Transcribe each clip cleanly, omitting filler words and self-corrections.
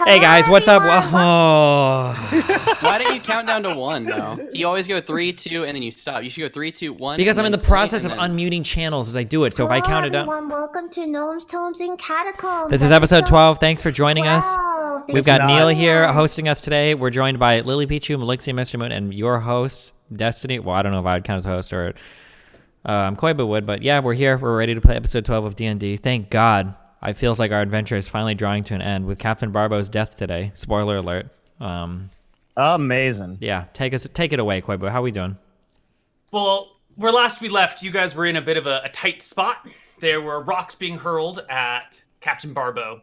Hey guys, what's up? Well, Why don't you count down to 1 though? You always go 3, 2, and then you stop. You should go 3, 2, 1. because I'm in the point, process of then... unmuting channels as I do it. So if I count it down. Welcome to Gnomes, Tomes, and Catacombs. This is episode 12. Thanks for joining us. We've got Thanks for Neil joining here us. hosting us today. We're joined by LilyPichu, Mylixia, Mr. Moon, and your host, Destiny. Well, I don't know if I would count as host or Koibu would, but yeah, we're here. We're ready to play episode 12 of D&D. Thank God. It feels like our adventure is finally drawing to an end with Captain Barbo's death today. Spoiler alert. Amazing. Yeah, take it away, Koibu. How we doing? Well, where last we left, you guys were in a bit of a tight spot. There were rocks being hurled at Captain Barbo.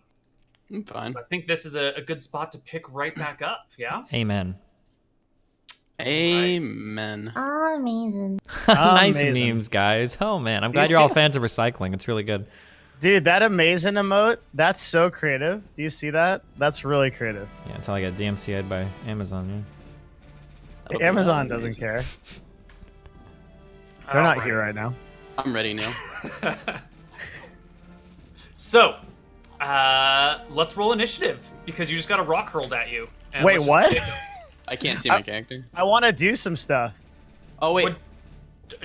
I'm fine. So I think this is a good spot to pick right back up, yeah? Amen. Amen. Amazing. Nice Amazing. memes, guys. Oh, man. I'm glad you're all fans of recycling. It's really good. Dude, that amazing emote, that's so creative. Do you see that? That's really creative. Yeah, until I get DMCA'd by Amazon, yeah. Amazon doesn't care. They're not here right now. I'm ready now. So, let's roll initiative, because you just got a rock hurled at you. And Wait, let's just what? pick- I can't see my character. I want to do some stuff. Oh, wait. What-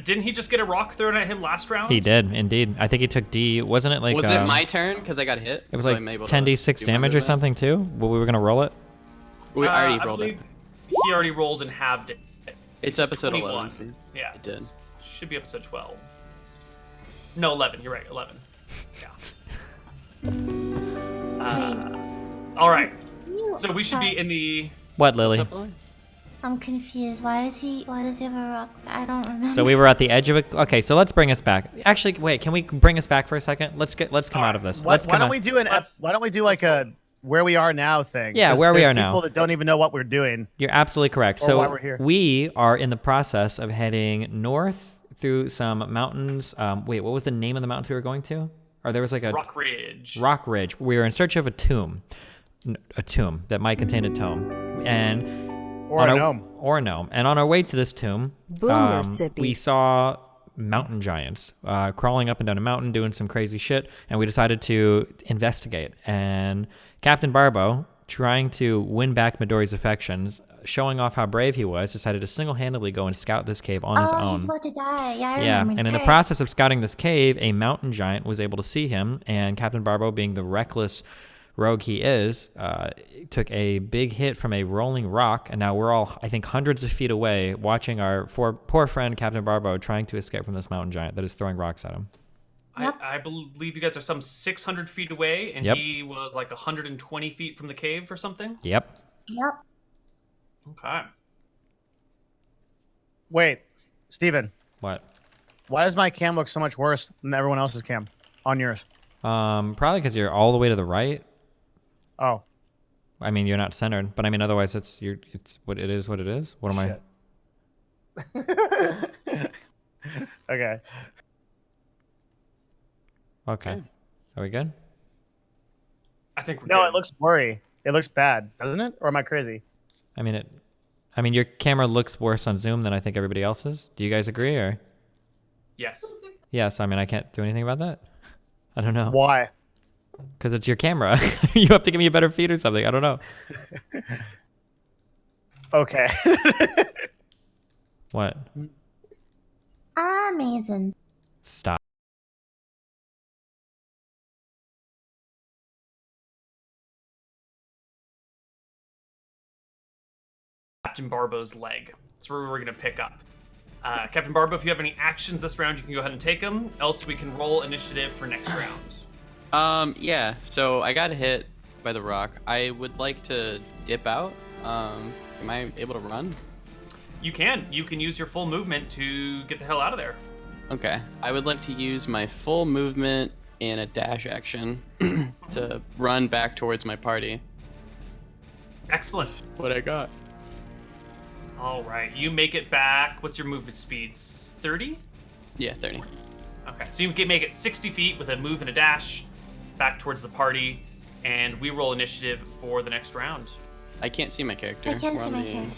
Didn't he just get a rock thrown at him last round? He did, indeed. I think he took D. Wasn't it like... Was it my turn? Because I got hit? It was so like I'm able to 10d6 do my damage or movement? something, too? Well, we were going to roll it? We already I rolled it. believe He already rolled and halved it. It's episode 21. 11. So Yeah. I did. Should be episode 12. No, 11. You're right. 11. Yeah. All right. So we should be in the... What, What's Lily? up, Lily? I'm confused. Why does he have a rock? I don't remember. So we were at the edge of it. Okay, so let's bring us back. Actually, wait, can we bring us back for a second? Let's come out of this. Why don't we do like a where we are now thing? Yeah, 'Cause where we there's are now. People that don't even know what we're doing. You're absolutely correct. Or So why we're here. we are in the process of heading north through some mountains. Wait, what was the name of the mountains we were going to? Or there was like a Rock Ridge. Rock Ridge. We were in search of a tomb that might contain a tome, and Or a gnome. or a gnome. And on our way to this tomb, Boomer sippy. we saw mountain giants crawling up and down a mountain, doing some crazy shit, and we decided to investigate. And Captain Barbo, trying to win back Midori's affections, showing off how brave he was, decided to single-handedly go and scout this cave on his He's own. about to die. Yeah, I Yeah, remember. and in the process of scouting this cave, a mountain giant was able to see him, and Captain Barbo, being the reckless rogue he is, took a big hit from a rolling rock, and now we're all, I think, hundreds of feet away, watching our poor friend Captain Barbo trying to escape from this mountain giant that is throwing rocks at him. Yep. I believe you guys are some 600 feet away, and Yep. he was like 120 feet from the cave or something. Yep. Yep. Okay. Wait, Steven, What? why does my cam look so much worse than everyone else's cam on yours? Probably because you're all the way to the right. Oh, I mean, you're not centered, but I mean, otherwise, it's what it is. What it is. What am shit. Okay. Okay. Are we good? I think we're No, good. it looks blurry. It looks bad, doesn't it? Or am I crazy? I mean, your camera looks worse on Zoom than I think everybody else's. Do you guys agree, or? Yes. Yes. I mean, I can't do anything about that. I don't know. Why? Because it's your camera. You have to give me a better feed or something. I don't know. Okay. What? Amazing. Stop. Captain Barbo's leg. That's where we're going to pick up. Captain Barbo, if you have any actions this round, you can go ahead and take them. Else, we can roll initiative for next round. Yeah. So I got hit by the rock. I would like to dip out. Am I able to run? You can. You can use your full movement to get the hell out of there. Okay. I would like to use my full movement and a dash action to run back towards my party. Excellent. What I got? All right. You make it back. What's your movement speeds? 30? Yeah, 30. Okay. So you can make it 60 feet with a move and a dash back towards the party. And we roll initiative for the next round. I can't see my character. I can't We're see on my the- character.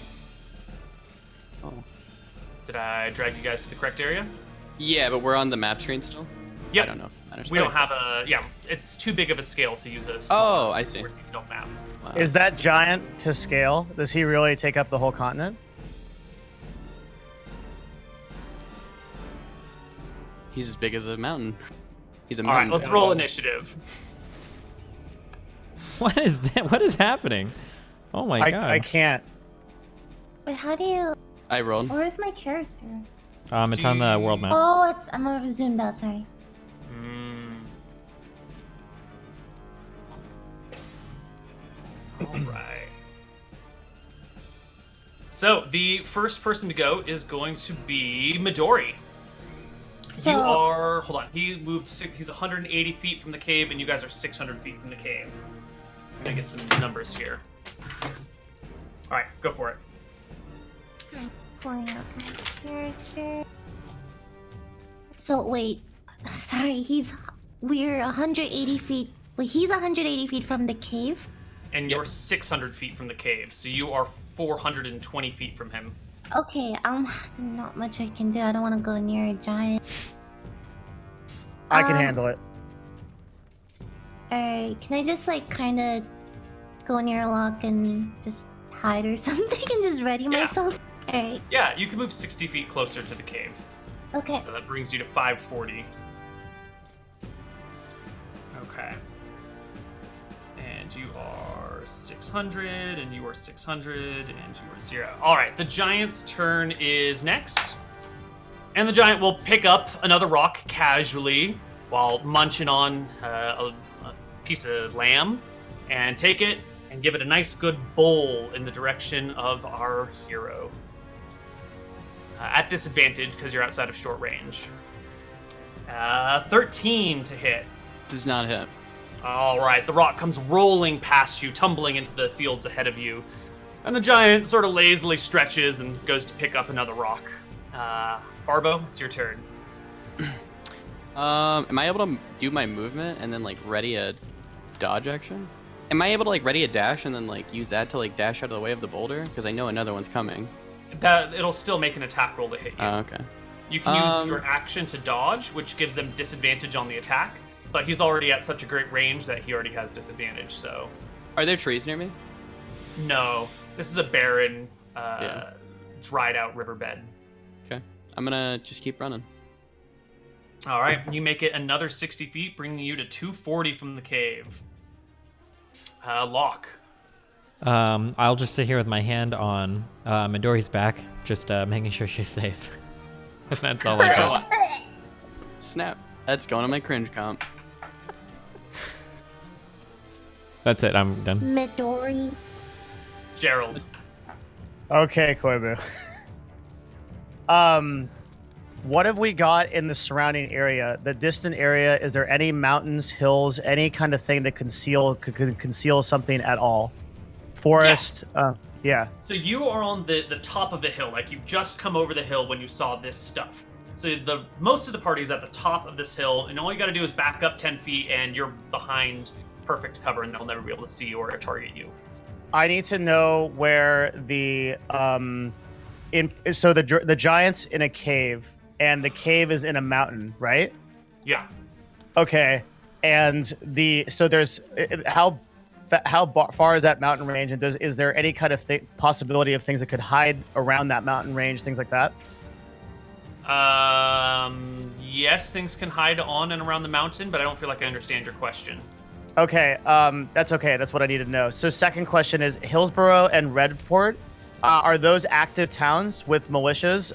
Oh. Did I drag you guys to the correct area? Yeah, but we're on the map screen still? Yep. I don't know. We don't have a it's too big of a scale to use a I see. map. Wow. Is that giant to scale? Does he really take up the whole continent? He's as big as a mountain. He's a All right, mountain. let's roll initiative. What is that? What is happening? Oh my god. I can't. Wait, how do you? I rolled. Where's my character? It's on the world map. Oh, I'm over zoomed out. Sorry. All right. So the first person to go is going to be Midori. So You are. Hold on. He moved. He's 180 feet from the cave, and you guys are 600 feet from the cave. I'm gonna get some numbers here. All right, go for it. I'm pulling up my character. So wait, sorry. We're 180 feet. Wait, he's 180 feet from the cave. And you're 600 feet from the cave, so you are 420 feet from him. Okay, not much I can do. I don't want to go near a giant. I can handle it. Alright, can I just like kind of go near a lock and just hide or something and just ready myself? Alright. Yeah, you can move 60 feet closer to the cave. Okay. So that brings you to 540. Okay. And you are 600, and you are 600, and you are 0. All right, the giant's turn is next. And the giant will pick up another rock casually while munching on a piece of lamb and take it and give it a nice good bowl in the direction of our hero. At disadvantage because you're outside of short range. 13 to hit. Does not hit. All right, the rock comes rolling past you, tumbling into the fields ahead of you. And the giant sort of lazily stretches and goes to pick up another rock. Barbo, it's your turn. Am I able to do my movement and then like ready a dodge action? Am I able to like ready a dash and then like use that to like dash out of the way of the boulder? Because I know another one's coming. It'll still make an attack roll to hit you. Okay. You can use your action to dodge, which gives them disadvantage on the attack. But he's already at such a great range that he already has disadvantage, so... Are there trees near me? No. This is a barren, dried-out riverbed. Okay. I'm gonna just keep running. All right, you make it another 60 feet, bringing you to 240 from the cave. Lock. I'll just sit here with my hand on Midori's back, just making sure she's safe. That's all I got. Snap. That's going on my cringe comp. That's it. I'm done. Midori. Gerald. Okay, Koibu. What have we got in the surrounding area? The distant area, is there any mountains, hills, any kind of thing that could conceal something at all? Forest? Yeah. So you are on the top of the hill, like you've just come over the hill when you saw this stuff. So most of the party is at the top of this hill, and all you got to do is back up 10 feet, and you're behind perfect cover, and they'll never be able to see or target you. I need to know where the the giant's in a cave, and the cave is in a mountain, right? Yeah. Okay, and there's how far is that mountain range, and is there any kind of possibility of things that could hide around that mountain range, things like that? Yes, things can hide on and around the mountain, but I don't feel like I understand your question. Okay, that's okay. That's what I need to know. So second question is, Hillsborough and Redport, are those active towns with militias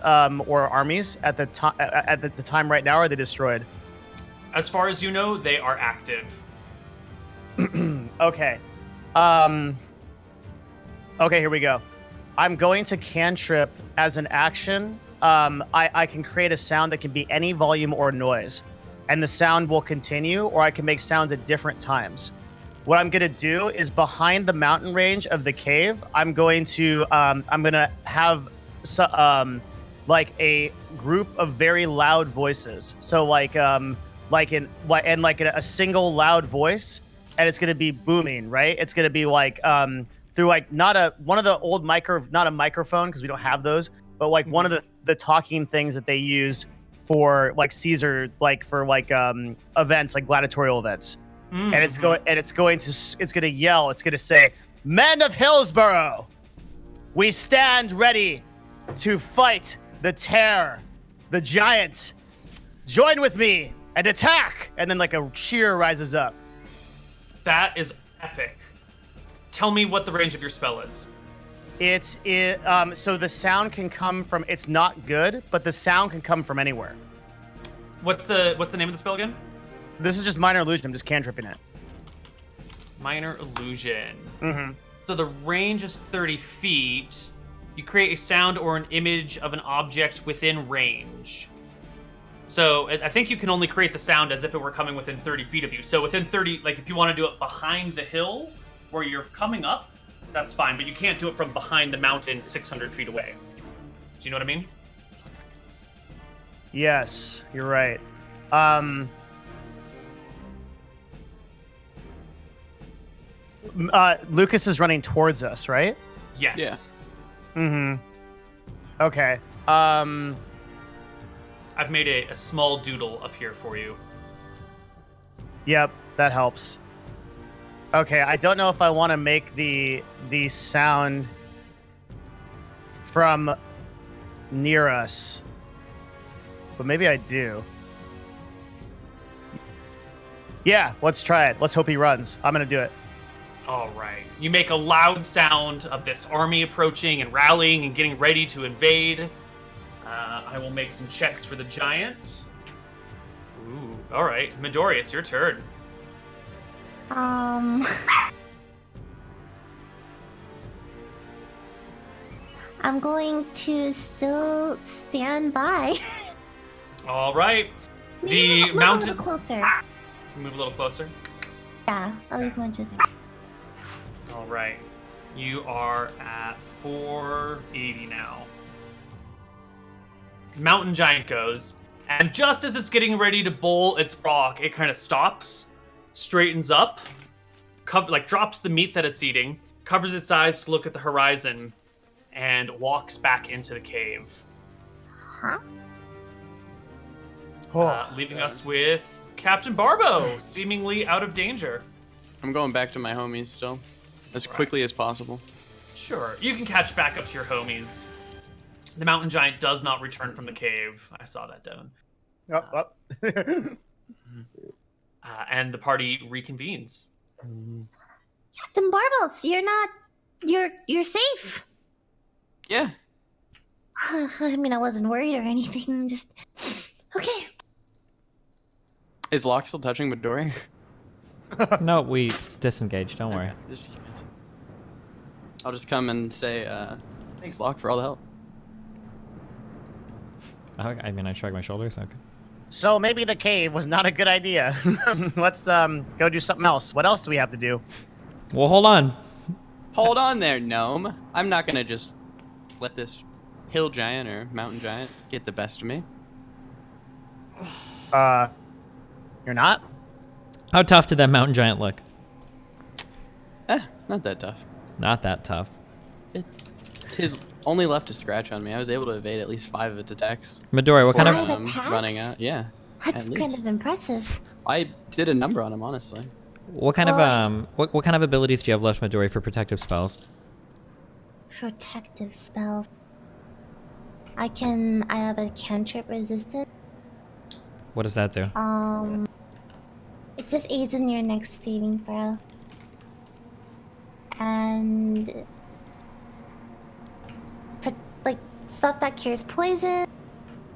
or armies at the time right now, or are they destroyed? As far as you know, they are active. Okay. Okay, here we go. I'm going to cantrip as an action. I can create a sound that can be any volume or noise, and the sound will continue, or I can make sounds at different times. What I'm gonna do is, behind the mountain range of the cave, I'm gonna have like a group of very loud voices. So like a single loud voice, and it's gonna be booming, right? It's gonna be like through like not a microphone, because we don't have those, but like one of the talking things that they use for like Caesar, like for like events, like gladiatorial events. Mm-hmm. And it's going to yell. It's going to say, "Men of Hillsborough, we stand ready to fight the terror, the giant. Join with me and attack!" And then like a cheer rises up. That is epic. Tell me what the range of your spell is. So the sound can come from. It's not good, but the sound can come from anywhere. What's the name of the spell again? This is just minor illusion. I'm just cantripping it. Minor illusion. Mm-hmm. So the range is 30 feet. You create a sound or an image of an object within range. So I think you can only create the sound as if it were coming within 30 feet of you. So within 30, like if you want to do it behind the hill where you're coming up, that's fine. But you can't do it from behind the mountain 600 feet away. Do you know what I mean? Yes, you're right. Lucas is running towards us, right? Yes. Yeah. Mm-hmm. Okay. I've made a small doodle up here for you. Yep, that helps. Okay, I don't know if I want to make the sound from near us, but maybe I do. Yeah, let's try it. Let's hope he runs. I'm gonna do it. All right. You make a loud sound of this army approaching and rallying and getting ready to invade. I will make some checks for the giant. Ooh, all right. Midori, it's your turn. I'm going to still stand by. All right. Maybe The move mountain. a little closer. Move a little closer. Yeah, at least one just. All right. You are at 480 now. Mountain giant goes, and just as it's getting ready to bowl its rock, it kind of stops, straightens up, drops the meat that it's eating, covers its eyes to look at the horizon, and walks back into the cave. Huh? Leaving us with Captain Barbo, seemingly out of danger. I'm going back to my homies still, as quickly as possible. Sure, you can catch back up to your homies. The mountain giant does not return from the cave. I saw that, Devin. And the party reconvenes. Captain Barbles, you're safe. Yeah. I mean, I wasn't worried or anything. Just okay. Is Locke still touching Midori? No, we disengaged. Don't worry. Okay, I'll just come and say, thanks, Locke, for all the help. I mean, I shrug my shoulders. Okay. So maybe the cave was not a good idea. Let's go do something else. What else do we have to do? Well, hold on. Hold on there, gnome. I'm not gonna just let this hill giant or mountain giant get the best of me. You're not? How tough did that mountain giant look? Not that tough. Not that tough. His only left a scratch on me. I was able to evade at least 5 of its attacks. Midori, what kind of... 5 attacks? Running out. Yeah. That's at kind least. of impressive. I did a number on him, honestly. What kind of what kind of abilities do you have left, Midori, for protective spells? Protective spell. I have a cantrip resistance. What does that do? It just aids in your next saving throw. And like stuff that cures poison.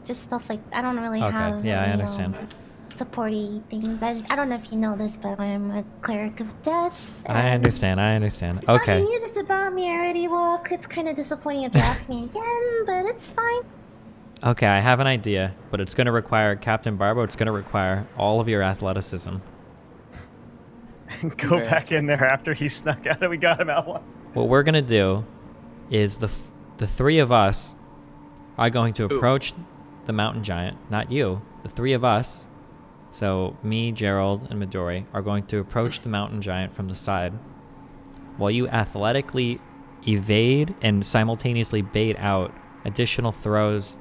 Just stuff like I don't really have. Okay, yeah, I understand. Supporty things. I don't know if you know this, but I'm a cleric of death. I understand. I Okay. you knew this about me already, Locke. It's kind of disappointing if you ask me again, but it's fine. Okay, I have an idea, but it's going to require Captain Barbo. It's going to require all of your athleticism. Go back in there after he snuck out and we got him out once. What we're going to do is the 3 of us are going to approach the mountain giant, not you. The 3 of us, so me, Gerald, and Midori, are going to approach the mountain giant from the side while you athletically evade and simultaneously bait out additional throws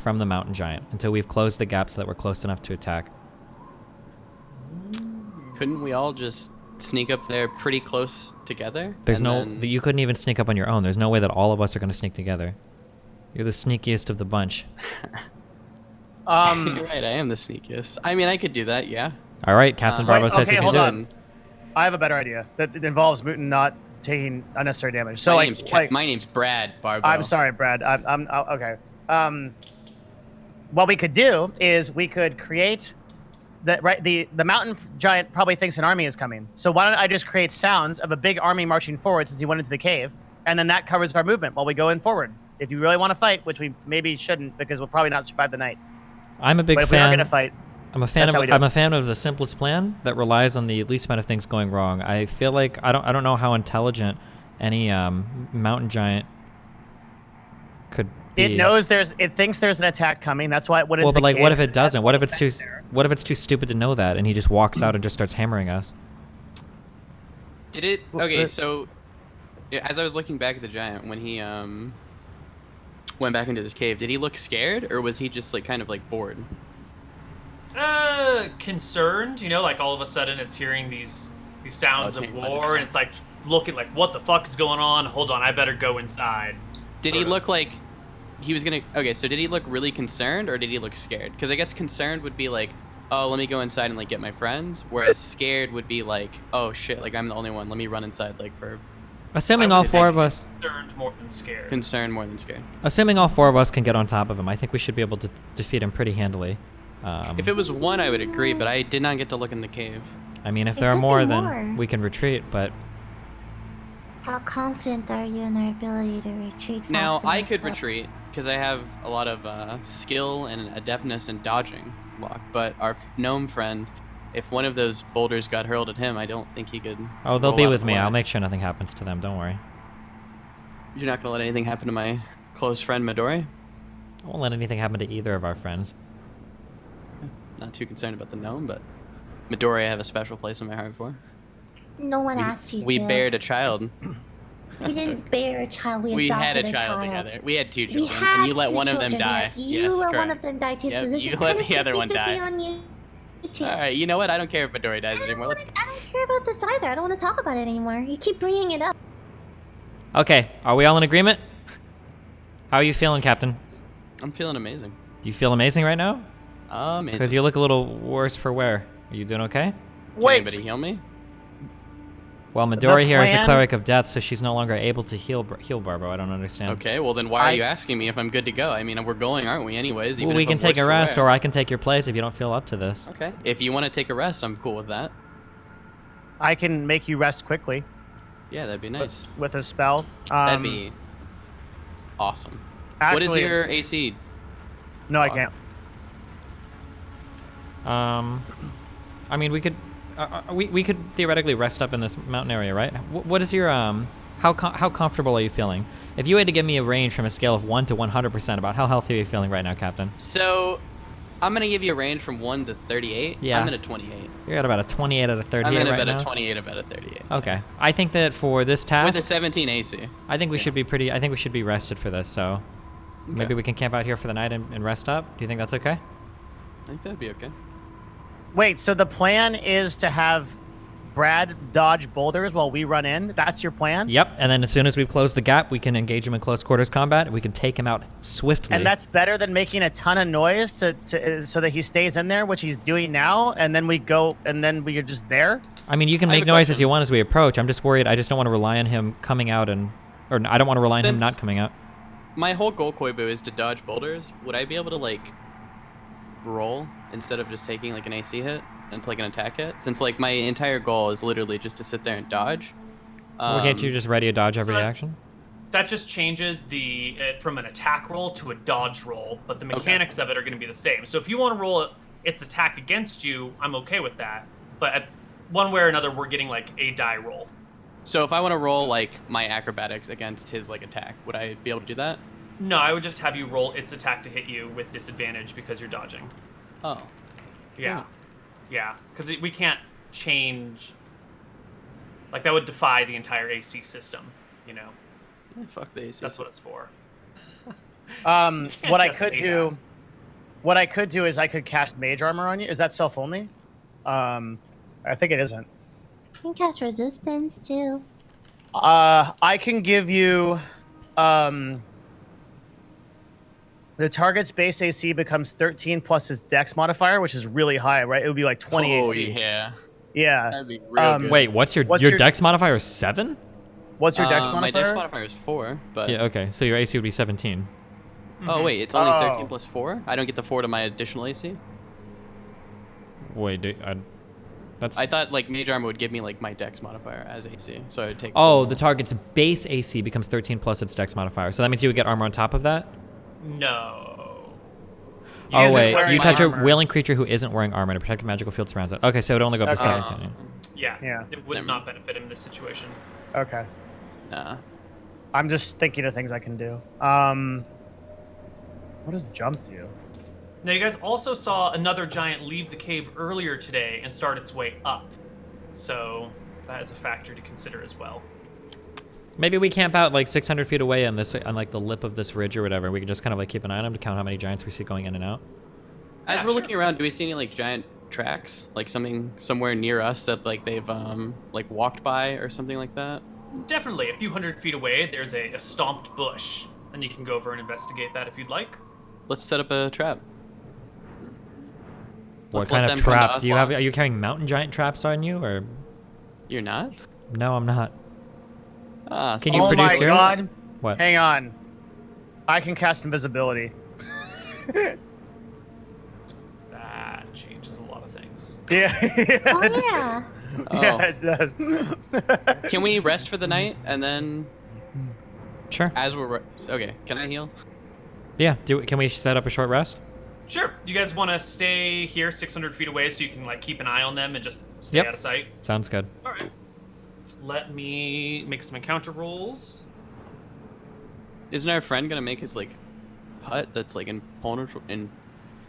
from the mountain giant until we've closed the gap so that we're close enough to attack. Couldn't we all just sneak up there pretty close together? There's and no... then- You couldn't even sneak up on your own. There's no way that all of us are going to sneak together. You're the sneakiest of the bunch. You're right, I am the sneakiest. I mean, I could do that, yeah. All right, Captain Barbo says okay, you can hold do on. it. I have a better idea that involves Mouton not taking unnecessary damage. So My name's Brad Barbo. I'm sorry, Brad. I'm okay. What we could do is we could create the mountain giant probably thinks an army is coming. So why don't I just create sounds of a big army marching forward since he went into the cave, and then that covers our movement while we go in forward. If you really want to fight, which we maybe shouldn't because we'll probably not survive the night. I'm a big But if fan. we are gonna fight, I'm a fan that's of how we do it. I'm a fan of the simplest plan that relies on the least amount of things going wrong. I feel like I don't know how intelligent any mountain giant could be. it thinks there's an attack coming. That's why it went into Well, but the like, cave. what if it doesn't? What if it's That's too there. What if it's too stupid to know that and he just walks out and just starts hammering us? Did it? Well, Okay, but- so as I was looking back at the giant when he went back into this cave, did he look scared or was he just like kind of like bored? Concerned, you know, like all of a sudden it's hearing these sounds Oh, of it's war, and it's like looking like, what the fuck is going on? Hold on, I better go inside. Did he sort of. look like he was gonna? Okay, so did he look really concerned or did he look scared? Because I guess concerned would be like, oh, let me go inside and like get my friends, whereas scared would be like, oh shit, like I'm the only one. Let me run inside like for Assuming I all would four say of us, concerned more than scared. concerned more than scared. assuming all four of us can get on top of him, I think we should be able to defeat him pretty handily. If it was one, I would agree, but I did not get to look in the cave. I mean, if It there are could be more, then more. we can retreat. But How confident are you in our ability to retreat? Now fast I enough could that- retreat because I have a lot of skill and adeptness in dodging block. But our gnome friend, if one of those boulders got hurled at him, I don't think he could. oh, they'll roll be out with of the me. way. I'll make sure nothing happens to them. Don't worry. You're not gonna let anything happen to my close friend Midori? I won't let anything happen to either of our friends. Not too concerned about the gnome, but Midori I have a special place in my heart for. No one asked you We to. bared a child. We didn't bear a child. We We had adopted a child together. We had two We children, had and you let two one of them children, die. Yes, you Yes, let one correct. of them die too. Yep, so this you is let kind of the other one 50-50 die. on you. Too. All right, you know what? I don't care if Midori dies anymore. Let's. I don't care about this either. I don't want to talk about it anymore. You keep bringing it up. Okay, are we all in agreement? How are you feeling, Captain? I'm feeling amazing. Do you feel amazing right now? Amazing. Because you look a little worse for wear. Are you doing okay? Can Wait, anybody heal me? Well, Midori here is a plan- cleric of death, so she's no longer able to heal Barbo. I don't understand. Okay, well then why are you asking me if I'm good to go? I mean, we're going, aren't we? Anyways, even Well, we if can I'm take worse a for rest, wear. or I can take your place if you don't feel up to this. Okay, if you want to take a rest, I'm cool with that. I can make you rest quickly Yeah, that'd be nice. with a spell. That'd be awesome. What is actually- your AC? No, I can't. I mean, we could theoretically rest up in this mountain area, right? What is your how comfortable are you feeling? If you had to give me a range from a scale of 1 to 100% about how healthy are you feeling right now, Captain? So, I'm gonna give you a range from 1 to 38. Yeah. I'm at a 28. You're at about a 28 out of 38 I'm at right about now. a 28, about a 38. Okay, I think that for this task, With a 17 AC. I think we should be pretty. I think we should be rested for this. So maybe Okay. we can camp out here for the night and rest up. Do you think that's okay? I think that'd be okay. Wait, so the plan is to have Brad dodge boulders while we run in? That's your plan? Yep. And then as soon as we've closed the gap, we can engage him in close quarters combat. We can take him out swiftly. And that's better than making a ton of noise to so that he stays in there, which he's doing now, and then we go, and then we're just there? I mean, you can I have make a noise as question. you want as we approach. I'm just worried. I just don't want to rely on him coming out or I don't want to rely on him Since- not coming out. My whole goal, Koibu, is to dodge boulders. Would I be able to, like, roll instead of just taking, like, an AC hit and, like, an attack hit? Since, like, my entire goal is literally just to sit there and dodge. Well, can't you just ready a dodge every so- action? That just changes from an attack roll to a dodge roll, but the mechanics of it are going to be the same. So if you want to roll its attack against you, I'm okay with that. But one way or another, we're getting like a die roll. So if I want to roll, like, my acrobatics against his, like, attack, would I be able to do that? No, I would just have you roll its attack to hit you with disadvantage because you're dodging. Oh. Yeah. Yeah, because we can't change... Like, that would defy the entire AC system, you know? Yeah, fuck the AC. That's what it's for. What I just could say do, what I could do is I could cast Mage Armor on you. Is that self only? I think it isn't. You can cast resistance too. I can give you, um, the target's base AC becomes 13 plus its Dex modifier, which is really high, right? It would be like 20 Oh AC. yeah, Yeah. that'd be real good. Wait, what's your Dex modifier? 7? What's your Dex My modifier? Dex modifier is 4, but Yeah. Okay. So your AC would be 17. oh wait, it's only 13 Oh. plus 4. I don't get the 4 to my additional AC. Wait, that's. I thought like Mage Armor would give me like my Dex modifier as AC, so I would take. Oh, 4. the target's base AC becomes 13 plus its Dex modifier. So that means you would get armor on top of that. No. He Oh isn't wait, wearing you touch a armor. willing creature who isn't wearing armor to protect a magical field surrounds it. Okay, so it would only go up to Okay. 17. Yeah. Yeah. It would Never not benefit him in this situation. Okay. Nah. I'm just thinking of things I can do. What does jump do? Now, you guys also saw another giant leave the cave earlier today and start its way up. So that is a factor to consider as well. Maybe we camp out like 600 feet away on like the lip of this ridge or whatever. We can just kind of like keep an eye on them to count how many giants we see going in and out. As Yeah, we're sure. looking around, do we see any like giant tracks, like something somewhere near us that like they've like walked by or something like that? Definitely, a few hundred feet away, there's a stomped bush, and you can go over and investigate that if you'd like. Let's set up a trap. What Let's kind let of them come to trap us do you have? lot. Are you carrying mountain giant traps on you, or You're not? no? I'm not. Ah, Can you Oh produce my yours? god. What? Hang on. I can cast invisibility. That changes a lot of things. Yeah. Oh yeah. Yeah, it does. Can we rest for the night and then Sure. as we're okay? Can I heal? Yeah. Can we set up a short rest? Sure. You guys want to stay here 600 feet away so you can like keep an eye on them and just stay Yep. out of sight? Sounds good. All right. Let me make some encounter rolls. Isn't our friend gonna make his like hut that's like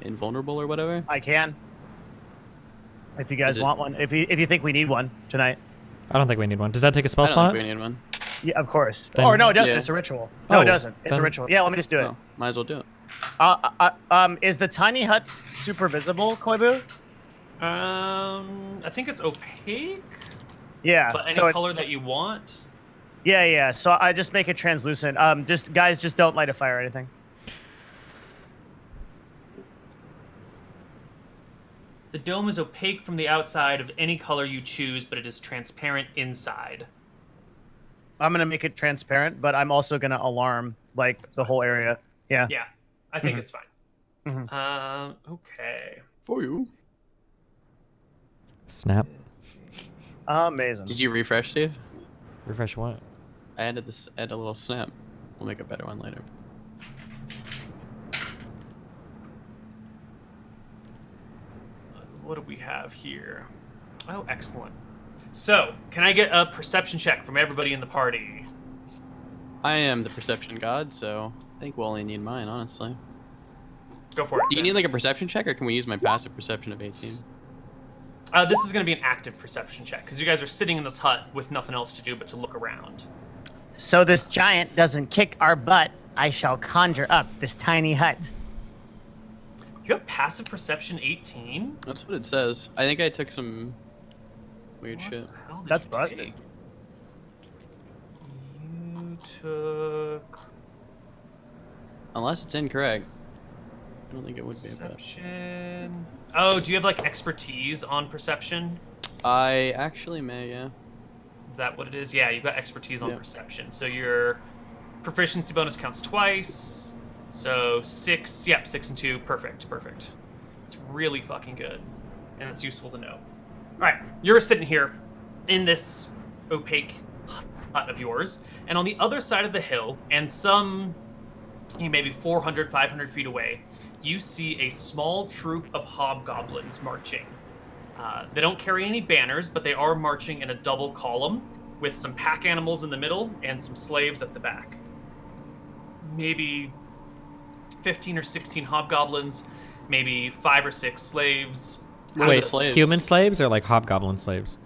invulnerable or whatever? I can. If you guys Is it- want one. If you think we need one tonight. I don't think we need one. Does that take a spell I don't slot? think we need one. Yeah, of course. Then- Or no, it doesn't. Yeah. It's a ritual. No, Oh, it doesn't. It's a then- ritual. Yeah, let me just do it. Oh, might as well do it. Is the tiny hut super visible, Koibu? I think it's opaque, Yeah. but any so it's, color that you want. yeah. So I just make it translucent. Just don't light a fire or anything. The dome is opaque from the outside of any color you choose, but it is transparent inside. I'm gonna make it transparent, but I'm also gonna alarm like the whole area. Yeah. Yeah, I think Mhm. it's fine. Mhm. Okay. For you. Snap. Amazing. Did you refresh, Steve? Refresh what? I added a little snap. We'll make a better one later. What do we have here? Oh, excellent. So, can I get a perception check from everybody in the party? I am the perception god, so I think we'll only need mine, honestly. Go for it. Do you then. need like a perception check, or can we use my passive perception of 18? This is going to be an active perception check because you guys are sitting in this hut with nothing else to do but to look around. So this giant doesn't kick our butt. I shall conjure up this tiny hut. You have passive perception 18. That's what it says. I think I took some weird What shit. the hell did That's you busted. take? You took Unless it's incorrect. I don't think it would be, but perception. Oh, do you have like expertise on perception? I actually may, yeah. Is that what it is? Yeah, you've got expertise on Yep. perception. So your proficiency bonus counts twice. So 6, yep, 6 and 2, perfect. It's really fucking good, and it's useful to know. All right, you're sitting here in this opaque hut of yours, and on the other side of the hill, and some, maybe 400, 500 feet away, you see a small troop of hobgoblins marching. They don't carry any banners, but they are marching in a double column with some pack animals in the middle and some slaves at the back. Maybe 15 or 16 hobgoblins, maybe 5 or 6 slaves. What are Wait, the slaves? human slaves or like hobgoblin slaves?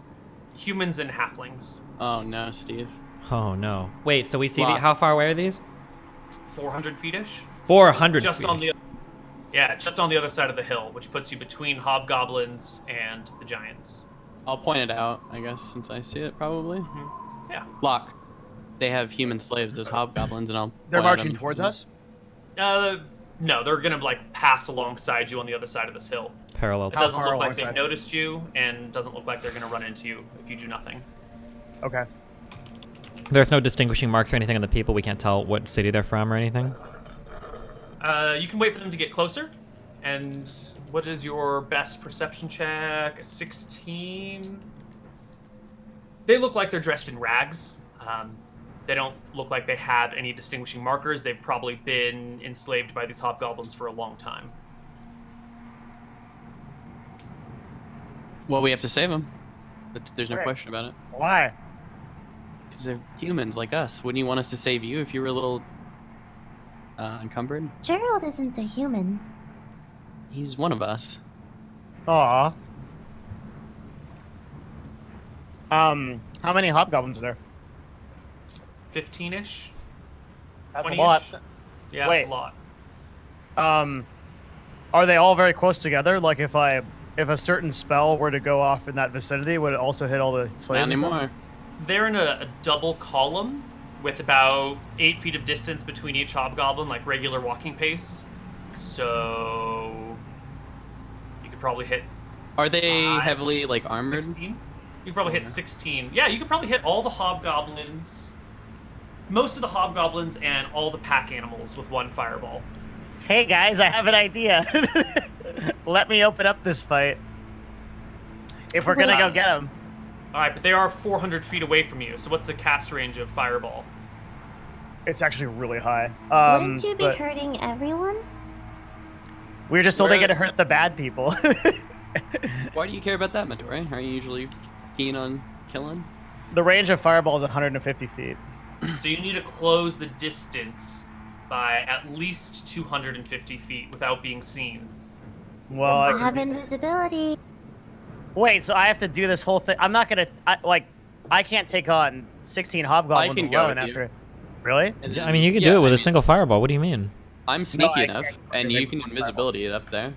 Humans and halflings. Oh no, Steve. Oh no. Wait, so we see Wow. how far away are these? 400 feet-ish. 400 just feet. on the just on the other side of the hill, which puts you between hobgoblins and the giants. I'll point it out, I guess, since I see it probably. Yeah. Lock. They have human slaves, those hobgoblins, and I'll. They're point at marching them. towards us. No, they're gonna like pass alongside you on the other side of this hill. Parallel. It doesn't far look like they've alongside? noticed you, and doesn't look like they're gonna run into you if you do nothing. Okay. There's no distinguishing marks or anything on the people. We can't tell what city they're from or anything. You can wait for them to get closer. And what is your best perception check? A 16. They look like they're dressed in rags. They don't look like they have any distinguishing markers. They've probably been enslaved by these hobgoblins for a long time. Well, we have to save them. There's no Right. question about it. Why? Because they're humans like us. Wouldn't you want us to save you if you were a little encumbered? Gerald isn't a human. He's one of us. Aw. How many hobgoblins are there? 15-ish? That's a 20-ish? lot. Yeah, Wait. that's a lot. Are they all very close together? Like if a certain spell were to go off in that vicinity, would it also hit all the slaves? Not and stuff? anymore. They're in a double column with about 8 feet of distance between each hobgoblin, like regular walking pace. So you could probably hit Are they 5, heavily like armored? 16. You could probably hit 16. Yeah, you could probably hit all the hobgoblins, most of the hobgoblins, and all the pack animals with one fireball. Hey guys, I have an idea. Let me open up this fight. If we're gonna go get them. All right, but they are 400 feet away from you. So what's the cast range of fireball? It's actually really high. Wouldn't you be but hurting everyone? we're just only We're- gonna hurt the bad people. Why do you care about that, Midori? Are you usually keen on killing? The range of fireball is 150 feet. So you need to close the distance by at least 250 feet without being seen. Well, I I have invisibility. wait. So I have to do this whole thing. I'm not gonna I can't take on 16 hobgoblins I can go alone with you. after. Really? And Yeah, I then- mean, you could yeah, do it with I a mean, single fireball. What do you mean? I'm sneaky I enough, can't. and Okay, you can invisibility it up there.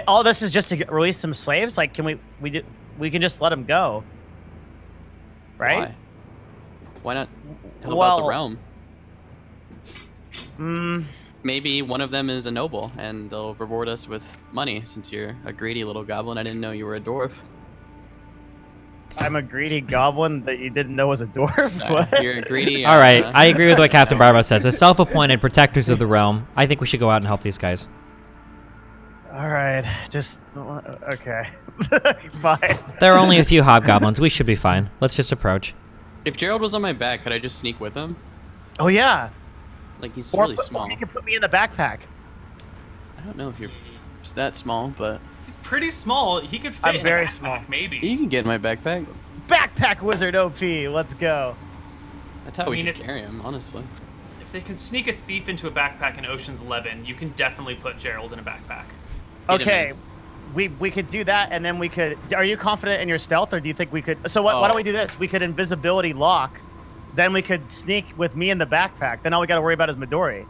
All this is just to release some slaves. Like, can we can just let them go, right? Why not help out Well- the realm? Mm, Maybe one of them is a noble, and they'll reward us with money. Since you're a greedy little goblin, I didn't know you were a dwarf. I'm a greedy goblin that you didn't know was a dwarf. Sorry, What? you're a greedy. All right, I agree with what Captain Barbo says. As self-appointed protectors of the realm, I think we should go out and help these guys. All right, just okay, fine. There are only a few hobgoblins. We should be fine. Let's just approach. If Gerald was on my back, could I just sneak with him? Oh yeah, Like he's or really small. you can put me in the backpack. I don't know if you're that small, but He's pretty small. He could fit I'm in very a backpack, small. maybe. you can get in my backpack. Backpack wizard OP. Let's go. That's how we mean, should if- carry him, honestly. If they can sneak a thief into a backpack in Ocean's 11, you can definitely put Gerald in a backpack. Get him Okay, in. we could do that, and then we could. Are you confident in your stealth, or do you think we could? So why don't we do this? We could invisibility lock, then we could sneak with me in the backpack. Then all we got to worry about is Midori.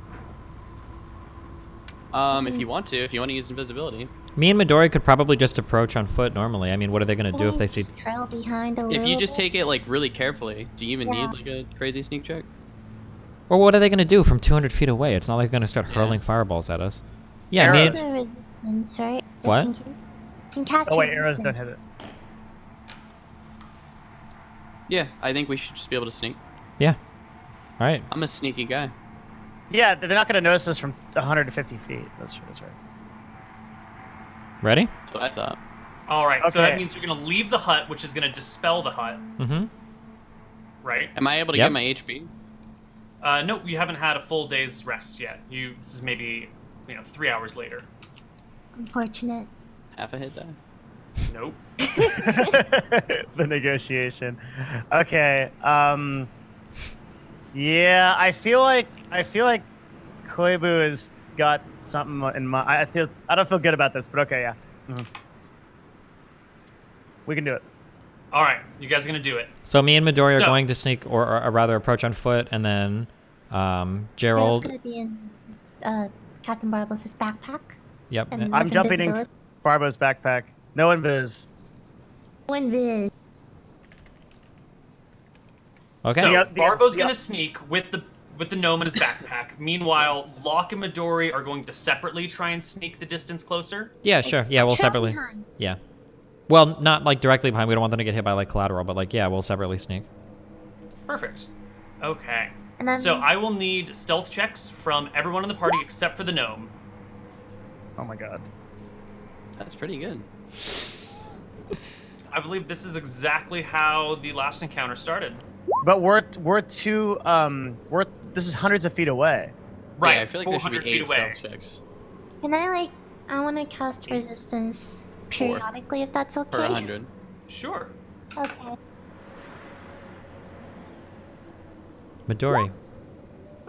If you want to use invisibility. Me and Midori could probably just approach on foot normally. I mean, what are they going to do if they see... Just trail behind a If little you just bit? take it like really carefully, do you even Yeah. need like a crazy sneak check? Or what are they going to do from 200 feet away? It's not like they're going to start Yeah. hurling fireballs at us. Yeah, me Arrows. and... The resistance, right? What? Can cast Oh wait, arrows don't resistance. hit it. Yeah, I think we should just be able to sneak. Yeah. All right. I'm a sneaky guy. Yeah, they're not gonna notice us from 150 feet. That's right. Ready? That's what I thought. All right, so that Okay. means you're going to leave the hut, which is going to dispel the hut, Mm-hmm. right? Am I able to Yep. get my HP? No, you haven't had a full day's rest yet. This is maybe 3 hours later. Unfortunate. Half a hit die. Nope. The negotiation. Okay. Yeah, I feel like Koibu has got something in mind. I don't feel good about this, but okay, yeah. Mhm. We can do it. All right, you guys are going to do it. So me and Midori are So- going to sneak, or rather approach on foot, and then It's Gerald. gonna be in Captain Barbaros's backpack. Yep. And I'm with jumping in invisibility. Barbo's backpack. No invis. One viz. Okay. So Yep, Barbo's yep. gonna sneak with the gnome in his backpack. Meanwhile, Locke and Midori are going to separately try and sneak the distance closer. Yeah, sure. Yeah, we'll Trail separately. behind. Yeah. Well, not like directly behind. We don't want them to get hit by like collateral, but like, yeah, we'll separately sneak. Perfect. Okay. And then So I will need stealth checks from everyone in the party except for the gnome. Oh my god. That's pretty good. I believe this is exactly how the last encounter started. But we're too this is hundreds of feet away. Right. Yeah, I feel like there should 400 be feet 8 away. stealth checks can I want to cast resistance periodically if that's okay. per 100. Sure. Okay. Midori.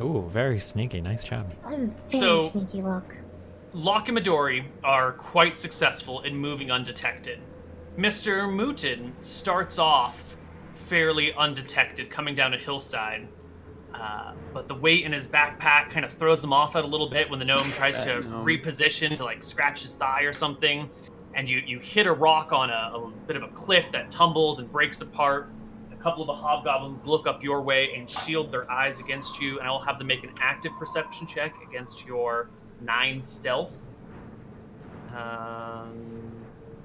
Ooh, very sneaky. Nice job. I'm very So- sneaky, Locke. Locke and Midori are quite successful in moving undetected. Mr. Mouton starts off fairly undetected, coming down a hillside. But the weight in his backpack kind of throws him off a little bit when the gnome tries to gnome. reposition to like scratch his thigh or something. And you hit a rock on a bit of a cliff that tumbles and breaks apart. A couple of the hobgoblins look up your way and shield their eyes against you, and I will have them make an active perception check against your 9 stealth.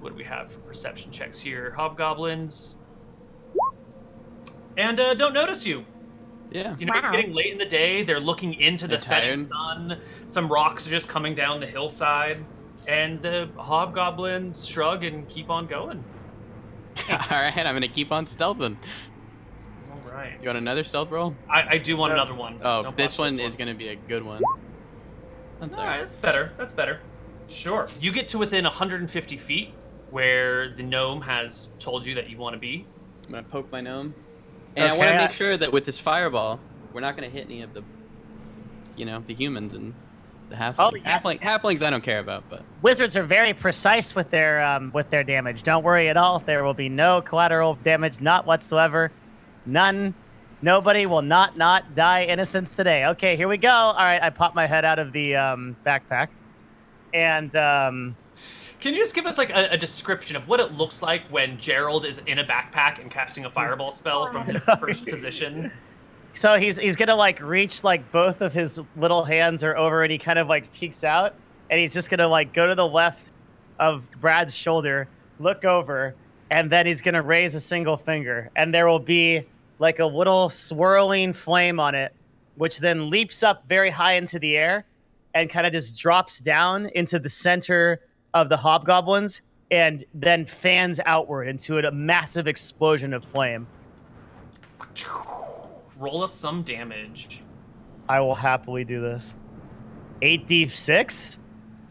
What do we have for perception checks here? Hobgoblins. And don't notice you. Yeah. You know, it's Wow. getting late in the day. They're looking into the They're setting tired. sun. Some rocks are just coming down the hillside. And the hobgoblins shrug and keep on going. All right, I'm gonna keep on stealthing. All right. You want another stealth roll? I do want No. another one. Oh, Don't this botch one is gonna be a good one. That's All all right, right. that's better. That's better. Sure. You get to within 150 feet where the gnome has told you that you want to be. I'm gonna poke my gnome, and I want to Okay, make sure that with this fireball, we're not gonna hit any of the, the humans and the halflings. Oh, yes. Halflings I don't care about, but Wizards are very precise with their damage. Don't worry at all. There will be no collateral damage, not whatsoever. None. Nobody will not die innocents today. Okay, here we go. All right, I pop my head out of the backpack, and Can you just give us like a description of what it looks like when Gerald is in a backpack and casting a fireball spell from his first position? so he's gonna like reach like both of his little hands are over, and he kind of like peeks out, and he's just gonna like go to the left of Brad's shoulder, look over, and then he's gonna raise a single finger, and there will be like a little swirling flame on it, which then leaps up very high into the air and kind of just drops down into the center of the hobgoblins and then fans outward into a massive explosion of flame. Roll us some damage. I will happily do this. 8d6?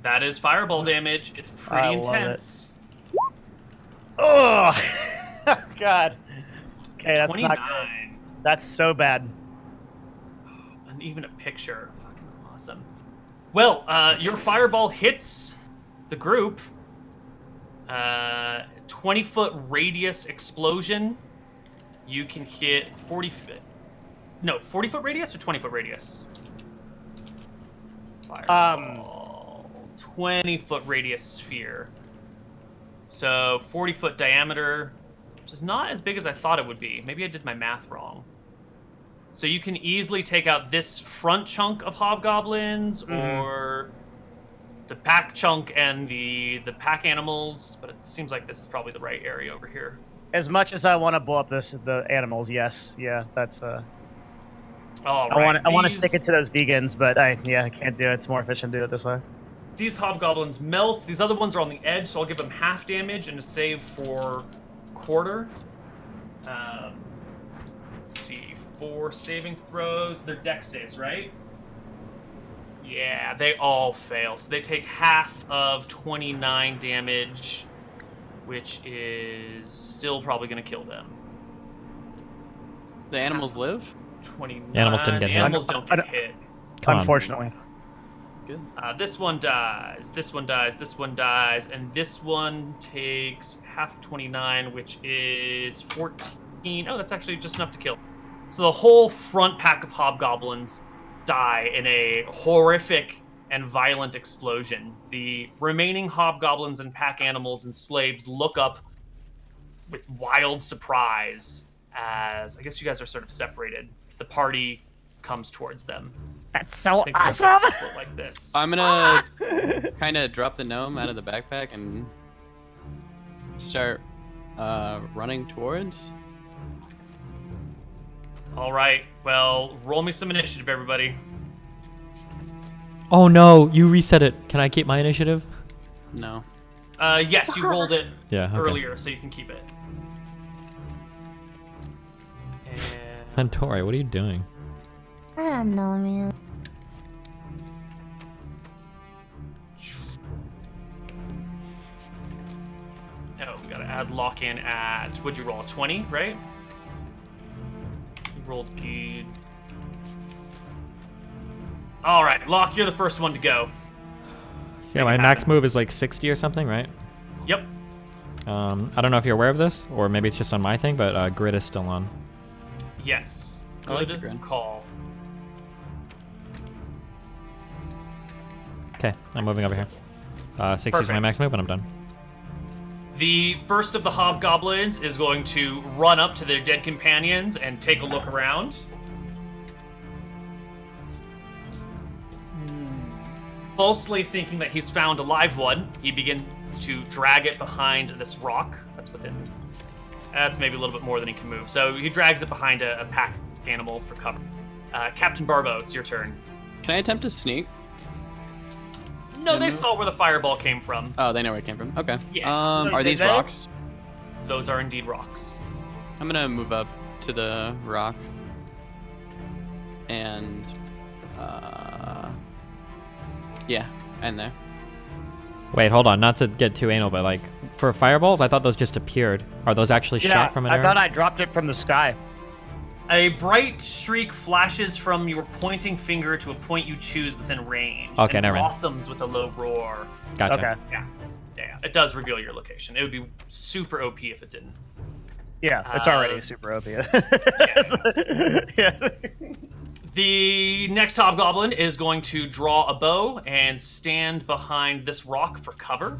That is fireball damage. It's pretty I love it. intense. Oh, God. Okay, that's 29. not good. That's so bad. And even a picture. Fucking awesome. Well, your fireball hits the group. 20-foot radius explosion. You can hit 40 foot. No, 40-foot radius or 20-foot radius? Fireball. 20-foot radius sphere. So 40-foot diameter, which is not as big as I thought it would be. Maybe I did my math wrong. So you can easily take out this front chunk of hobgoblins or the pack chunk and the pack animals, but it seems like this is probably the right area over here. As much as I want to blow up the animals, yes. Yeah, that's All I right. want to stick it to those vegans, but I can't do it. It's more efficient to do it this way. These hobgoblins melt. These other ones are on the edge, so I'll give them half damage and a save for quarter. Let's see. 4 saving throws. They're dex saves, right? Yeah, they all fail. So they take half of 29 damage, which is still probably going to kill them. The animals live? 29. Animals didn't get hit. Animals don't get hit. Come on. Unfortunately. Good. This one dies, this one dies, this one dies, and this one takes half of 29, which is 14. Oh, that's actually just enough to kill. So the whole front pack of hobgoblins die in a horrific and violent explosion. The remaining hobgoblins and pack animals and slaves look up with wild surprise as, I guess you guys are sort of separated. The party comes towards them. That's so Think of it awesome. split like this. I'm gonna kind of drop the gnome out of the backpack and start running towards. All right. Well, roll me some initiative, everybody. Oh no, you reset it. Can I keep my initiative? No. Yes, you rolled it Yeah, okay. earlier, so you can keep it. And Mentori, what are you doing? I don't know, man. oh, we gotta add lock-in at. What'd you roll? 20, right? You rolled good. All right, Locke, you're the first one to go. Yeah, my max move is like 60 or something, right? Yep. I don't know if you're aware of this, or maybe it's just on my thing, but grid is still on. Yes. I like the Good grid. call. Okay, I'm moving over here. 60 is my Perfect. max move, and I'm done. The first of the hobgoblins is going to run up to their dead companions and take a look around. Falsely thinking that he's found a live one, he begins to drag it behind this rock that's within. That's maybe a little bit more than he can move. So he drags it behind a pack animal for cover. Captain Barbo, it's your turn. Can I attempt to sneak? No, they saw where the fireball came from. Oh, they know where it came from. Okay. Yeah. Are Did these they? rocks? Those are indeed rocks. I'm gonna move up to the rock. And yeah, and there. Wait, hold on. Not to get too anal, but like for fireballs, I thought those just appeared. Are those actually shot from an I arrow? thought I dropped it from the sky. A bright streak flashes from your pointing finger to a point you choose within range. Okay, and never mind. blossoms with a low roar. Gotcha. Okay. Yeah, it does reveal your location. It would be super OP if it didn't. Yeah, it's already super OP. Yeah. The next hobgoblin is going to draw a bow and stand behind this rock for cover.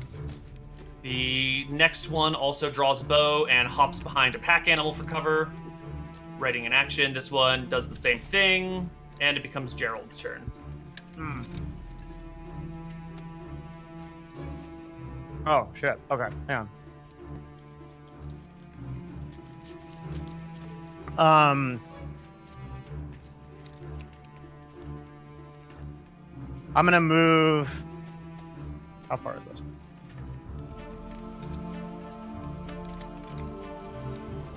The next one also draws a bow and hops behind a pack animal for cover. Readying an action. This one does the same thing, and it becomes Gerald's turn. Oh shit. Okay. Yeah. I'm gonna move. How far is this?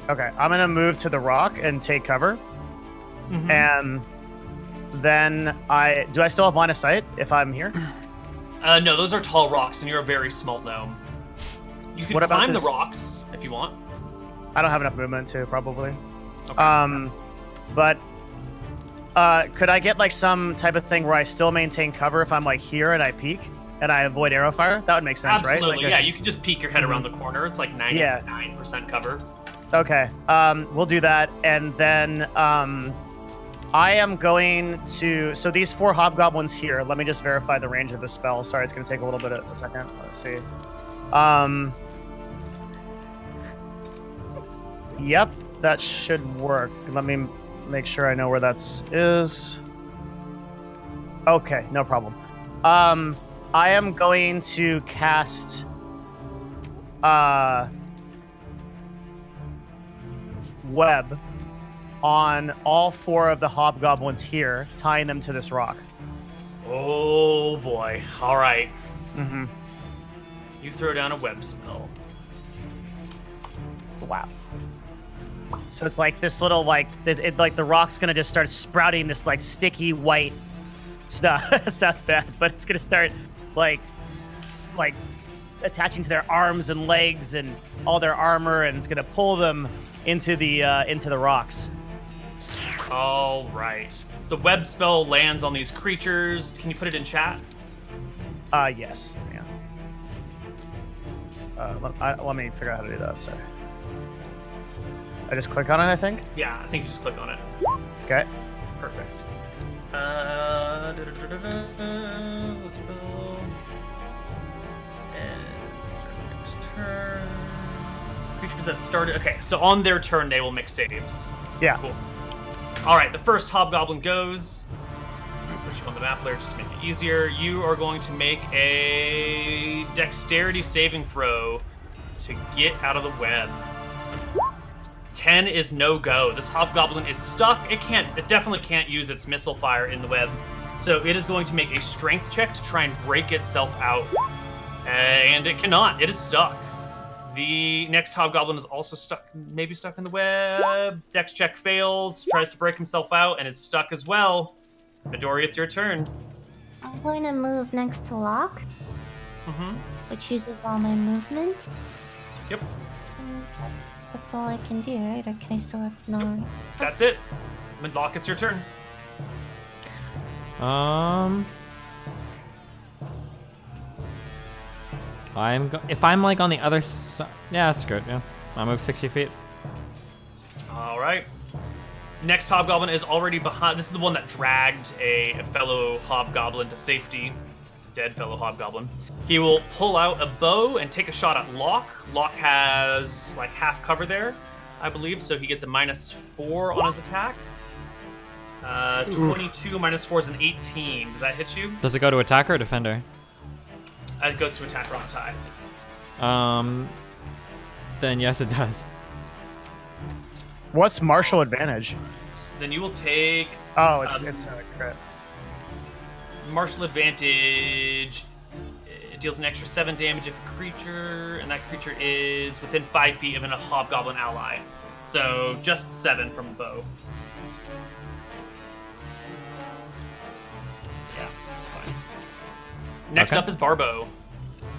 Okay, I'm gonna move to the rock and take cover, and then do I still have line of sight if I'm here? No, those are tall rocks, and you're a very small gnome. You can What about climb the this- rocks if you want. I don't have enough movement to probably. Okay. But could I get like some type of thing where I still maintain cover if I'm like here and I peek and I avoid arrow fire? That would make sense, right? Absolutely, Like yeah. You can just peek your head around the corner. It's like 99% cover. Okay. We'll do that, and then I am going to. So these 4 hobgoblins here. Let me just verify the range of the spell. Sorry, it's going to take a little bit of a second. Let's see. Yep, that should work. Let me make sure I know where that is. Okay, no problem. I am going to cast web on all 4 of the hobgoblins here, tying them to this rock. Oh boy. All right. Mm-hmm. You throw down a web spell. Wow. So it's like this little like like the rock's gonna just start sprouting this like sticky white stuff. Sounds bad, but it's gonna start like attaching to their arms and legs and all their armor, and it's gonna pull them into the rocks. All right. The web spell lands on these creatures. Can you put it in chat? Yes. Yeah. Let me figure out how to do that. Sorry. I just click on it, I think. Yeah, I think you just click on it. Okay. Perfect. Let's go. And start next turn. Creatures that started. Okay, so on their turn, they will make saves. Yeah. Cool. All right, the first hobgoblin goes. Put you on the map there just to make it easier. You are going to make a dexterity saving throw to get out of the web. 10 is no go. This hobgoblin is stuck. It definitely can't use its missile fire in the web. So it is going to make a strength check to try and break itself out. And it cannot. It is stuck. The next hobgoblin is also stuck, maybe stuck in the web. Dex check fails, tries to break himself out, and is stuck as well. Midori, it's your turn. I'm going to move next to Locke, which uses all my movement. Yep. That's all I can do, right? Or can I still have no? That's it. Midlock, it's your turn. If I'm like on the other side, yeah, that's good. Yeah, I move 60 feet. All right. Next hobgoblin is already behind. This is the one that dragged a fellow hobgoblin to safety. Dead fellow hobgoblin. He will pull out a bow and take a shot at Locke. Locke has like half cover there, I believe, so he gets a -4 on his attack. 22 minus 4 is an 18. Does that hit you? Does it go to attacker or defender? It goes to attacker on tie. Then yes, it does. What's martial advantage? Then you will take Oh, it's a crit. martial advantage. It deals an extra 7 damage if a creature, and that creature is within 5 feet of a hobgoblin ally. So just 7 from the bow. Yeah, that's fine. Next Okay. up is Barbo.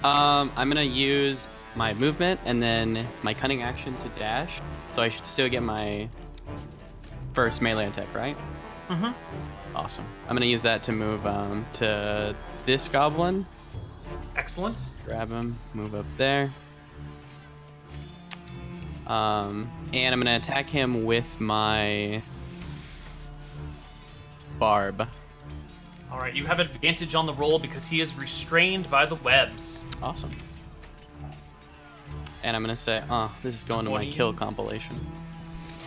I'm gonna use my movement and then my cunning action to dash. So I should still get my first melee attack, right? Mm-hmm. Awesome. I'm gonna use that to move to this goblin. Excellent. Grab him, move up there. And I'm gonna attack him with my barb. All right, you have advantage on the roll because he is restrained by the webs. Awesome. And I'm gonna say, this is going to my 20. kill compilation.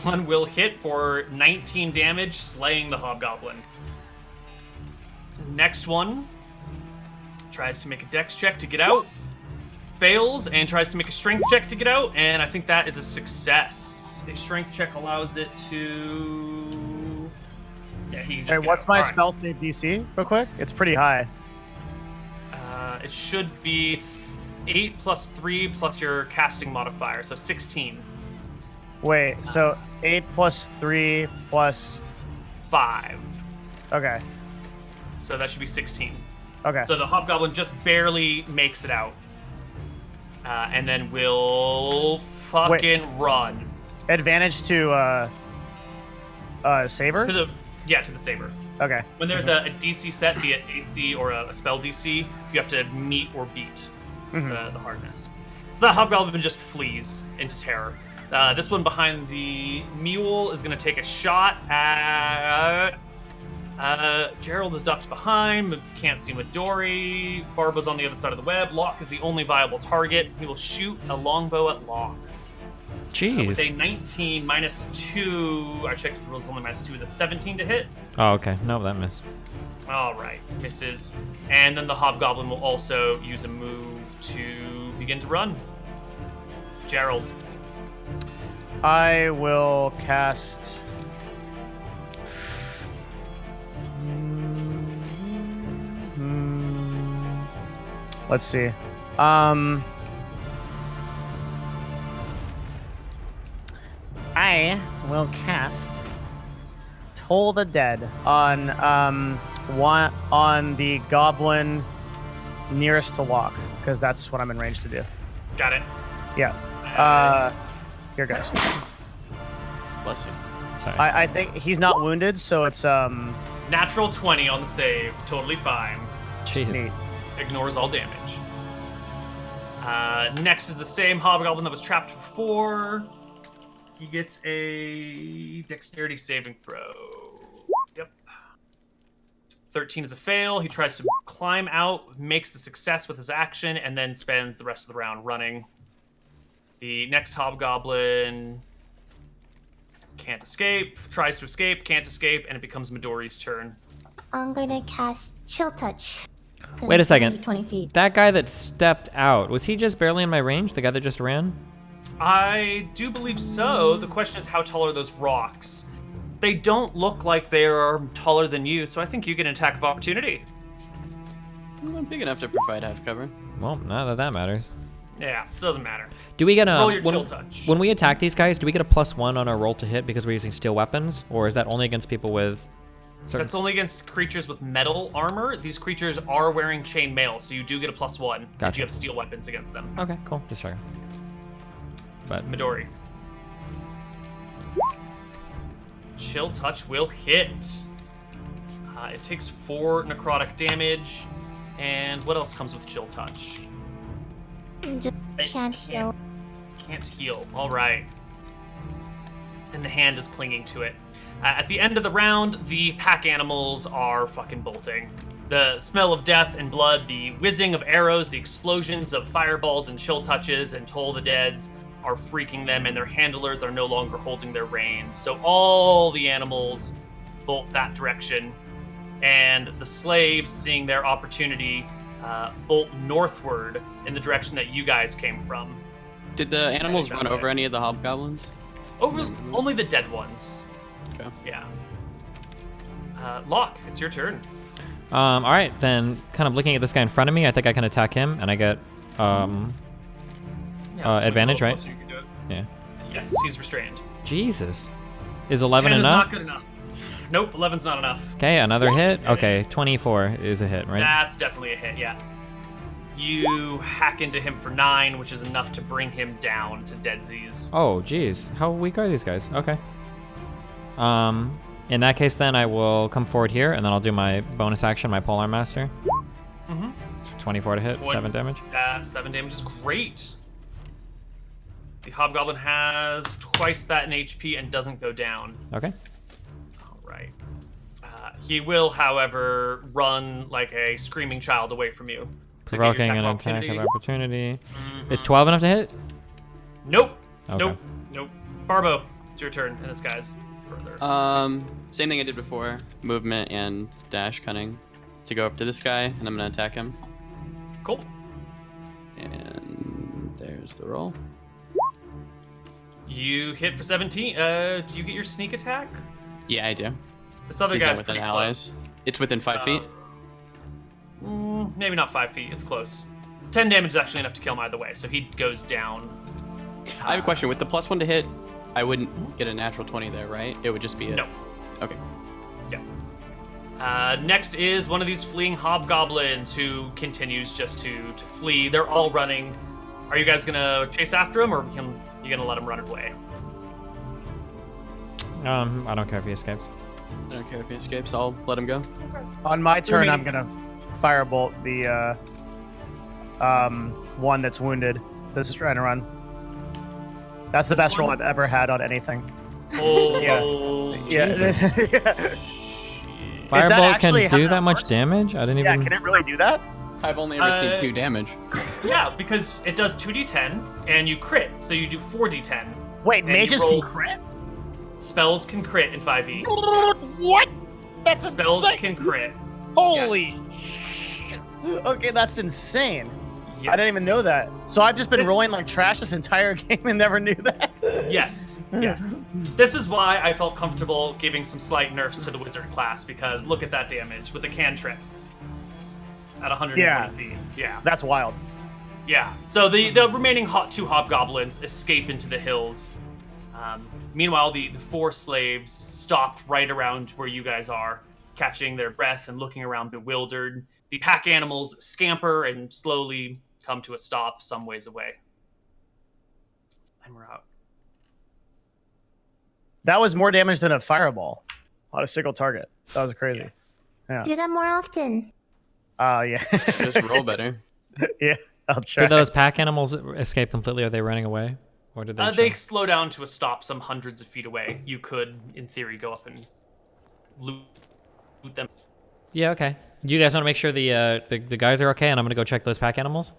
One will hit for 19 damage, slaying the hobgoblin. Next one tries to make a dex check to get out, fails, and tries to make a strength check to get out, and I think that is a success. A strength check allows it to... Yeah, he can just Hey, get what's out. my All right. spell save DC, real quick? It's pretty high. It should be 8 plus 3 plus your casting modifier, so 16. Wait, so 8 plus 3 plus... 5. Okay, So that should be 16. okay. So the hobgoblin just barely makes it out. And then will fucking run. Advantage to, Saber? To the saber. Okay. When there's a DC set, be it AC or a spell DC, you have to meet or beat the hardness. So that hobgoblin just flees into terror. This one behind the mule is going to take a shot at... Gerald is ducked behind, can't see Midori. Barbo's on the other side of the web. Locke is the only viable target. He will shoot a longbow at Locke. With a Jeez. 19 minus 2, I checked the rules, only minus 2 is a 17 to hit. Oh, okay. No, that missed. All right, misses. And then the hobgoblin will also use a move to begin to run. Gerald. I will cast... Let's see. I will cast Toll the Dead on the goblin nearest to Locke, because that's what I'm in range to do. Got it. Yeah. Here goes. Bless you. Sorry. I think he's not wounded, so it's Natural 20 on the save. Totally fine. Jeez. neat. Ignores all damage. Next is the same hobgoblin that was trapped before. He gets a dexterity saving throw. Yep. 13 is a fail. He tries to climb out, makes the success with his action, and then spends the rest of the round running. The next hobgoblin can't escape, tries to escape, can't escape, and it becomes Midori's turn. I'm gonna cast Chill Touch. Wait a second. 20 feet. That guy that stepped out, was he just barely in my range? The guy that just ran? I do believe so. The question is, how tall are those rocks? They don't look like they are taller than you, so I think you get an attack of opportunity. I'm big enough to provide half cover. Well, not that matters. Yeah, doesn't matter. Do we get a Roll your chill touch. when we attack these guys? Do we get a +1 on our roll to hit because we're using steel weapons, or is that only against people with? Certain... That's only against creatures with metal armor. These creatures are wearing chainmail, so you do get a +1 if Gotcha. you have steel weapons against them. Okay, cool. Just checking. But Midori. Chill touch will hit. It takes 4 necrotic damage. And what else comes with chill touch? Just It can't heal. Can't heal. All right. And the hand is clinging to it. At the end of the round, the pack animals are fucking bolting. The smell of death and blood, the whizzing of arrows, the explosions of fireballs and chill touches and Toll the Deads are freaking them, and their handlers are no longer holding their reins. So all the animals bolt that direction, and the slaves, seeing their opportunity, bolt northward in the direction that you guys came from. Did the animals run over any of the hobgoblins? Only the dead ones. Okay. Yeah. Locke, it's your turn. all right, then kind of looking at this guy in front of me, I think I can attack him, and I get advantage, right? So you can do it. Yeah. Yes, he's restrained. Jesus, is 11 10 is enough? not good enough. Nope, 11's not enough. Okay, another hit. Okay, 24 is a hit, right? That's definitely a hit, yeah. You hack into him for 9, which is enough to bring him down to deadsies. Oh, geez, how weak are these guys? Okay. In that case, then I will come forward here, and then I'll do my bonus action, my Polearm Master. Mm-hmm. 24 to hit, 7 damage. 7 damage is great. The Hobgoblin has twice that in HP and doesn't go down. Okay. All right. He will, however, run like a screaming child away from you. So get your Provoking an of attack of opportunity. Is 12 enough to hit? Nope. Okay. Nope. Barbo, it's your turn, and this guy's further. Same thing I did before. Movement and dash cunning to go up to this guy, and I'm gonna attack him. Cool. And there's the roll. You hit for 17. Do you get your sneak attack? Yeah, I do. This other These are guy's within pretty allies. It's within 5 feet. Maybe not 5 feet. It's close. 10 damage is actually enough to kill him either way, so he goes down. I have a question. With the +1 to hit, I wouldn't get a natural 20 there, right? It would just be a... No. Okay. Yeah. Next is one of these fleeing hobgoblins who continues just to flee. They're all running. Are you guys gonna chase after him, or are you gonna let him run away? I don't care if he escapes. I don't care if he escapes. I'll let him go. On my turn, I'm gonna firebolt the one that's wounded. This is trying to run. That's the best roll I've ever had on anything. Oh, Yeah. Fireball can actually how do that that much works? damage? I didn't Yeah, even... can it really do that? I've only ever seen 2 damage. Yeah, because it does 2d10 and you crit, so you do 4d10. Wait, And you mages roll- can crit? Spells can crit in 5e. What? That's Spells insane. can crit. Holy shit. Okay, that's insane. I didn't even Yes. know that. So I've just been This- rolling like trash this entire game and never knew that. Yes. This is why I felt comfortable giving some slight nerfs to the wizard class, because look at that damage with the cantrip at 120 Yeah. feet. Yeah. That's wild. Yeah. So the remaining 2 hobgoblins escape into the hills. Meanwhile, the 4 slaves stop right around where you guys are, catching their breath and looking around bewildered. The pack animals scamper and slowly come to a stop some ways away. And we're out. That was more damage than a fireball on a single target. That was crazy. Yes. Do that more often. Yeah. Just roll better. Yeah, I'll try. Did those pack animals escape completely? Are they running away? Or did they They chill? slow down to a stop some hundreds of feet away. You could, in theory, go up and loot them. Yeah, okay. Do you guys want to make sure the guys are okay, and I'm gonna go check those pack animals?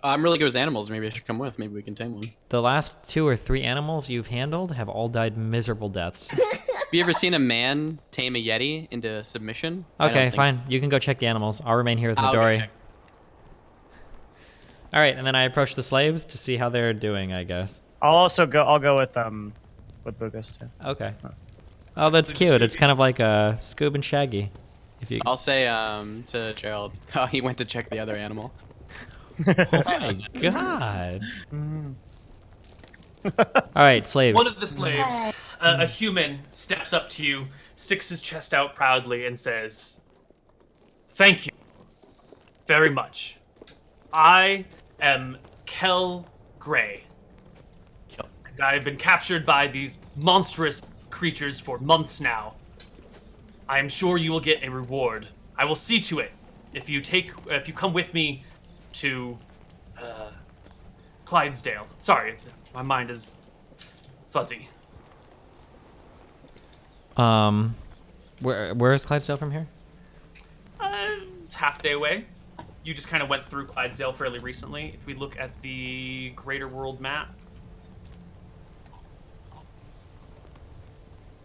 I'm really good with animals. Maybe I should come with. Maybe we can tame one. The last 2 or 3 animals you've handled have all died miserable deaths. Have you ever seen a man tame a yeti into submission? I don't Okay, think fine. so. You can go check the animals. I'll remain here with I'll go Midori. check. All right, and then I approach the slaves to see how they're doing, I guess. I'll go with Lucas too. Okay. Oh, that's So the cute. two It's of kind of like Scoob and Shaggy. If you. I'll say to Gerald. Oh, he went to check the other animal. Oh my god. All right, slaves. One of the slaves, Okay. a human, steps up to you, sticks his chest out proudly, and says, "Thank you very much. I am Kel Gray. And I've been captured by these monstrous creatures for months now. I am sure you will get a reward. I will see to it if you come with me to Clydesdale. Sorry, my mind is fuzzy. Where is Clydesdale from here? It's half a day away. You just kind of went through Clydesdale fairly recently. If we look at the Greater World map,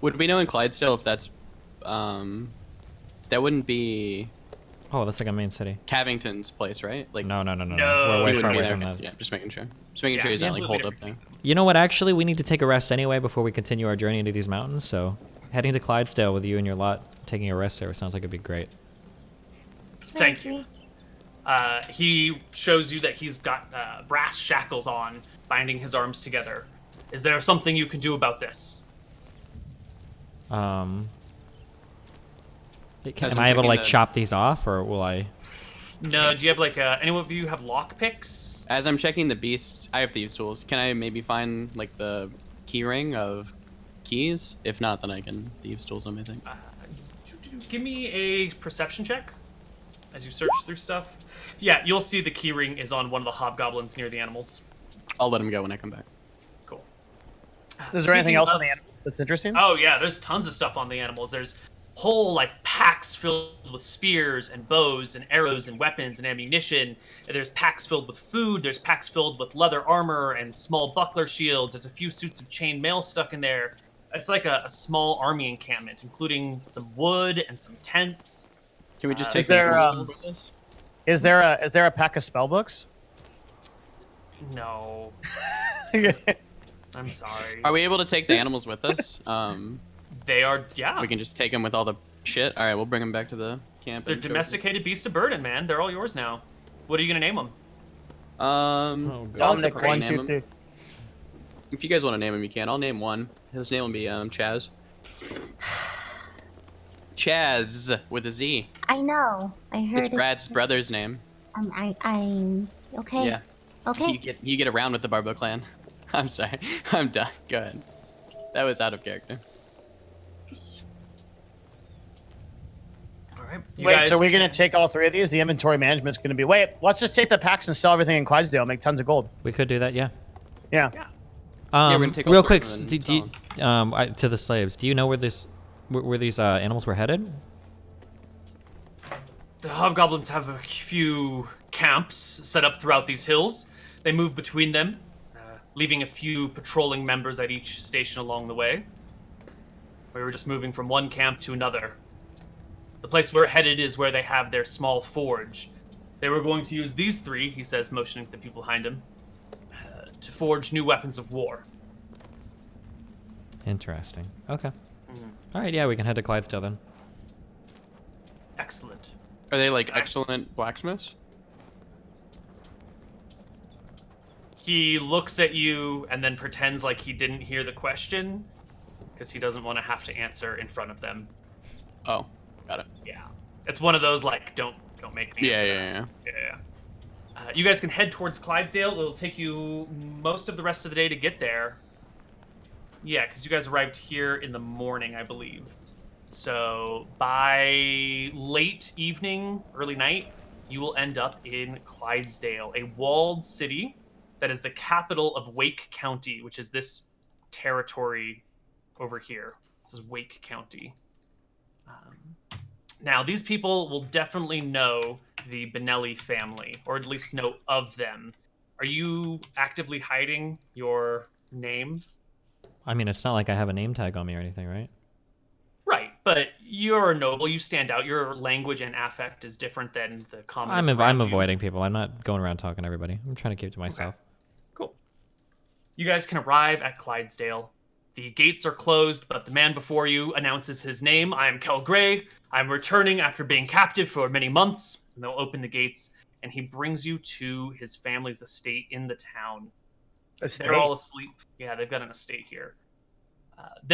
Would we know in Clydesdale if that's that wouldn't be Oh, that's like a main city. Cavington's place, right? Like No. No. We're he way far wouldn't be away there. from Okay. that. Yeah, just making sure. Just making sure Yeah, he's not like yeah, holed we'll up be there. You know what? Actually, we need to take a rest anyway before we continue our journey into these mountains. So, heading to Clydesdale with you and your lot, taking a rest there sounds like it'd be great. thank you. He shows you that he's got brass shackles on, binding his arms together. Is there something you can do about this? Am As I'm I able to checking like the- chop these off, or will I? No. Do you have like any of you have lock picks? As I'm checking the beast, I have thieves tools. Can I maybe find like the key ring of keys? If not, then I can thieves tools them, I think. Give me a perception check as you search through stuff. Yeah, you'll see the keyring is on one of the hobgoblins near the animals. I'll let him go when I come back. Cool. Is there anything Speaking else of- on the animal that's interesting? Oh yeah, there's tons of stuff on the animals. There's whole like packs filled with spears and bows and arrows and weapons and ammunition. And there's packs filled with food. There's packs filled with leather armor and small buckler shields. There's a few suits of chain mail stuck in there. It's like a small army encampment, including some wood and some tents. Can we just Is take there, the um, tools with us? Is there a pack of spell books? No, I'm sorry. Are we able to take the animals with us? They are, yeah. We can just take them with all the shit. All right, we'll bring them back to the camp. They're and show- domesticated beasts of burden, man. They're all yours now. What are you gonna name them? Oh, God. I'll Dominic, separate 1, name 2, 'em. 3. If you guys want to name him, you can. I'll name one. His name will be Chaz. Chaz with a Z. I know. I heard It's Brad's brother's name. I'm okay. Yeah. Okay. You get around with the Barbo clan. I'm sorry. I'm done. Go ahead. That was out of character. All right. Wait, so we're gonna take all 3 of these? The inventory management's gonna be. Wait, let's just take the packs and sell everything in Clydesdale. Make tons of gold. We could do that, yeah. Yeah. we're gonna take all real 3 quick, of them do, and do you, to the slaves. Do you know where these animals were headed? The hobgoblins have a few camps set up throughout these hills. They move between them, leaving a few patrolling members at each station along the way. We were just moving from one camp to another. The place we're headed is where they have their small forge. They were going to use these 3, he says, motioning to the people behind him, to forge new weapons of war. Interesting. Okay. All right, yeah, we can head to Clydesdale then. Excellent. Are they like excellent blacksmiths? He looks at you and then pretends like he didn't hear the question, because he doesn't want to have to answer in front of them. Oh, got it. Yeah, it's one of those like don't make me Yeah, answer yeah, that. yeah. Yeah. You guys can head towards Clydesdale. It'll take you most of the rest of the day to get there. Yeah, because you guys arrived here in the morning, I believe. So by late evening, early night, you will end up in Clydesdale, a walled city that is the capital of Wake County, which is this territory over here. This is Wake County. Now, these people will definitely know the Benelli family, or at least know of them. Are you actively hiding your name? I mean, it's not like I have a name tag on me or anything, right? Right, but you're a noble. You stand out. Your language and affect is different than the commoners I'm around you. avoiding people. I'm not going around talking to everybody. I'm trying to keep it to myself. Okay. Cool. You guys can arrive at Clydesdale. The gates are closed, but the man before you announces his name. I am Kel Gray. I'm returning after being captive for many months. And they'll open the gates, and he brings you to his family's estate in the town. Estate? They're all asleep. Yeah, they've got an estate here.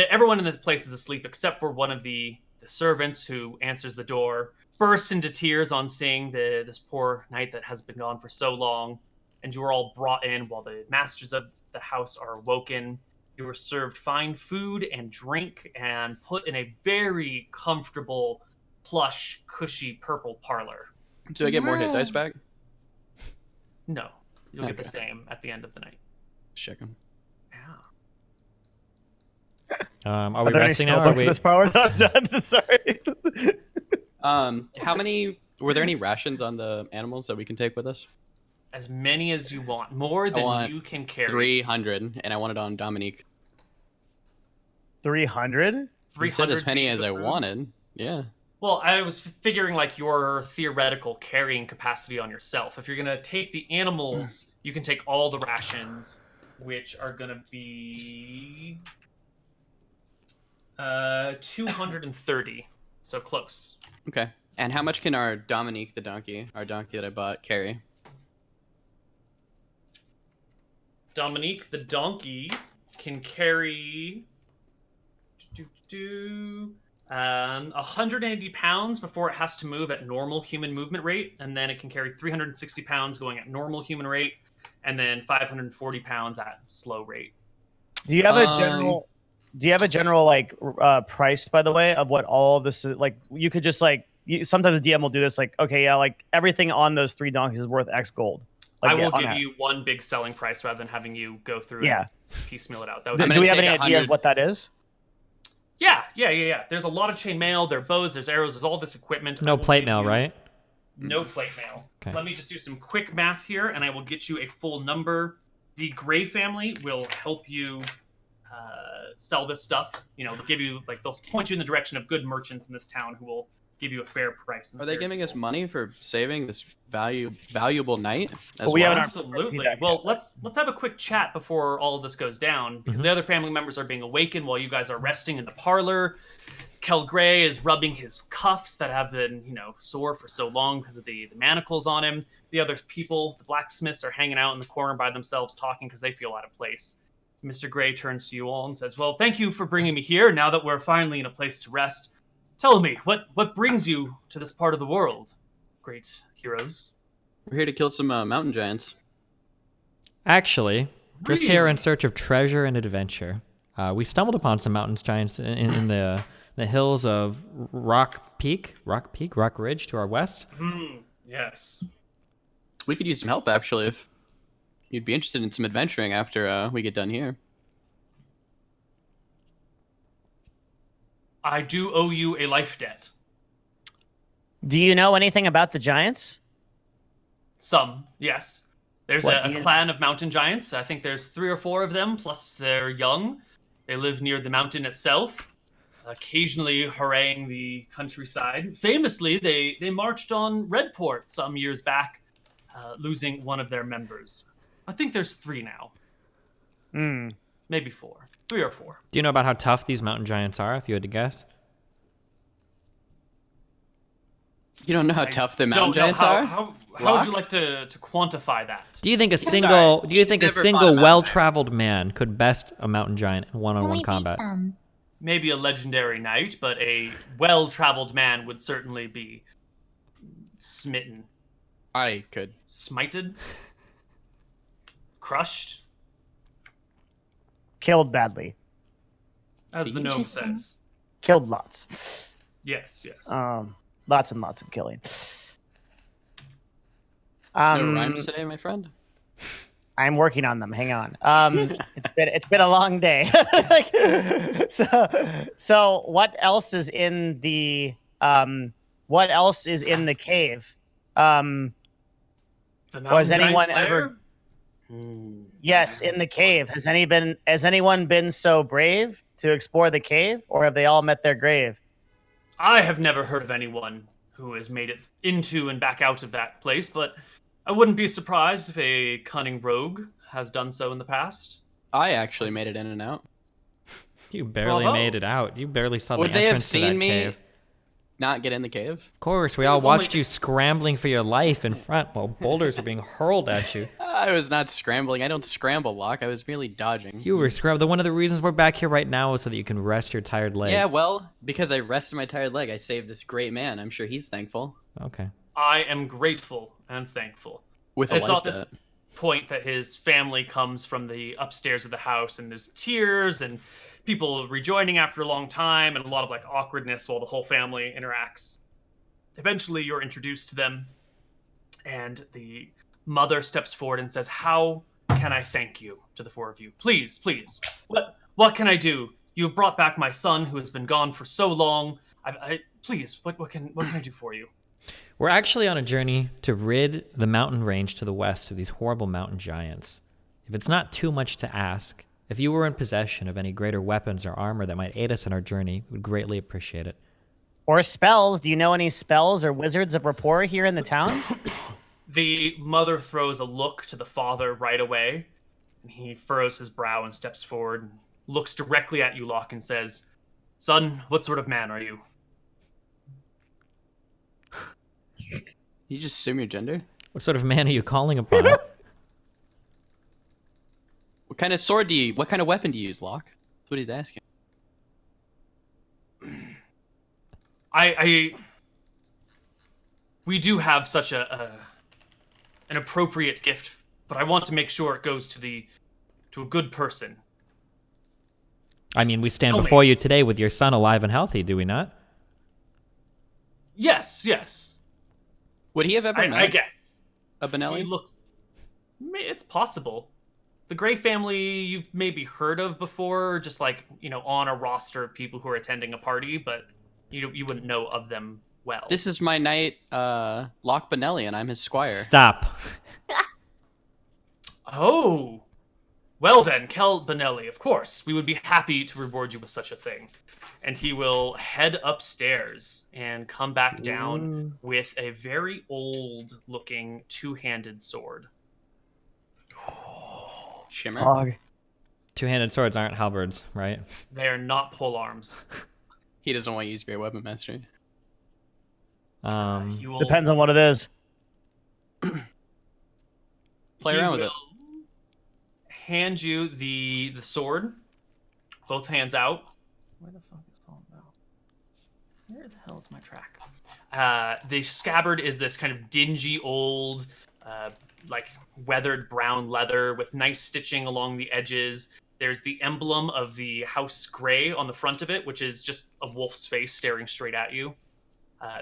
Everyone in this place is asleep except for one of the servants who answers the door, bursts into tears on seeing this poor knight that has been gone for so long. And you are all brought in while the masters of the house are awoken. You were served fine food and drink and put in a very comfortable, plush, cushy purple parlor. Do I get more hit dice back? No, you'll get the Okay. same at the end of the night. Check them. Yeah. Are we there any resting now? Or are spellbooks in we... this power? Not done. Sorry. How many? Were there any rations on the animals that we can take with us? As many as you want. More than want you can carry. 300, and I want it on Dominique. 300? You said as many beans as of I food. wanted. Yeah. Well, I was figuring like your theoretical carrying capacity on yourself. If you're gonna take the animals, you can take all the rations, which are gonna be 230. So close. Okay. And how much can our Dominique, the donkey, our donkey that I bought, carry? Dominique the donkey can carry 180 pounds before it has to move at normal human movement rate, and then it can carry 360 pounds going at normal human rate, and then 540 pounds at slow rate. Do you have a general? Do you have a general like price, by the way, of what all of this is? Like, you could just like sometimes the DM will do this, like, okay, yeah, like everything on those 3 donkeys is worth X gold. Like, I will on give that. you one big selling price rather than having you go through Yeah. and piecemeal it out. That Do, would do we have take any idea 100 of what that is? Yeah. There's a lot of chainmail, there's bows, there's arrows, there's all this equipment. I No will plate give mail, you- right? No plate mail. Okay. Let me just do some quick math here, and I will get you a full number. The Gray family will help you sell this stuff. You know, they'll give you they'll point you in the direction of good merchants in this town who will give you a fair price. and Are they fair giving us deal. money for saving this valuable knight? As Well, we well? haven't- Absolutely. feedback Well, let's have a quick chat before all of this goes down, because Mhm. the other family members are being awakened while you guys are resting in the parlor. Kel Gray is rubbing his cuffs that have been, sore for so long because of the manacles on him. The other people, the blacksmiths, are hanging out in the corner by themselves talking because they feel out of place. Mr. Gray turns to you all and says, "Well, thank you for bringing me here. Now that we're finally in a place to rest, tell me, what brings you to this part of the world, great heroes?" We're here to kill some mountain giants. Actually, just here Really? in search of treasure and adventure. We stumbled upon some mountain giants in the hills of Rock Ridge to our west. Yes. We could use some help, actually, if you'd be interested in some adventuring after we get done here. I do owe you a life debt. Do you know anything about the giants? Some, yes. There's What a do you- clan of mountain giants. I think there's 3 or 4 of them, plus they're young. They live near the mountain itself, occasionally harrying the countryside. Famously, they marched on Redport some years back, losing one of their members. I think there's 3 now, Hmm. maybe 4. 3 or 4. Do you know about how tough these mountain giants are, if you had to guess? You don't know how tough the Don't mountain know giants how, are? How would Locke? you like to quantify that? Do you think a Sorry, single never fought a mountain well-traveled man could best a mountain giant in Can one-on-one we beat combat? them? Maybe a legendary knight, but a well-traveled man would certainly be smitten. I could. Smited? Crushed? Killed badly. As the gnome Interesting. says. Killed lots. Yes, yes. Lots and lots of killing. No rhymes today, my friend? I'm working on them. Hang on. It's been a long day. So what else is in the what else is in the cave? The Was mountain anyone giant's ever? lair? Yes, in the cave. Has anyone been so brave to explore the cave, or have they all met their grave? I have never heard of anyone who has made it into and back out of that place, but I wouldn't be surprised if a cunning rogue has done so in the past. I actually made it in and out. You barely Bravo. made it out. You barely saw Would the they have entrance to that seen me cave. not get in the cave? Of course, we It all was only- watched you scrambling for your life in front while boulders were being hurled at you. I was not scrambling. I don't scramble, Locke. I was merely dodging. You were scrambling. One of the reasons we're back here right now is so that you can rest your tired leg. Yeah, well, because I rested my tired leg, I saved this great man. I'm sure he's thankful. Okay. I am grateful and thankful. With a It's life at this debt. point that his family comes from the upstairs of the house, and there's tears and people rejoining after a long time, and a lot of like awkwardness while the whole family interacts. Eventually, you're introduced to them, and the mother steps forward and says, "How can I thank you?" to the four of you. Please, please. What can I do? You've brought back my son, who has been gone for so long. Please, what can I do for you? We're actually on a journey to rid the mountain range to the west of these horrible mountain giants. If it's not too much to ask, if you were in possession of any greater weapons or armor that might aid us in our journey, we would greatly appreciate it. Or spells? Do you know any spells or wizards of rapport here in the town? The mother throws a look to the father right away, and he furrows his brow and steps forward, and looks directly at you, Locke, and says, "Son, what sort of man are you?" You just assume your gender? What sort of man are you calling upon? What kind of sword do you? What kind of weapon do you use, Locke? That's what he's asking. We do have such an appropriate gift, but I want to make sure it goes to a good person. I mean, we stand Tell me. before you today with your son alive and healthy, do we not? Yes. Would he have ever I met guess. a He Benelli? looks. It's possible. The Grey family you've maybe heard of before, just like, on a roster of people who are attending a party, but you wouldn't know of them well. This is my knight, Locke Benelli, and I'm his squire. Stop. Oh! Well then, Kel Benelli, of course. We would be happy to reward you with such a thing. And he will head upstairs and come back down with a very old-looking two-handed sword. Shimmer. Dog. Two-handed swords aren't halberds, right? They are not pole arms. He doesn't want to use Great Weapon Master. He will, Depends on what it is. Play he around with will it. hand you the sword, both hands out. Where the fuck is Paul now? Where the hell is my track? The scabbard is this kind of dingy old, like weathered brown leather with nice stitching along the edges. There's the emblem of the House Grey on the front of it, which is just a wolf's face staring straight at you.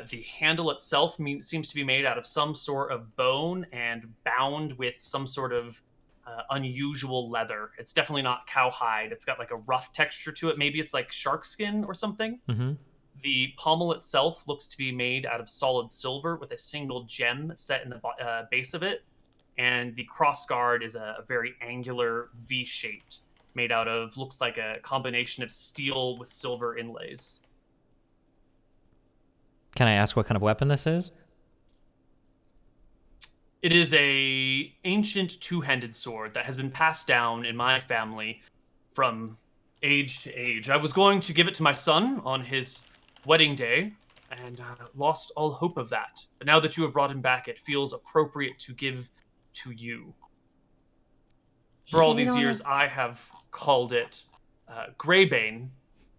The handle itself seems to be made out of some sort of bone and bound with some sort of unusual leather. It's definitely not cowhide. It's got like a rough texture to it. Maybe it's like shark skin or something. Mm-hmm. The pommel itself looks to be made out of solid silver with a single gem set in the base of it. And the crossguard is a very angular V-shaped, made out of, looks like a combination of steel with silver inlays. Can I ask what kind of weapon this is? It is a ancient two-handed sword that has been passed down in my family from age to age. I was going to give it to my son on his wedding day and lost all hope of that. But now that you have brought him back, it feels appropriate to give to you. For all these years, I have called it Greybane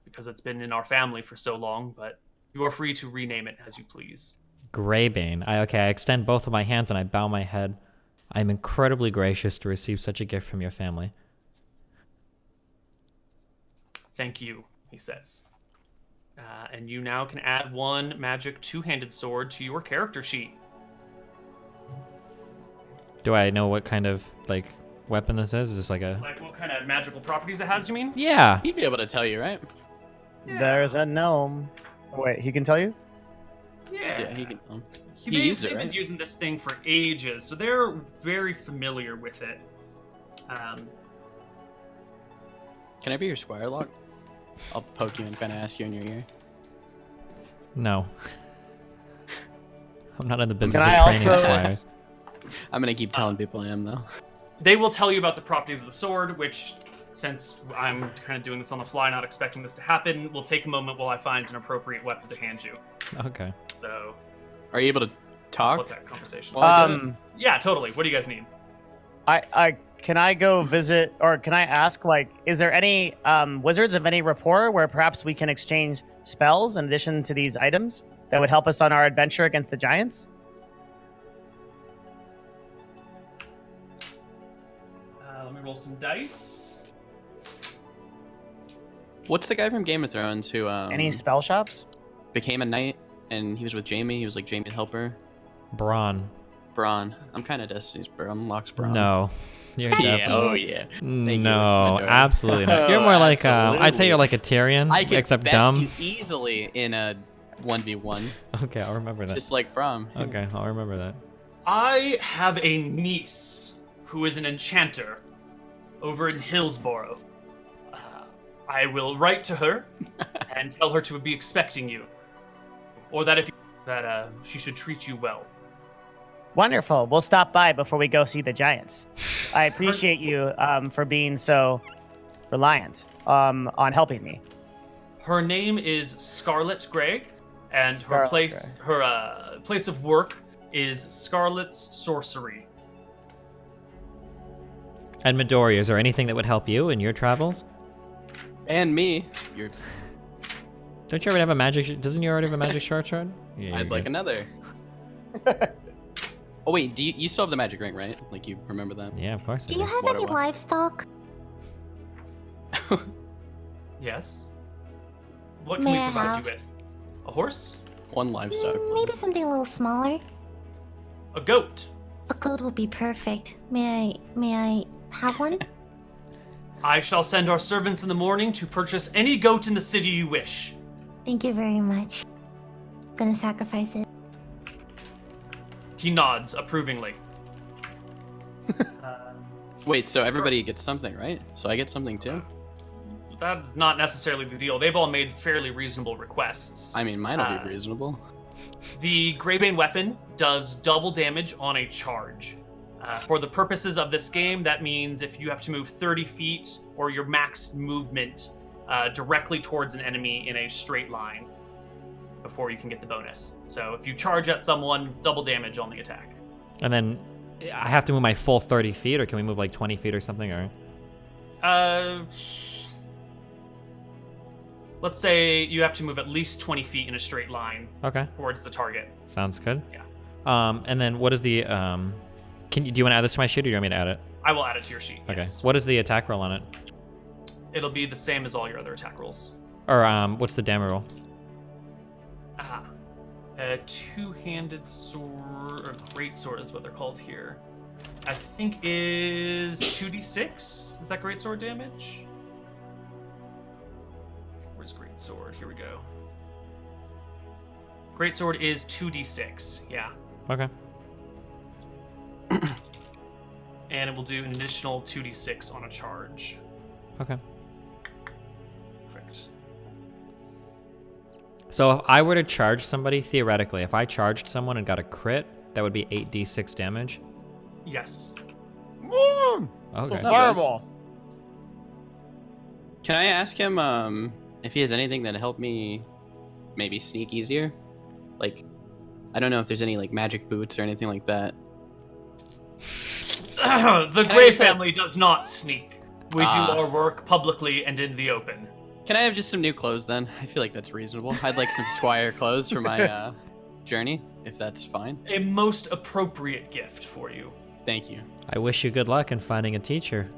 because it's been in our family for so long, but you are free to rename it as you please. Greybane. I extend both of my hands and I bow my head. I am incredibly gracious to receive such a gift from your family. Thank you, he says. And you now can add one magic two-handed sword to your character sheet. Do I know what kind of, weapon this is? Is this like a... Like what kind of magical properties it has, you mean? Yeah! He'd be able to tell you, right? Yeah. There's a gnome. Wait, he can tell you? Yeah, he can. They've used it, been right? using this thing for ages, so they're very familiar with it. Can I be your squire log? I'll poke you and kind of ask you in your ear. No. I'm not in the business Can of I training also- squires. I'm gonna keep telling people I am though. They will tell you about the properties of the sword, which, since I'm kind of doing this on the fly, not expecting this to happen, will take a moment while I find an appropriate weapon to hand you. Okay. So, Are you able to talk? flip that conversation. Well, I did it. Yeah, totally. What do you guys need? Can I go visit, or can I ask, like, is there any wizards of any rapport where perhaps we can exchange spells in addition to these items that would help us on our adventure against the giants? Let me roll some dice. What's the guy from Game of Thrones who Any spell shops? became a knight and he was with Jamie? He was like Jamie's helper. Brawn. Braun. I'm kind of Destiny's Braun. Locks Braun. No. You're That's definitely... Oh cute. yeah. No, Midori. absolutely not. You're more like, I'd say Absolutely. you're like a Tyrion, I could except best dumb. you easily in a 1v1, Okay, I'll remember that. just like Braum. Okay, I'll remember that. I have a niece who is an enchanter over in Hillsborough. I will write to her and tell her to be expecting you, or that she should treat you well. Wonderful. We'll stop by before we go see the giants. I appreciate you for being so reliant on helping me. Her name is Scarlet Grey, and her Scarlet place of work is Scarlet's Sorcery. And Midori, is there anything that would help you in your travels? And me. You're. Don't you already have a magic... Doesn't you already have a magic short sword? Yeah, I'd you're like good. another. Oh wait, do you still have the magic ring, right? Like you remember that? Yeah, of course. I Do you have What any it was. livestock? Yes. What can May we I provide have- you with? A horse? One livestock. Maybe something a little smaller. A goat? A goat would be perfect. May I have one? I shall send our servants in the morning to purchase any goat in the city you wish. Thank you very much. Gonna sacrifice it. He nods approvingly. Wait, so everybody gets something, right? So I get something too? That's not necessarily the deal. They've all made fairly reasonable requests. I mean, mine'll be reasonable. The Greybane weapon does double damage on a charge. For the purposes of this game, that means if you have to move 30 feet or your max movement directly towards an enemy in a straight line before you can get the bonus. So if you charge at someone, double damage on the attack. And then I have to move my full 30 feet, or can we move like 20 feet or something? Or Let's say you have to move at least 20 feet in a straight line okay, towards the target. sounds good. Yeah. And then what is the do you want to add this to my sheet, or do you want me to add it? I will add it to your sheet. Okay. Yes. What is the attack roll on it? It'll be the same as all your other attack rolls. Or what's the damage roll? Aha. A two-handed sword, or great sword is what they're called here. I think is 2d6. Is that great sword damage? Where's great sword? Here we go. Great sword is 2d6. Yeah. Okay. And it will do an additional 2d6 on a charge. Okay. Perfect. So if I were to charge somebody, theoretically, if I charged someone and got a crit, that would be 8d6 damage. Yes. Okay. Horrible. Can I ask him if he has anything that help me maybe sneak easier? Like, I don't know if there's any like magic boots or anything like that. The I Grey just have- family does not sneak. We do Ah. our work publicly and in the open. Can I have just some new clothes then? I feel like that's reasonable. I'd like some squire clothes for my journey, if that's fine. A most appropriate gift for you. Thank you. I wish you good luck in finding a teacher.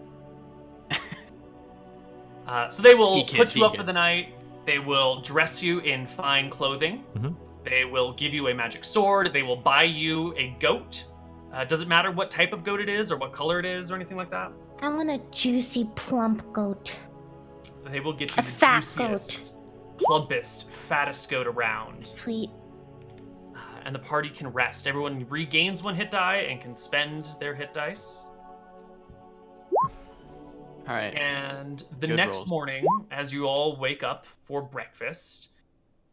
So they will He put kids, you he up for the kids. night. They will dress you in fine clothing. Mhm. They will give you a magic sword. They will buy you a goat. Does it matter what type of goat it is or what color it is or anything like that? I want a juicy, plump goat. They will get you A the fat juiciest, plumpest, fattest goat around. Sweet. and the party can rest. Everyone regains 1 hit die and can spend their hit dice. All right. And the Good next rolls. morning, as you all wake up for breakfast,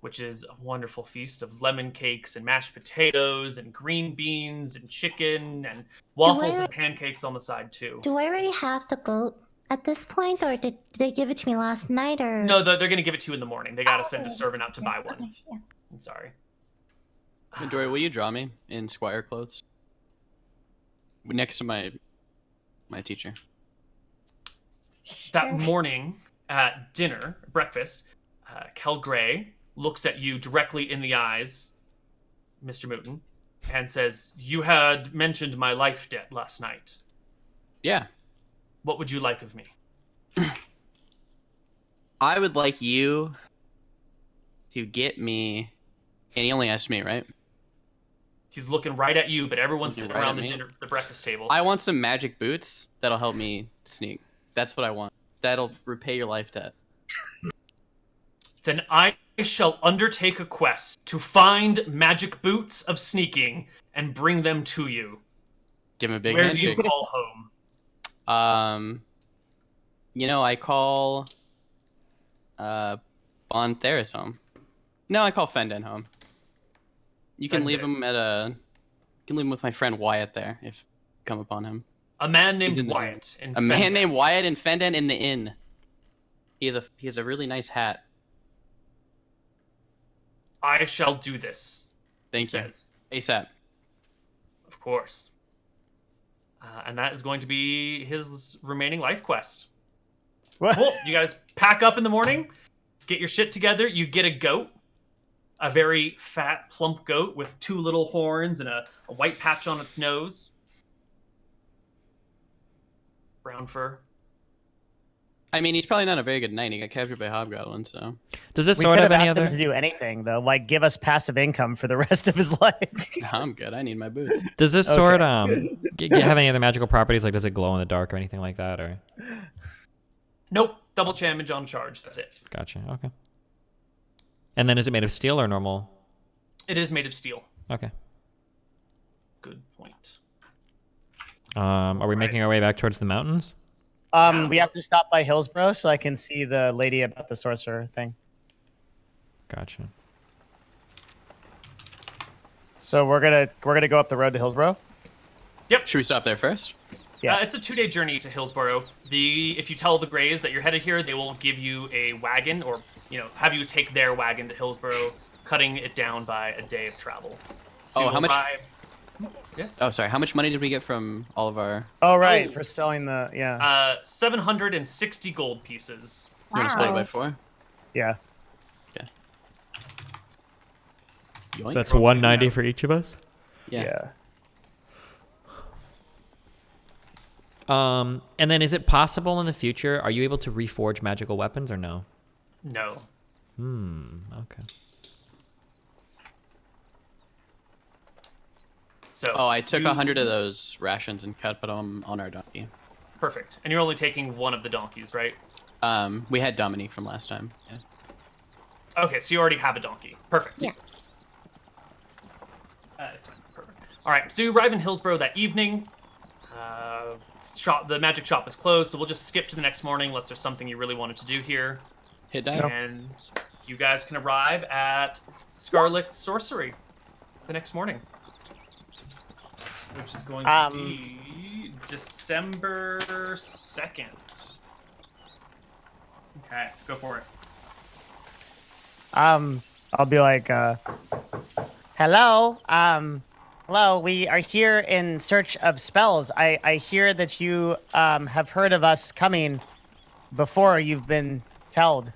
which is a wonderful feast of lemon cakes and mashed potatoes and green beans and chicken and waffles and pancakes on the side too. Do I already have the goat at this point, or did they give it to me last night? Or No, they're going to give it to you in the morning. They got to send a servant out to buy one. Okay, yeah. I'm sorry. Midori, will you draw me in squire clothes? Next to my teacher. That morning at dinner, breakfast, Kel Gray looks at you directly in the eyes, Mr. Mouton, and says, "You had mentioned my life debt last night. Yeah. What would you like of me?" I would like you to get me, and he only asked me, right? He's looking right at you, but everyone's Looking sitting right around at me? the breakfast table. I want some magic boots that'll help me sneak. That's what I want. That'll repay your life debt. Then I shall undertake a quest to find magic boots of sneaking and bring them to you. Give him a big Where do you handshake. call home? I call Bon Theris home. No, I call Fenden home. You can leave Fenden. him you can leave him with my friend Wyatt there if you come upon him. A man He's named in the- Wyatt. In A man Fendon. named Wyatt and Fenden in the inn. He has a really nice hat. I shall do this, he Thank you. says. ASAP. Of course. And that is going to be his remaining life quest. What? Cool. You guys pack up in the morning, get your shit together. You get a goat, a very fat, plump goat with 2 little horns and a white patch on its nose. Brown fur. I mean, he's probably not a very good knight. He got captured by hobgoblins, so. Does this We sword could have have any asked other? him to do anything though, like give us passive income for the rest of his life. No, I'm good. I need my boots. Does this sword have any other magical properties? Like, does it glow in the dark or anything like that? Or Nope. Double damage on charge. That's it. gotcha. Okay. And then is it made of steel or normal? It is made of steel. Okay. Good point. Are we making our way back towards the mountains? We have to stop by Hillsborough so I can see the lady about the sorcerer thing. Gotcha. So we're gonna go up the road to Hillsborough. Should we stop there first? Yeah. It's a 2-day journey to Hillsborough. If you tell the Greys that you're headed here, they will give you a wagon, or have you take their wagon to Hillsborough, cutting it down by a day of travel. So Oh, you'll how much- arrive- Yes. Oh, sorry. How much money did we get from all of our... Oh right, Oh. for selling the 760 gold pieces. You want to split it by Wow. 4? yeah. Yoink. That's 190 for each of us. Yeah. And then is it possible in the future? Are you able to reforge magical weapons or no? No. Okay. So. Oh, I took you- 100 of those rations and put them on our donkey. Perfect. And you're only taking one of the donkeys, right? We had Dominique from last time. Yeah. Okay, so you already have a donkey. Perfect. Yeah. It's fine. Perfect. All right, so you arrive in Hillsborough that evening. The magic shop is closed, so we'll just skip to the next morning unless there's something you really wanted to do here. Hit die? And you guys can arrive at Scarlet's Sorcery the next morning. Which is going to be December 2nd. Okay, go for it. I'll be like, hello, hello. We are here in search of spells. I hear that you have heard of us coming before you've been told.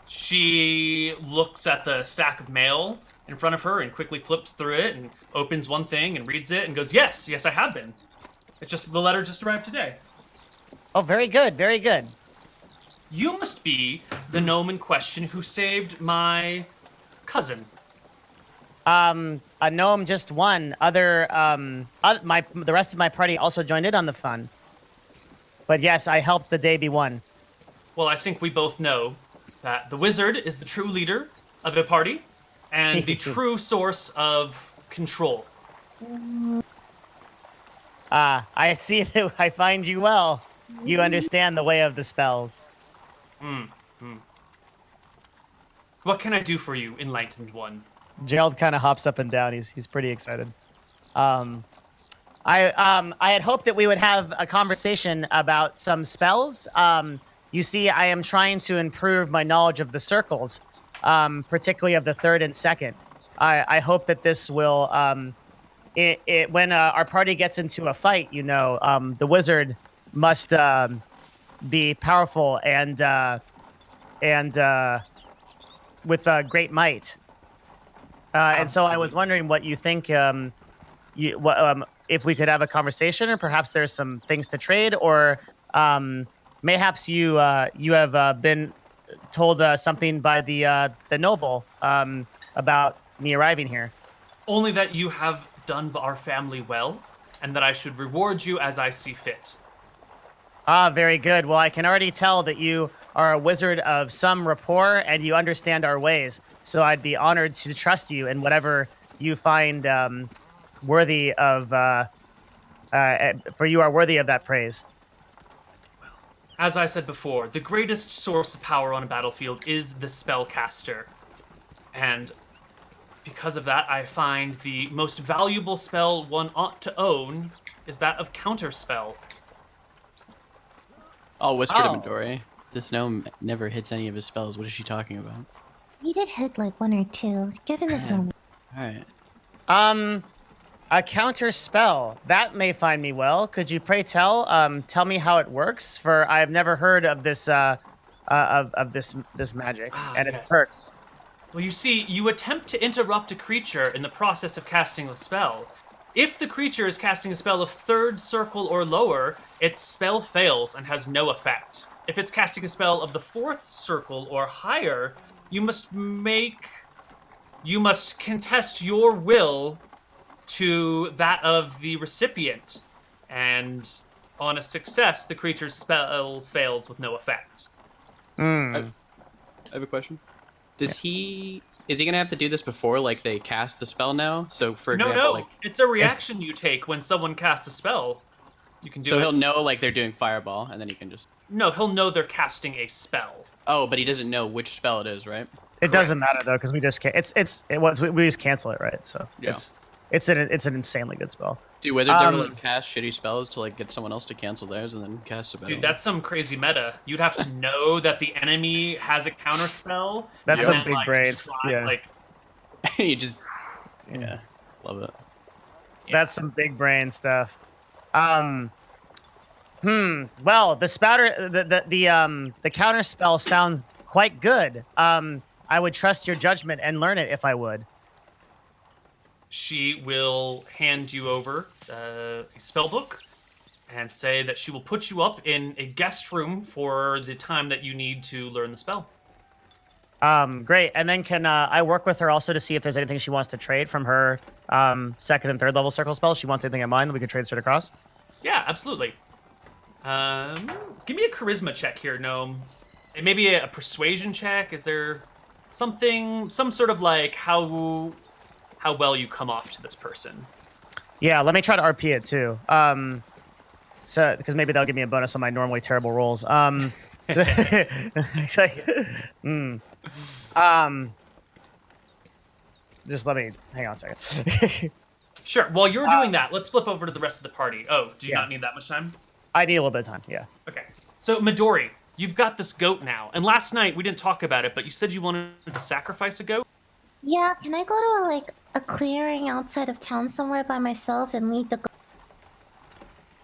She looks at the stack of mail in front of her and quickly flips through it and opens one thing and reads it and goes, yes, I have been. The letter just arrived today. Oh, very good, very good. You must be the gnome in question who saved my cousin. A gnome just won. The rest of my party also joined in on the fun. But yes, I helped the day be won. Well, I think we both know that the wizard is the true leader of the party, and the true source of control. I see that I find you well. You understand the way of the spells. What can I do for you, enlightened one? Gerald kind of hops up and down. He's pretty excited. I had hoped that we would have a conversation about some spells. You see, I am trying to improve my knowledge of the circles, particularly of the third and second. I hope that this will, when our party gets into a fight, the wizard must be powerful and with great might. And so I was wondering what you think. If we could have a conversation, or perhaps there's some things to trade, or mayhaps you have been told something by the noble about me arriving here. Only that you have done our family well, and that I should reward you as I see fit. Ah, very good. Well, I can already tell that you are a wizard of some rapport, and you understand our ways. So I'd be honored to trust you in whatever you find worthy of, for you are worthy of that praise. As I said before, the greatest source of power on a battlefield is the spellcaster. And because of that, I find the most valuable spell one ought to own is that of Counterspell. I'll whisper to Midori. This gnome never hits any of his spells. What is she talking about? He did hit like one or two. Give him his moment. Alright. A counter spell that may find me well. Could you pray tell me how it works? For I have never heard of this of this magic and its perks. Well, you see, you attempt to interrupt a creature in the process of casting the spell. If the creature is casting a spell of third circle or lower, its spell fails and has no effect. If it's casting a spell of the fourth circle or higher, you must contest your will to that of the recipient, and on a success, the creature's spell fails with no effect. I have a question. Is he gonna have to do this before, like, they cast the spell now? So, for example, no, like, it's a reaction you take when someone casts a spell. You can do so it. he'll know, like, they're doing fireball, and then he can just. No, he'll know they're casting a spell. Oh, but he doesn't know which spell it is, right? It doesn't matter though, because we just can't. We just cancel it, right? So Yeah. it's an insanely good spell. Do wizards ever like cast shitty spells to like get someone else to cancel theirs and then cast a better Dude, one? that's some crazy meta. You'd have to know that the enemy has a counter spell. That's and some then, big brains. try, Yeah. Like, You just love it. That's some big brain stuff. Well, the spouter, the counter spell sounds quite good. I would trust your judgment and learn it if I would. she will hand you over a spell book and say that she will put you up in a guest room for the time that you need to learn the spell. Great. And then can I work with her also to see if there's anything she wants to trade from her second and third level circle spells? She wants anything in mind that we could trade straight across? Yeah, absolutely. Give me a charisma check here, Gnome. And maybe a persuasion check. Is there some sort of like how well you come off to this person? Yeah, let me try to RP it too. So because maybe that'll give me a bonus on my normally terrible rolls. It's like, just let me hang on a second. Sure. While you're doing that, let's flip over to the rest of the party. Oh, do you Yeah. not need that much time? I need a little bit of time. Yeah. Okay. So Midori, you've got this goat now, and last night we didn't talk about it, but you said you wanted to sacrifice a goat. Yeah, can I go to a clearing outside of town somewhere by myself and lead the?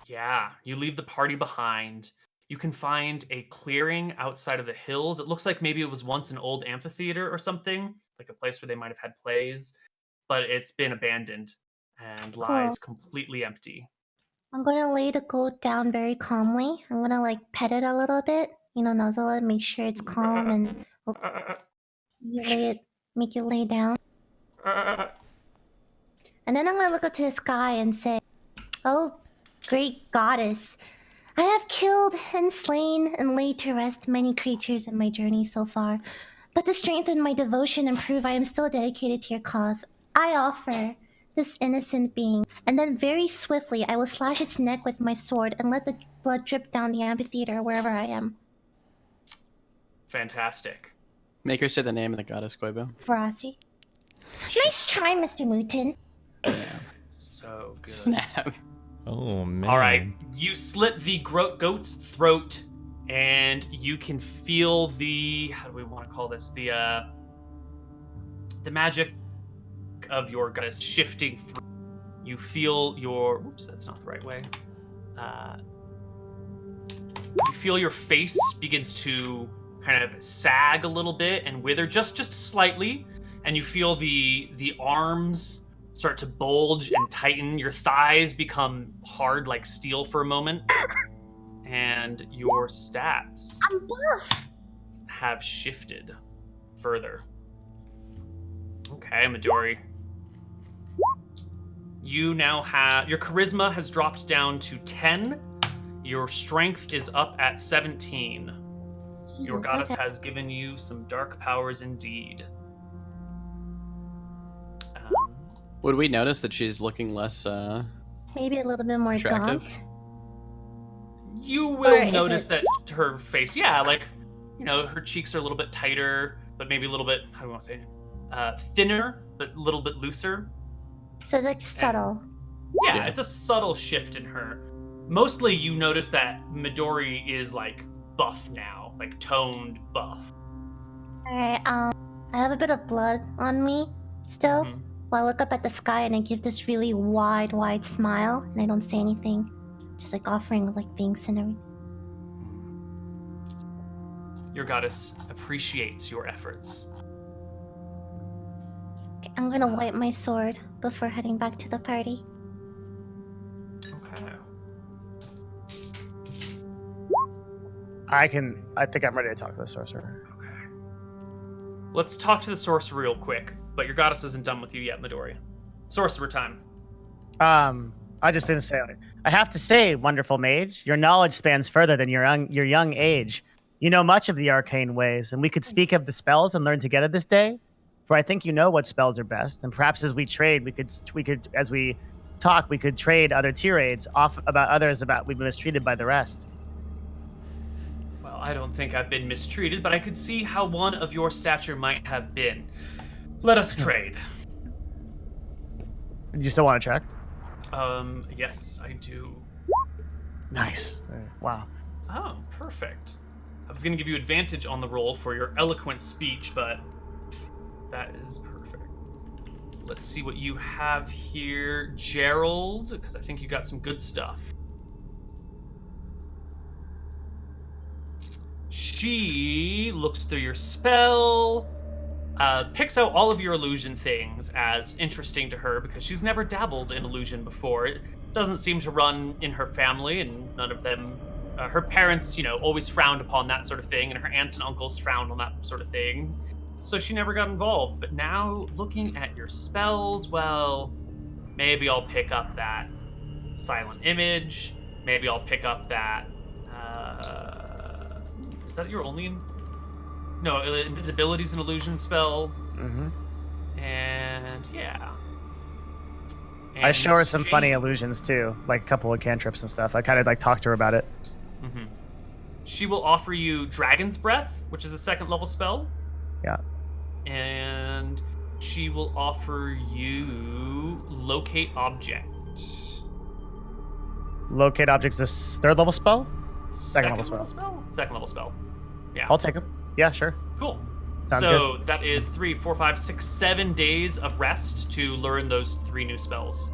Yeah, you leave the party behind. You can find a clearing outside of the hills. It looks like maybe it was once an old amphitheater or something, like a place where they might have had plays, but it's been abandoned and lies completely empty. I'm gonna lay the goat down very calmly. I'm gonna like pet it a little bit, nuzzle it, make sure it's calm, and make it lay down. And then I'm gonna look up to the sky and say, "Oh, great goddess, I have killed and slain and laid to rest many creatures in my journey so far. But to strengthen my devotion and prove I am still dedicated to your cause, I offer this innocent being, and then very swiftly I will slash its neck with my sword and let the blood drip down the amphitheater wherever I am. Fantastic. Make her say the name of the goddess, Koibu. Verasi. Nice try, Mr. Mouton. So good. Snap. Oh man. All right, you slit the goat's throat, and you can feel the, how do we want to call this, the magic of your goddess shifting through. You feel your, oops, that's not the right way. You feel your face begins to kind of sag a little bit and wither just slightly, and you feel the arms start to bulge and tighten. Your thighs become hard like steel for a moment, and your stats I'm buff. have shifted further. Okay, Midori. You now have, your charisma has dropped down to 10. Your strength is up at 17. Your goddess has given you some dark powers indeed. Would we notice that she's looking less Maybe a little bit more attractive? gaunt. You Or will is notice it- that her face, yeah, like, you know, her cheeks are a little bit tighter, but maybe a little bit, how do I want to say it? Thinner, but a little bit looser. So it's like subtle. Yeah, it's a subtle shift in her. Mostly you notice that Midori is like buff now, like toned buff. Alright, I have a bit of blood on me still. Mhm. Well, I look up at the sky and I give this really wide smile, and I don't say anything. Just like offering like thanks and everything. Your goddess appreciates your efforts. Okay, I'm gonna wipe my sword before heading back to the party. Okay. I think I'm ready to talk to the sorcerer. Okay. Let's talk to the sorcerer real quick, but your goddess isn't done with you yet, Midori. Sorcerer time. I just didn't say it. I have to say, wonderful mage, your knowledge spans further than your young age. You know much of the arcane ways, and we could speak of the spells and learn together this day. For I think you know what spells are best, and perhaps as we trade, we could as we talk, we could trade other tirades off about others about we've been mistreated by the rest. Well, I don't think I've been mistreated, but I could see how one of your stature might have been. Let us trade. Do you still want to check? Yes, I do. Nice. Wow. Oh, perfect. I was going to give you advantage on the roll for your eloquent speech, but that is perfect. Let's see what you have here, Gerald, because I think you got some good stuff. She looks through your spell, picks out all of your illusion things as interesting to her because she's never dabbled in illusion before. It doesn't seem to run in her family, and none of them, her parents, always frowned upon that sort of thing, and her aunts and uncles frowned on that sort of thing. So she never got involved. But now, looking at your spells, well, maybe I'll pick up that silent image. Maybe I'll pick up that, is that your only... No, invisibility's an illusion spell. Mm-hmm. And yeah. I show her some Jane- funny illusions too, like a couple of cantrips and stuff. I kind of like talk to her about it. Mhm. She will offer you Dragon's Breath, which is a 2nd level spell. Yeah. And she will offer you Locate Object. Locate objects, this 3rd level spell? Second level spell. 2nd level spell. Yeah. I'll take them. Yeah, sure. Cool. Sounds so that is 3, 4, 5, 6, 7 days of rest to learn those 3 new spells.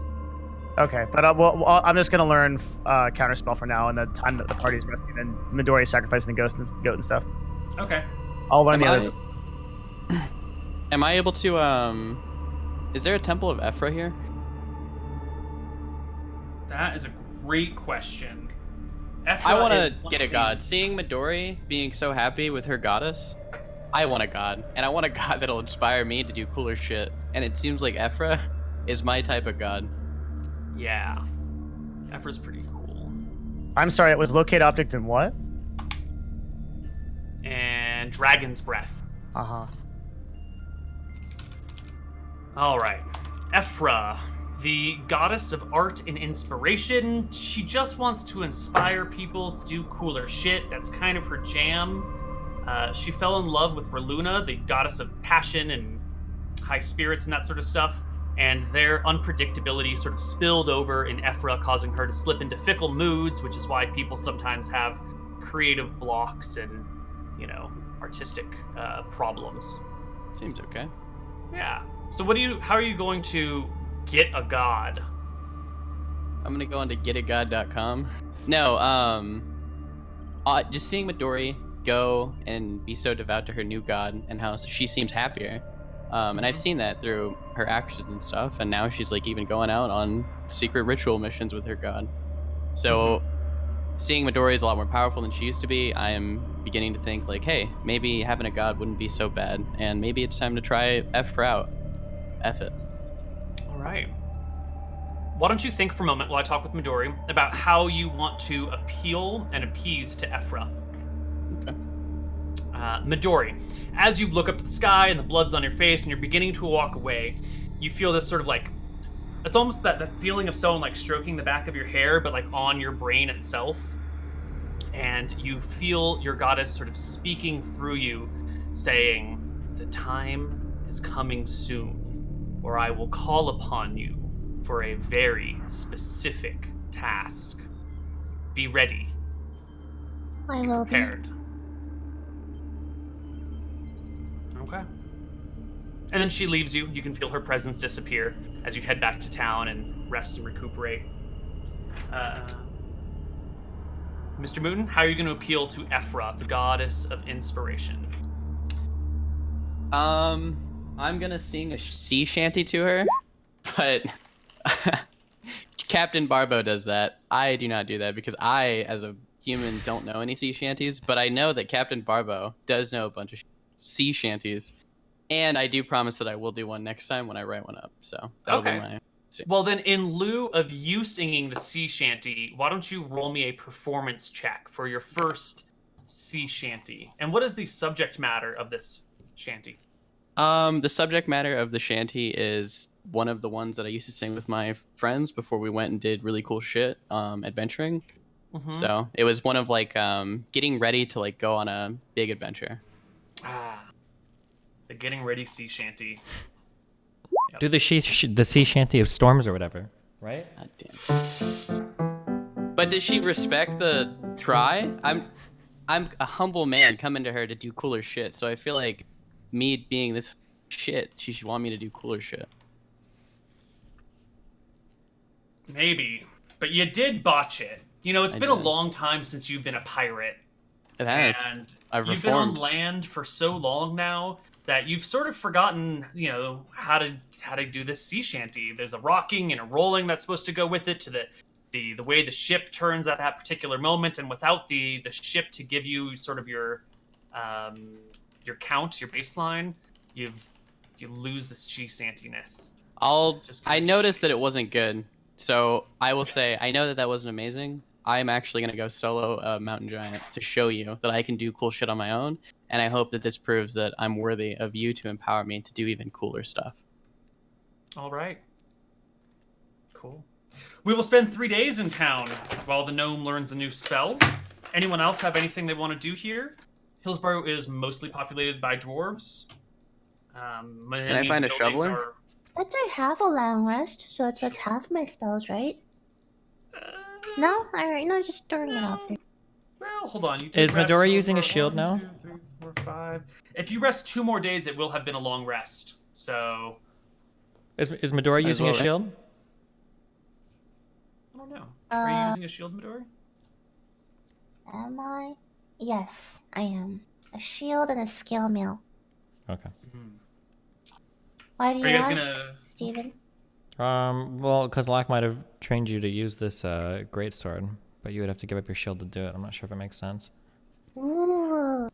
Okay, but I'm just gonna learn Counterspell for now, and the time that the party's resting, and Midori sacrificing the goat and stuff. Okay. I'll learn the others. Am I able to, is there a Temple of Ephra here? That is a great question. I want is to one get a thing- god. Seeing Midori being so happy with her goddess, I want a god. And I want a god that'll inspire me to do cooler shit. And it seems like Ephra is my type of god. Yeah. Ephra's pretty cool. I'm sorry, it was locate object and what? And Dragon's Breath. Uh-huh. All right. Ephra, the goddess of art and inspiration. She just wants to inspire people to do cooler shit. That's kind of her jam. She fell in love with Reluna, the goddess of passion and high spirits and that sort of stuff. And their unpredictability sort of spilled over in Ephra, causing her to slip into fickle moods, which is why people sometimes have creative blocks and, artistic problems. Seems okay. Yeah. So how are you going to get a god? I'm gonna go on to getagod.com. No, just seeing Midori go and be so devout to her new god and how she seems happier. And I've seen that through her actions and stuff, and now she's like even going out on secret ritual missions with her god. So seeing Midori is a lot more powerful than she used to be, I am beginning to think like, hey, maybe having a god wouldn't be so bad, and maybe it's time to try Ephra out. F it. All right. Why don't you think for a moment while I talk with Midori about how you want to appeal and appease to Ephra? Okay. Midori, as you look up to the sky and the blood's on your face and you're beginning to walk away, you feel this sort of like, it's almost that feeling of someone like stroking the back of your hair, but like on your brain itself. And you feel your goddess sort of speaking through you, saying, "The time is coming soon, where I will call upon you for a very specific task. Be ready. I will be. Prepared." Okay. And then she leaves you. You can feel her presence disappear as you head back to town and rest and recuperate. Mr. Mouton, how are you going to appeal to Ephra, the goddess of inspiration? I'm gonna sing a sea shanty to her, but Captain Barbo does that. I do not do that because I, as a human, don't know any sea shanties, but I know that Captain Barbo does know a bunch of sea shanties, and I do promise that I will do one next time when I write one up. So that'll be my. Well, then, in lieu of you singing the sea shanty, why don't you roll me a performance check for your first sea shanty? And what is the subject matter of this shanty? The subject matter of the shanty is one of the ones that I used to sing with my friends before we went and did really cool shit, adventuring. Mm-hmm. So it was one of like getting ready to like go on a big adventure. The getting ready sea shanty. Yep. Do the sea shanty of storms or whatever, right? God damn. But does she respect the try? I'm a humble man coming to her to do cooler shit, so I feel like me being this shit, she should want me to do cooler shit. Maybe. But you did botch it. It's been a long time since you've been a pirate. It has. And I've you've reformed. been on land for so long now that you've sort of forgotten, how to do this sea shanty. There's a rocking and a rolling that's supposed to go with it, to the way the ship turns at that particular moment, and without the ship to give you sort of your count, your baseline, you lose the sea shantiness. I noticed that it wasn't good, so I will say I know that wasn't amazing. I'm actually gonna go solo a mountain giant to show you that I can do cool shit on my own, and I hope that this proves that I'm worthy of you to empower me to do even cooler stuff. All right. Cool. We will spend 3 days in town while the gnome learns a new spell. Anyone else have anything they want to do here? Hillsborough is mostly populated by dwarves. Can I find a shoveler? But I have a long rest, so it's like half my spells, right? No? Alright, no, just throwing it out there. Well, hold on. Is Midori using a shield now? 1, 2, 3, 4, 5. If you rest 2 more days, it will have been a long rest. So. Is Midori using a shield? I don't know. Are you using a shield, Midori? Am I? Yes, I am. A shield and a scale mail. Okay. Why do you Are you guys ask, Steven? Well, because Locke might have trained you to use this greatsword, but you would have to give up your shield to do it. I'm not sure if it makes sense. Ooh.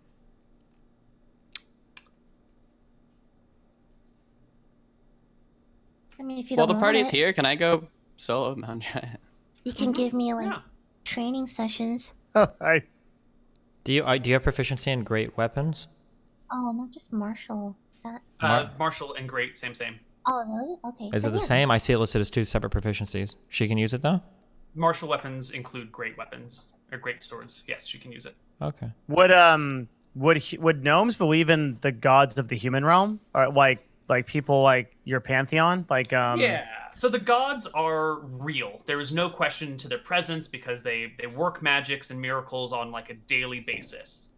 I mean, if you Well, don't the party's want it, here. Can I go solo mountain giant? you can give me like training sessions. I Do you have proficiency in great weapons? Oh, not just Marshall. Is that? Martial and great, same. Oh, really? Okay. Is it the yeah. same? I see it listed as 2 separate proficiencies. She can use it though? Martial weapons include great weapons or great swords. Yes, she can use it. Okay. Would gnomes believe in the gods of the human realm, or like people like your pantheon, like Yeah. So the gods are real. There is no question to their presence because they work magics and miracles on like a daily basis.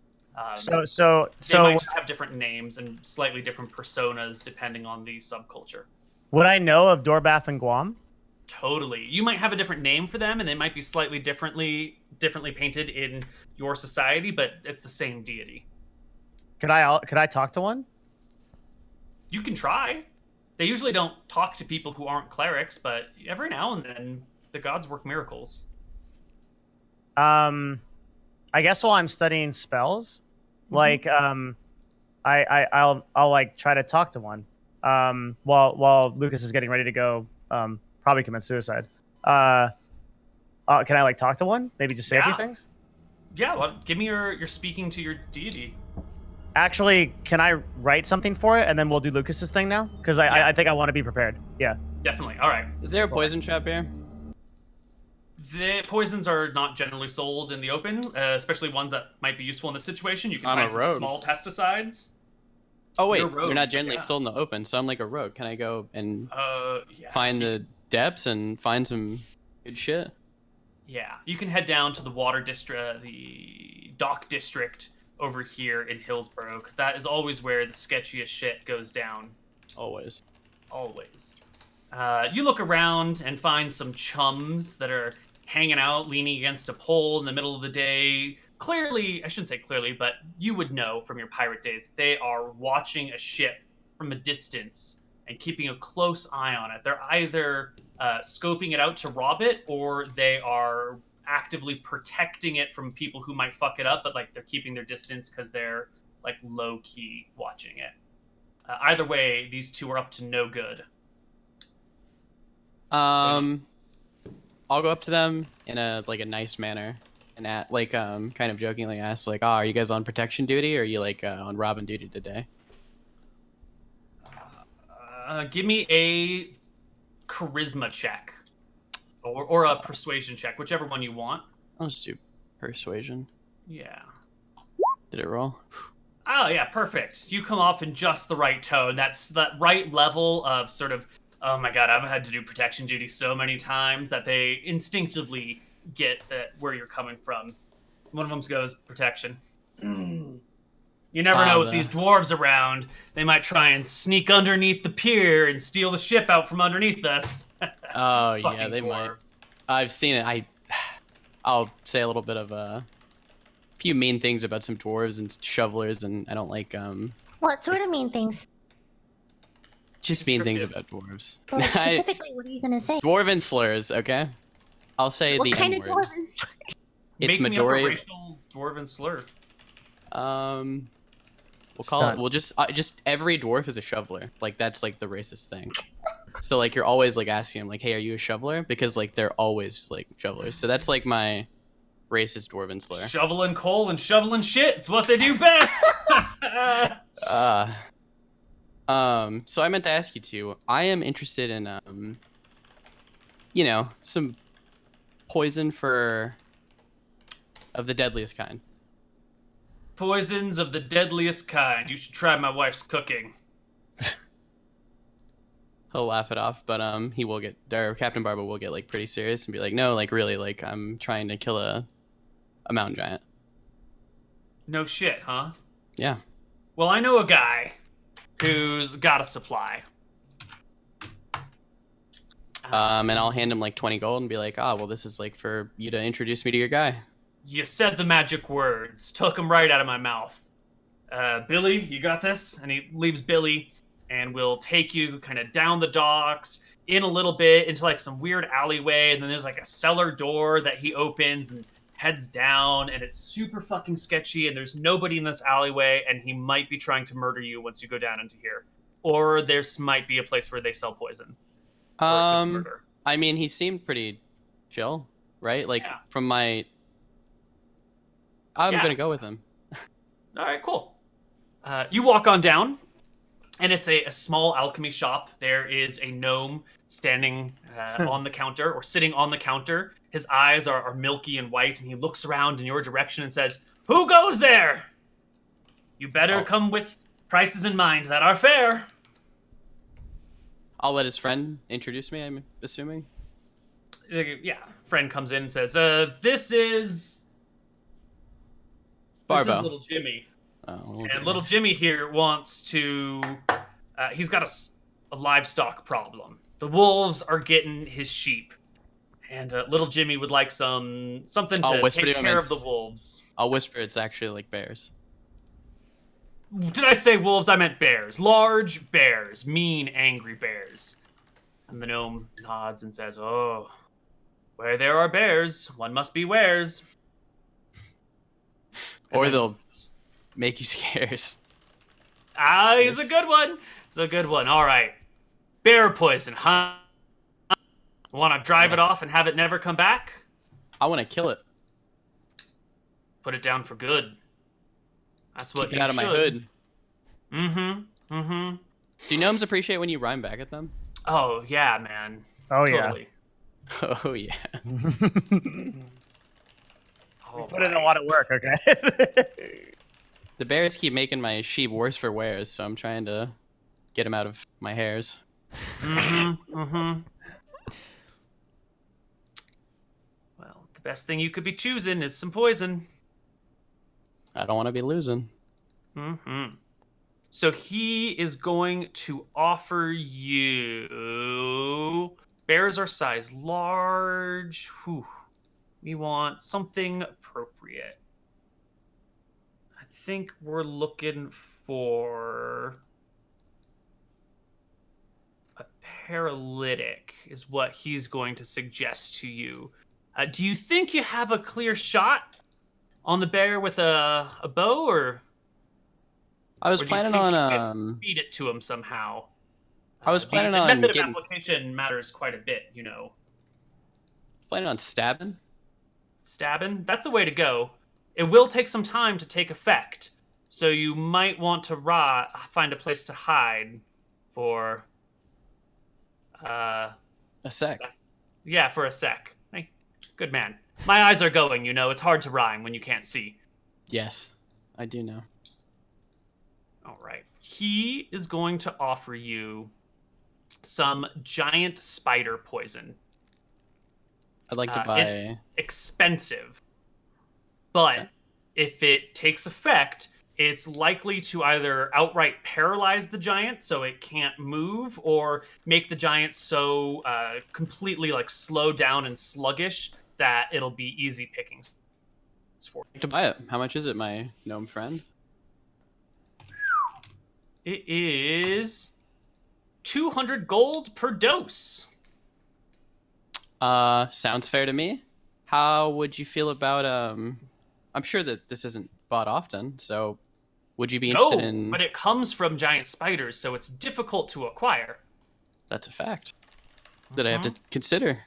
They might just have different names and slightly different personas depending on the subculture. would I know of Dorbath and Guam? Totally. You might have a different name for them, and they might be slightly differently painted in your society, but it's the same deity. Could I talk to one? You can try. They usually don't talk to people who aren't clerics, but every now and then the gods work miracles. I guess while I'm studying spells, like I'll like try to talk to one. While Lucas is getting ready to go, probably commit suicide. Can I like talk to one? Maybe just say a few things. Yeah. Well, give me your speaking to your deity. Actually, can I write something for it, and then we'll do Lucas's thing now? Because I think I want to be prepared. Yeah. Definitely. All right. Is there a poison trap here? The poisons are not generally sold in the open, especially ones that might be useful in this situation. You can On find a some road. small pesticides. Oh wait, You're a rogue, they're not generally yeah. sold in the open, so I'm like a rogue. Can I go and Yeah. find the depths and find some good shit? Yeah, you can head down to the water district, the dock district over here in Hillsborough, because that is always where the sketchiest shit goes down. Always. Always. You look around and find some chums that are hanging out, leaning against a pole in the middle of the day. Clearly, I shouldn't say clearly, but you would know from your pirate days, they are watching a ship from a distance and keeping a close eye on it. They're either scoping it out to rob it, or they are actively protecting it from people who might fuck it up, but like they're keeping their distance because they're like low key watching it. Either way, these two are up to no good. I'll go up to them in a nice manner and kind of jokingly ask like, "Oh, are you guys on protection duty, or are you like on robbing duty today?" Give me a charisma check, or a persuasion check, whichever one you want. I'll just do persuasion. Yeah. Did it roll? Oh yeah, perfect. You come off in just the right tone. That's that right level of sort of, oh my god, I've had to do protection duty so many times that they instinctively get that where you're coming from. One of them goes protection. You never know with these dwarves around. They might try and sneak underneath the pier and steal the ship out from underneath us. Oh yeah, Fucking they dwarves. might. I've seen it. I'll say a little bit of a few mean things about some dwarves and shovelers, and I don't like What sort of mean things? just mean things Descriptive. about dwarves. Well, specifically, what are you gonna say? Dwarven slurs, okay? I'll say What the kind of N-word. dwarf is? Make It's me up a Midori. racial dwarven slur. We'll call it. We'll just every dwarf is a shoveler. Like that's like the racist thing. So like you're always like asking them like, "Hey, are you a shoveler?" Because like they're always like shovelers. So that's like my racist dwarven slur. Shoveling coal and shoveling shit. It's what they do best. So I meant to ask you two. I am interested in some poison of the deadliest kind. Poisons of the deadliest kind. You should try my wife's cooking. He'll laugh it off, but Captain Barbo will get like pretty serious and be like, "No, like really, like I'm trying to kill a mountain giant." No shit, huh? Yeah. Well, I know a guy who's got a supply. And I'll hand him like 20 gold and be like, "Ah, well, this is like for you to introduce me to your guy." You said the magic words. Took them right out of my mouth. Billy, you got this? And he leaves Billy and will take you kind of down the docks, in a little bit, into like some weird alleyway, and then there's like a cellar door that he opens and heads down, and it's super fucking sketchy, and there's nobody in this alleyway, and he might be trying to murder you once you go down into here. Or there might be a place where they sell poison. Murder. I mean, he seemed pretty chill, right? Like Yeah. from my... I'm gonna go with him. All right, cool. You walk on down, and it's a small alchemy shop. There is a gnome standing on the counter, or sitting on the counter. His eyes are milky and white, and he looks around in your direction and says, "Who goes there? You better come with prices in mind that are fair." I'll let his friend introduce me, I'm assuming. Yeah, friend comes in and says, "This is Barbo. Little Jimmy." Oh, And little Jimmy here wants to. He's got a livestock problem. The wolves are getting his sheep, and little Jimmy would like something to take care of the wolves. I'll whisper it's actually like bears. Did I say wolves? I meant bears. Large bears, mean, angry bears. And the gnome nods and says, "Oh, where there are bears, one must be wares." Or they'll make you scarce. It's a good one. It's a good one. All right. Bear poison, huh? Want to drive it off and have it never come back? I want to kill it. Put it down for good. That's what Keep it you out of my hood. Do gnomes appreciate when you rhyme back at them? Oh, yeah, man. Oh, Totally. Oh, yeah. Put in a lot of work, okay? The bears keep making my sheep worse for wears, so I'm trying to get them out of my hairs. Well, the best thing you could be choosing is some poison. I don't want to be losing. So he is going to offer you... Bears are size large. Whew. We want something appropriate. I think we're looking for a paralytic is what he's going to suggest to you. Do you think you have a clear shot on the bear with a bow, or I was do you planning think you on can feed it to him somehow? I was planning the on method getting... of application matters quite a bit, you know. Planning on stabbing? Stabbing? That's a way to go. It will take some time to take effect, so you might want to find a place to hide for a sec. Yeah, for a sec. Hey, good man. My eyes are going, you know. It's hard to rhyme when you can't see. Yes, I do know. All right. He is going to offer you some giant spider poison. I'd like to buy... It's expensive, but if it takes effect, it's likely to either outright paralyze the giant so it can't move, or make the giant so completely like slow down and sluggish that it'll be easy pickings for you. To buy it. How much is it, my gnome friend? It is 200 gold per dose. Sounds fair to me. How would you feel about I'm sure that this isn't bought often, so would you be interested in... but it comes from giant spiders, so it's difficult to acquire. That's a fact that I have to consider.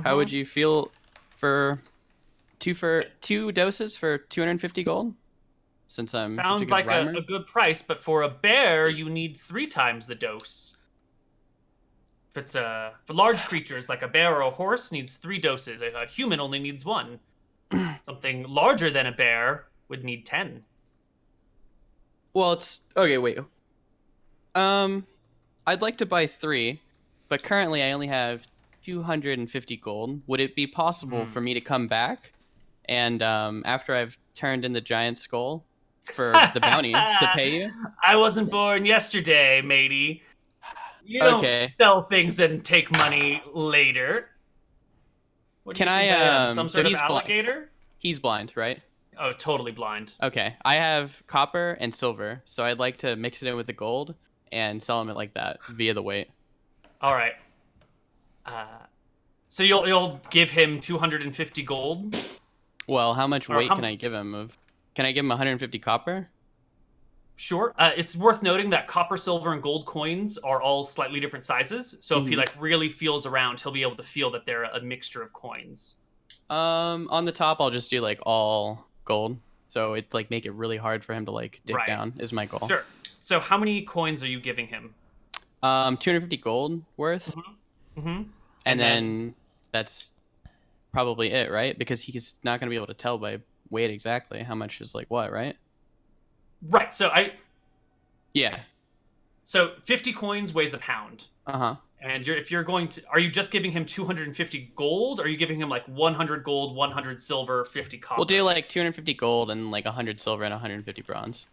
How would you feel for two doses for 250 gold? Since I'm such a Sounds good like rhymer? a good price, but for a bear, you need 3 times the dose. If it's for large creatures like a bear or a horse needs 3 doses. A human only needs 1. Something larger than a bear would need 10. Well, it's okay. Wait. I'd like to buy 3, but currently I only have 250 gold. Would it be possible for me to come back and after I've turned in the giant skull for the bounty to pay you? I wasn't born yesterday, matey. You don't sell things and take money later. What do Can you think I am? Some so sort of alligator? He's blind, right? Oh, totally blind. Okay. I have copper and silver, so I'd like to mix it in with the gold and sell him it like that via the weight. All right. So you'll give him 250 gold? Well, how much weight can I give him? Can I give him 150 copper? Sure. It's worth noting that copper, silver, and gold coins are all slightly different sizes. So if he like really feels around, he'll be able to feel that they're a mixture of coins. On the top, I'll just do like all gold. So it's like make it really hard for him to like dig Right. down is my goal. Sure. So how many coins are you giving him? 250 gold worth, Mm-hmm. and then that's probably it, right? Because he's not gonna be able to tell by weight exactly how much is like what, right? Right. So Yeah. So 50 coins weighs a pound. Uh-huh. And if you're going to, are you just giving him 250 gold? Or are you giving him like 100 gold, 100 silver, 50 copper? We'll do like 250 gold and like 100 silver and 150 bronze.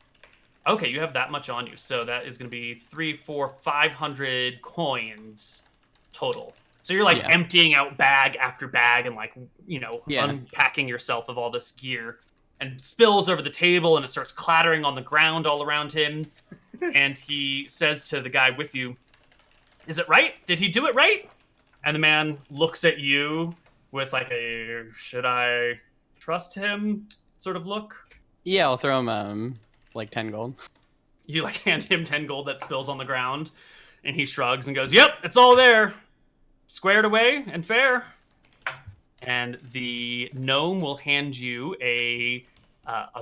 Okay, you have that much on you. So that is going to be 3, 4, 500 coins total. So you're like emptying out bag after bag and like, unpacking yourself of all this gear, and spills over the table and it starts clattering on the ground all around him. And he says to the guy with you, "Is it right? Did he do it right?" And the man looks at you with like a "should I trust him" sort of look. Yeah, I'll throw him like 10 gold. You like hand him 10 gold that spills on the ground, and he shrugs and goes, "Yep, it's all there. Squared away and fair." And the gnome will hand you a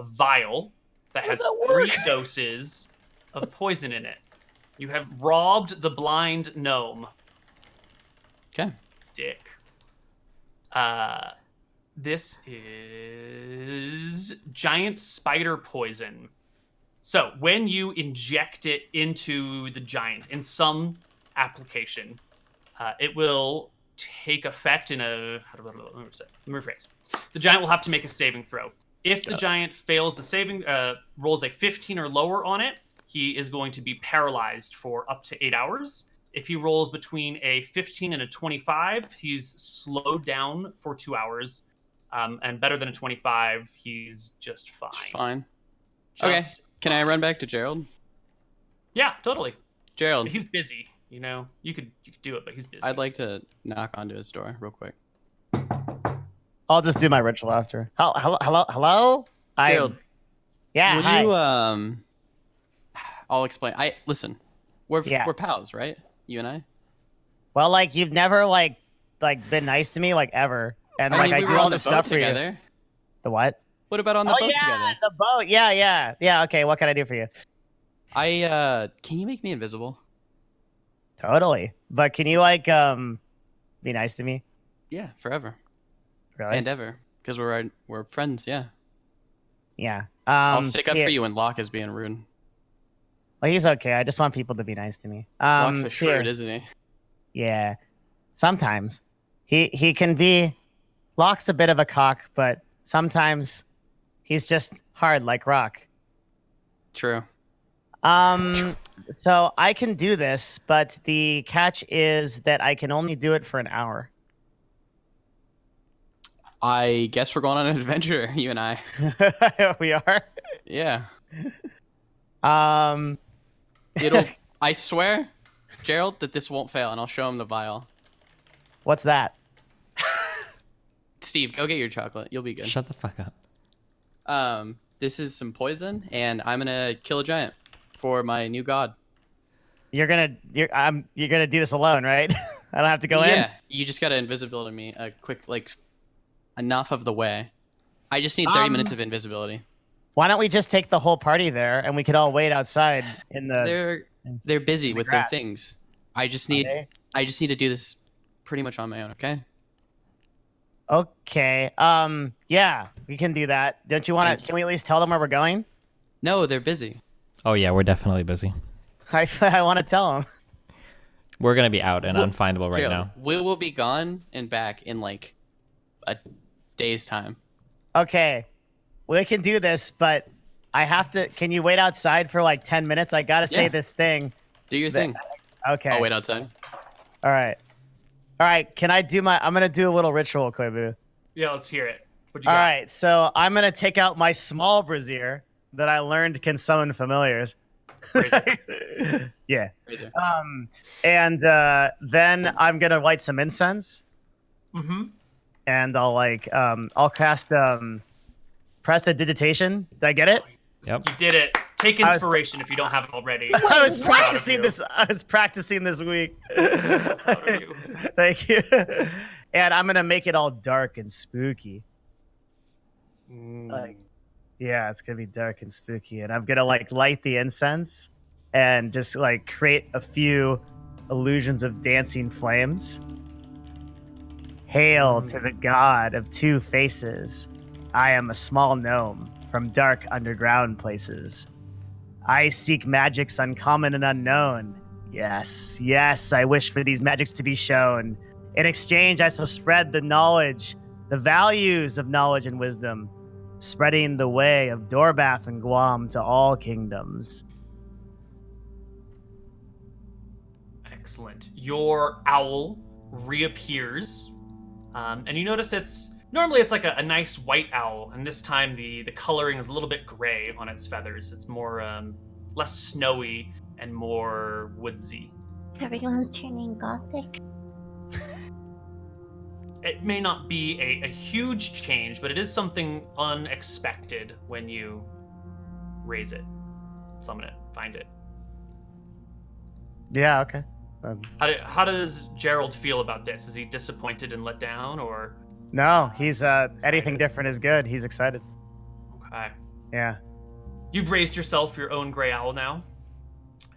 vial that has 3 doses of poison in it. You have robbed the blind gnome. Okay. Dick. This is giant spider poison. So when you inject it into the giant in some application, it will take effect in a... Let me rephrase. The giant will have to make a saving throw. If the giant fails the saving, rolls a 15 or lower on it, he is going to be paralyzed for up to 8 hours. If he rolls between a 15 and a 25, he's slowed down for 2 hours. And better than a 25, he's just fine. Fine. Just okay. Can I run back to Gerald? Yeah, totally. Gerald. He's busy. You could do it, but he's busy. I'd like to knock onto his door real quick. I'll just do my ritual after. Hello? Gerald. Yeah. Will hi. you I'll explain. Listen. We're pals, right? You and I? Well, like you've never like been nice to me like ever. And I do all this stuff for together. you. The what? What about on the boat together? The boat. Yeah. Okay, what can I do for you? Can you make me invisible? Totally. But can you be nice to me? Yeah, forever. Really? And ever. Because we're friends, yeah. Yeah. I'll stick up for you when Locke is being rude. Well, he's okay. I just want people to be nice to me. Locke's a shrew, isn't he? Yeah. Sometimes. He can be... Locke's a bit of a cock, but sometimes he's just hard like rock. True. So I can do this, but the catch is that I can only do it for an hour. I guess we're going on an adventure, you and I. We are? Yeah. Um, I swear, Gerald, that this won't fail, and I'll show him the vial. What's that? Steve, go get your chocolate. You'll be good. Shut the fuck up. This is some poison, and I'm gonna kill a giant for my new god. You're gonna do this alone, right? I don't have to go in. Yeah, you just gotta invisibility me a quick, enough of the way. I just need 30 minutes of invisibility. Why don't we just take the whole party there, and we could all wait outside in the... They're busy with their grass. things. I just need to do this pretty much on my own. Okay. Okay. Yeah, we can do that. Don't you want to? Can we at least tell them where we're going? No, they're busy. Oh yeah, we're definitely busy. I want to tell them. We're gonna be out and unfindable right now. We will be gone and back in like a day's time. Okay, we can do this, but I have to. Can you wait outside for like 10 minutes? I gotta say this thing. Do your thing. Okay. I'll wait outside. All right. Can I do I'm gonna do a little ritual, Koibu. Yeah, let's hear it. What you All got? right, so I'm gonna take out my small brazier that I learned can summon familiars. Yeah. Razor. And then I'm gonna light some incense. Mm-hmm. And I'll cast prestidigitation. Did I get it? Yep. You did it. Take inspiration if you don't have it already. I was Proud of practicing you. this. I was practicing this week. Proud of you. Thank you. And I'm gonna make it all dark and spooky. Yeah, it's gonna be dark and spooky, and I'm gonna like light the incense and just like create a few illusions of dancing flames. Hail to the god of two faces. I am a small gnome from dark underground places. I seek magics uncommon and unknown. Yes, yes, I wish for these magics to be shown. In exchange, I shall spread the knowledge, the values of knowledge and wisdom, spreading the way of Dorbath and Guam to all kingdoms. Excellent. Your owl reappears, and you notice it's like a nice white owl, and this time the coloring is a little bit gray on its feathers. It's more less snowy and more woodsy. Everyone's turning gothic. It may not be a huge change, but it is something unexpected when you raise it, summon it, find it. Yeah, okay. How does Gerald feel about this? Is he disappointed and let down, or? No, he's anything different is good. He's excited. Okay. Yeah. You've raised yourself your own gray owl now,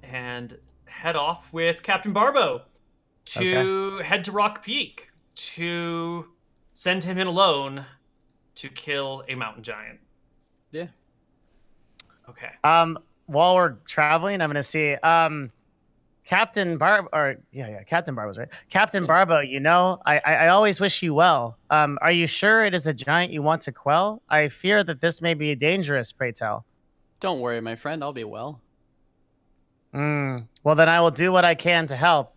and head off with Captain Barbo to head to Rock Peak to send him in alone to kill a mountain giant. Yeah. Okay. While we're traveling, I'm gonna see Captain Captain Barbo's right. Captain Barbo, you know, I always wish you well. Are you sure it is a giant you want to quell? I fear that this may be dangerous, pray tell. Don't worry, my friend. I'll be well. Well, then I will do what I can to help.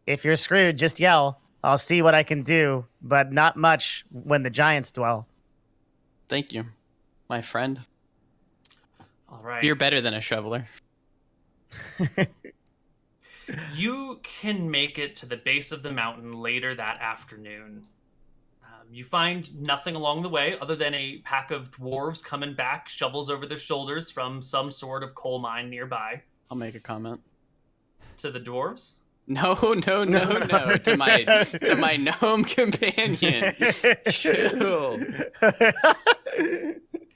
If you're screwed, just yell. I'll see what I can do, but not much when the giants dwell. Thank you, my friend. All right. You're better than a shoveler. You can make it to the base of the mountain later that afternoon. You find nothing along the way other than a pack of dwarves coming back, shovels over their shoulders from some sort of coal mine nearby. I'll make a comment. To the dwarves? No. To my gnome companion. Chill.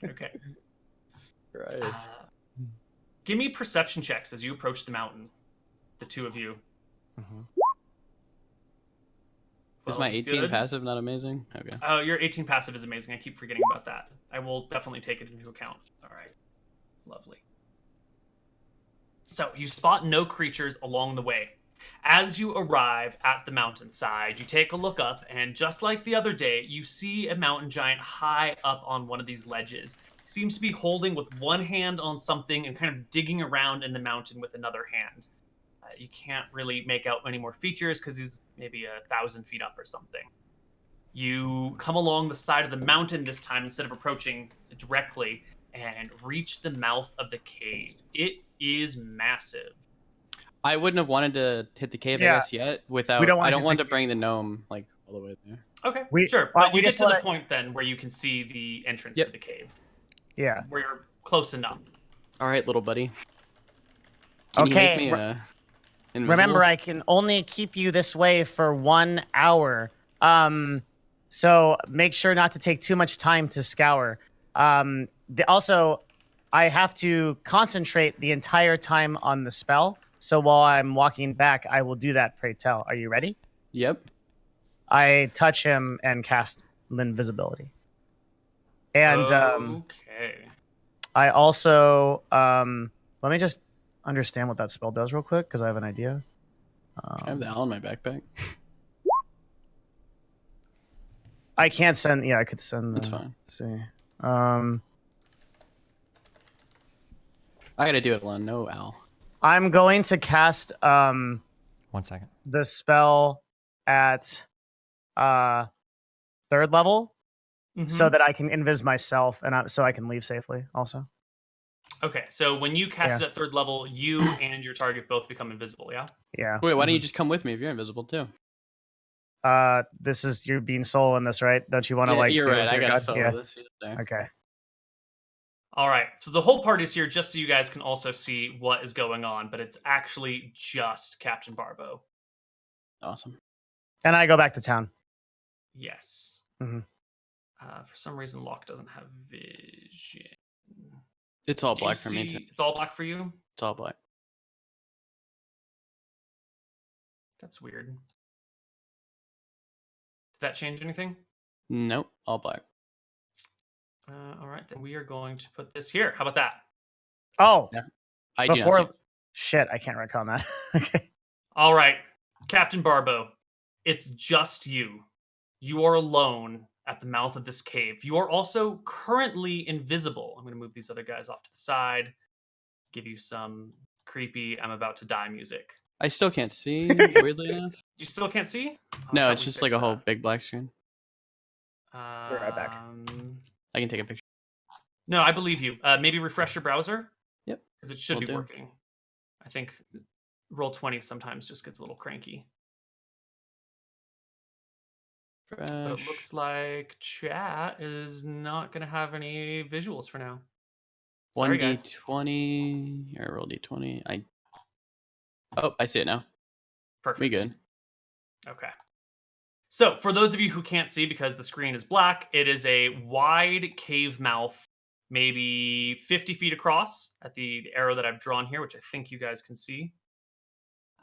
Okay. Christ. Give me perception checks as you approach the mountain. The two of you. Is my 18 good. passive not amazing? Okay. Oh, your 18 passive is amazing. I keep forgetting about that. I will definitely take it into account. All right. Lovely. So you spot no creatures along the way. As you arrive at the mountainside, you take a look up, and just like the other day, you see a mountain giant high up on one of these ledges. He seems to be holding with one hand on something and kind of digging around in the mountain with another hand. You can't really make out any more features because he's maybe 1,000 feet up or something. You come along the side of the mountain this time instead of approaching directly and reach the mouth of the cave. It is massive. I wouldn't have wanted to hit the cave, I guess, yet. Without, I don't want to bring the gnome like all the way there. Okay, We- sure. well, But we you get just to the wanna- point then where you can see the entrance Yep. to the cave. Yeah. Where you're close enough. All right, little buddy. Can Okay, you make me invisible? Remember, I can only keep you this way for 1 hour. So make sure not to take too much time to scour. Also, I have to concentrate the entire time on the spell. So while I'm walking back, I will do that, pray tell. Are you ready? Yep. I touch him and cast invisibility. And Okay. I also, let me just understand what that spell does real quick, because I have an idea. I have the owl in my backpack. I can't send. Yeah, I could send. That's fine. Let's see. I gotta do it alone. No owl. I'm going to cast 1 second. the spell at 3rd level, so that I can invis myself and so I can leave safely. Also. Okay, so when you cast it at 3rd level, you and your target both become invisible, yeah? Yeah. Wait, why don't you just come with me if you're invisible too? This is you're being solo in this, right? Don't you want to Yeah, like? you're do right. it I with your gotta god? solo Yeah. this. There. Okay. All right, so the whole party's here just so you guys can also see what is going on, but it's actually just Captain Barbo. Awesome. And I go back to town. Yes. Mhm. For some reason, Locke doesn't have vision. It's all Do you black for me too. see- It's all black for you? It's all black. That's weird. Did that change anything? Nope, all black. All right, then we are going to put this here. How about that? Oh, Yeah. I do not see before it. shit, I can't recall that. Okay. All right, Captain Barbo, it's just you. You are alone at the mouth of this cave. You are also currently invisible. I'm going to move these other guys off to the side, give you some creepy I'm about to die music. I still can't see, weirdly enough. You still can't see? Oh, I No, thought it's we just like fixed a whole that. big black screen. right back. I can take a picture. No, I believe you. Maybe refresh your browser Yep. because it should Will be do. working. I think Roll20 sometimes just gets a little cranky. But it Fresh. looks like chat is not going to have any visuals for now. Sorry, guys. 1d20 or roll d20. Oh, I see it now. Perfect. We good. Okay. So, for those of you who can't see because the screen is black, it is a wide cave mouth, maybe 50 feet across at the arrow that I've drawn here, which I think you guys can see.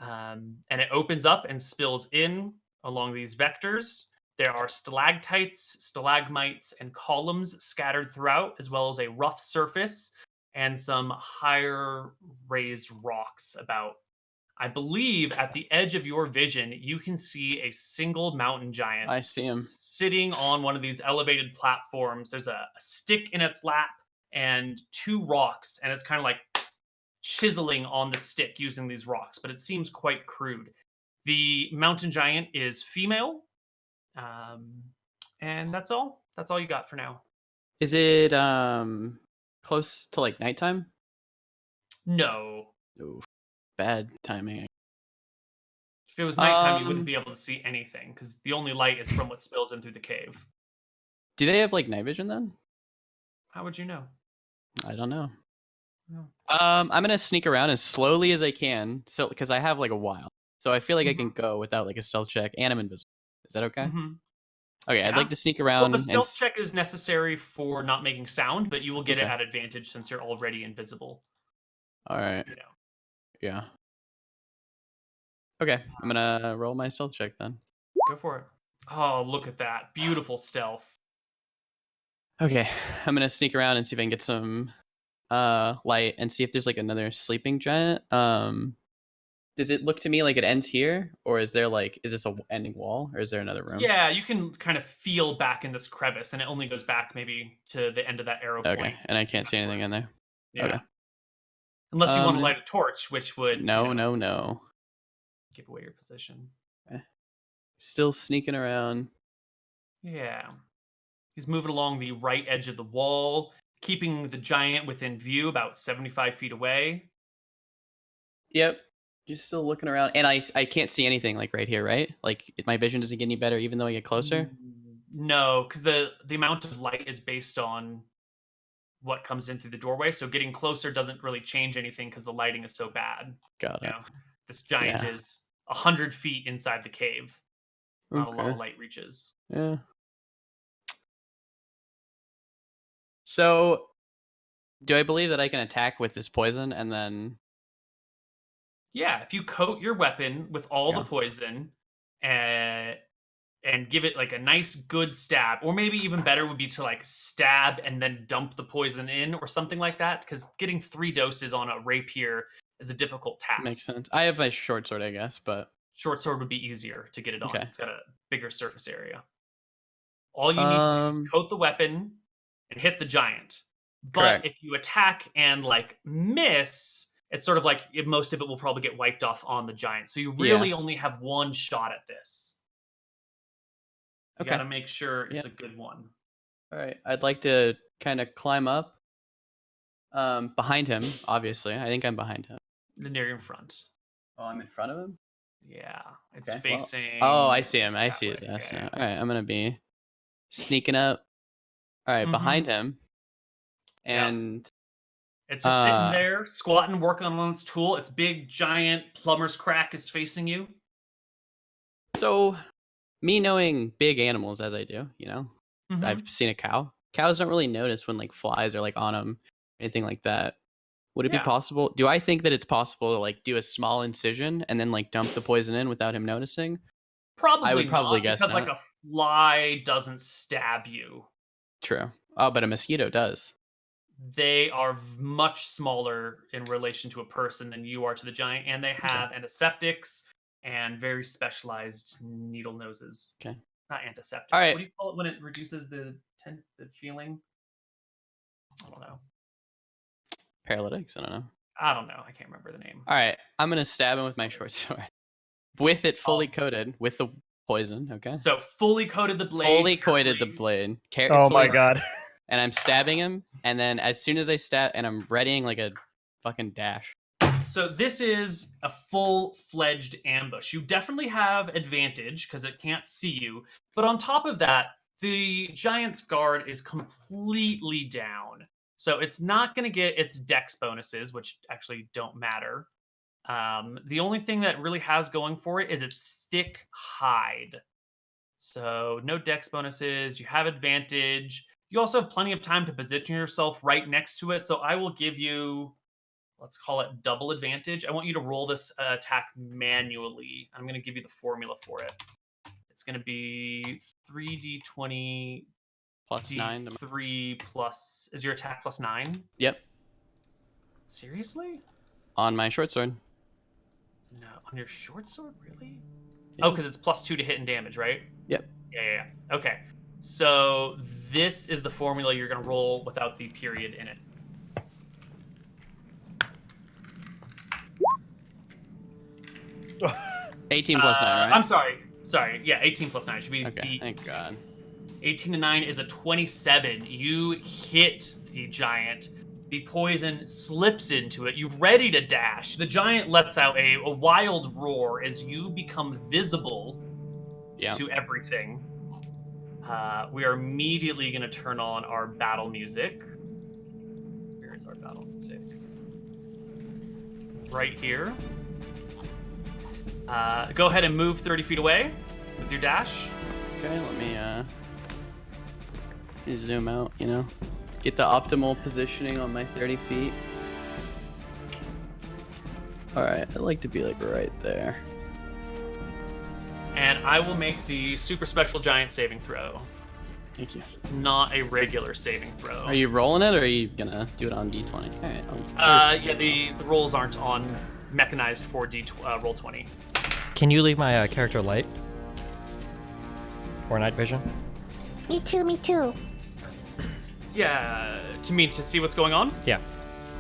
And it opens up and spills in along these vectors. There are stalactites, stalagmites, and columns scattered throughout, as well as a rough surface and some higher raised rocks about. I believe at the edge of your vision, you can see a single mountain giant I see him. sitting on one of these elevated platforms. There's a stick in its lap and 2 rocks, and it's kind of like chiseling on the stick using these rocks, but it seems quite crude. The mountain giant is female, and that's all. That's all you got for now. Is it close to like nighttime? No. Oof. Bad timing. If it was nighttime, you wouldn't be able to see anything because the only light is from what spills in through the cave. Do they have like night vision then? How would you know? I don't know. No. I'm gonna sneak around as slowly as I can, so because I have like a while, so I feel like I can go without like a stealth check, and I'm invisible. Is that okay? Mm-hmm. Okay, Yeah. I'd like to sneak Well, around. the stealth check is necessary for not making sound, but you will get it Okay. at advantage since you're already invisible. All right. You know. Yeah. Okay, I'm gonna roll my stealth check then. Go for it. Oh, look at that. Beautiful stealth. Okay, I'm gonna sneak around and see if I can get some light and see if there's like another sleeping giant. Does it look to me like it ends here, or is this a ending wall, or is there another room? Yeah, you can kind of feel back in this crevice, and it only goes back maybe to the end of that arrow Okay, point. and I can't see That's anything where- in there. Yeah. Okay. Unless you want to light a torch, which would No. give away your position. Still sneaking around. Yeah. He's moving along the right edge of the wall, keeping the giant within view about 75 feet away. Yep. Just still looking around, and I can't see anything like right here, right? Like my vision doesn't get any better even though I get closer. No, because the amount of light is based on what comes in through the doorway. So getting closer doesn't really change anything because the lighting is so bad. Got it. You know, this giant Yeah. is 100 feet inside the cave. Not a lot Okay. of light reaches. Yeah. So, do I believe that I can attack with this poison and then? Yeah, if you coat your weapon with all the Yeah. poison and give it like a nice good stab, or maybe even better would be to like stab and then dump the poison in or something like that, because getting 3 doses on a rapier is a difficult task. Makes sense. I have my short sword, I guess, but Short sword would be easier to get it on. Okay. It's got a bigger surface area. All you need to do is coat the weapon and hit the giant. But Correct. if you attack and like miss, it's sort of like most of it will probably get wiped off on the giant. So you really only have 1 shot at this. You Okay. gotta make sure it's a good one. All right. I'd like to kind of climb up behind him, obviously. I think I'm behind him. Near in front. Oh, I'm in front of him? Yeah. It's Okay, well- facing. Oh, I see him. I that see his way. ass Yeah, now. yeah. All right, I'm going to be sneaking up. All right, behind him. Yeah. And It's just sitting there, squatting, working on its tool. Its big, giant plumber's crack is facing you. so me knowing big animals as I do, Mhm. I've seen a cow. Cows don't really notice when like flies are like on them, anything like that. Would it be Yeah. possible? Do I think that it's possible to like do a small incision and then like dump the poison in without him noticing? Probably would probably not, guess because like not. a fly doesn't stab you. True. Oh, but a mosquito does. They are much smaller in relation to a person than you are to the giant, and they have antiseptics and very specialized needle noses. Okay. Not antiseptics. All right. What do you call it when it reduces the feeling? I don't know. Paralytics. I don't know. I don't know. I can't remember the name. All right. I'm gonna stab him with my short sword, with it fully Oh. coated with the poison. Okay. So fully coated the blade. Fully coated the carefully. blade. Oh my fully- god. And I'm stabbing him, and then as soon as I stab, and I'm readying like a fucking dash. So this is a full-fledged ambush. You definitely have advantage because it can't see you. But on top of that, the giant's guard is completely down. So it's not going to get its dex bonuses, which actually don't matter. The only thing that really has going for it is its thick hide. So no dex bonuses. You have advantage. You also have plenty of time to position yourself right next to it. So I will give you, let's call it double advantage. I want you to roll this attack manually. I'm going to give you the formula for it. It's going to be 3d20 Plus 9. 3 plus. Is your attack plus 9? Yep. Seriously? On my short sword. No, on your short sword, really? Yeah. Oh, because it's plus 2 to hit and damage, right? Yep. Yeah. Okay. So this is the formula you're going to roll without the period in it. Oh. 18 plus 9, right? I'm sorry. Yeah, 18 plus 9 should be Okay. D. Thank God. 18 to 9 is a 27. You hit the giant. The poison slips into it. You're ready to dash. The giant lets out a wild roar as you become visible to everything. We are immediately going to turn on our battle music. Where is our battle music? Right here. Go ahead and move 30 feet away with your dash. Okay, let me zoom out, get the optimal positioning on my 30 feet. All right, I'd like to be like right there. And I will make the super special giant saving throw. Thank you. It's not a regular saving throw. Are you rolling it, or are you gonna do it on D20? All right. Yeah, the rolls aren't on mechanized for roll 20. Can you leave my character light? Or night vision? Me too. Yeah, to see what's going on? Yeah.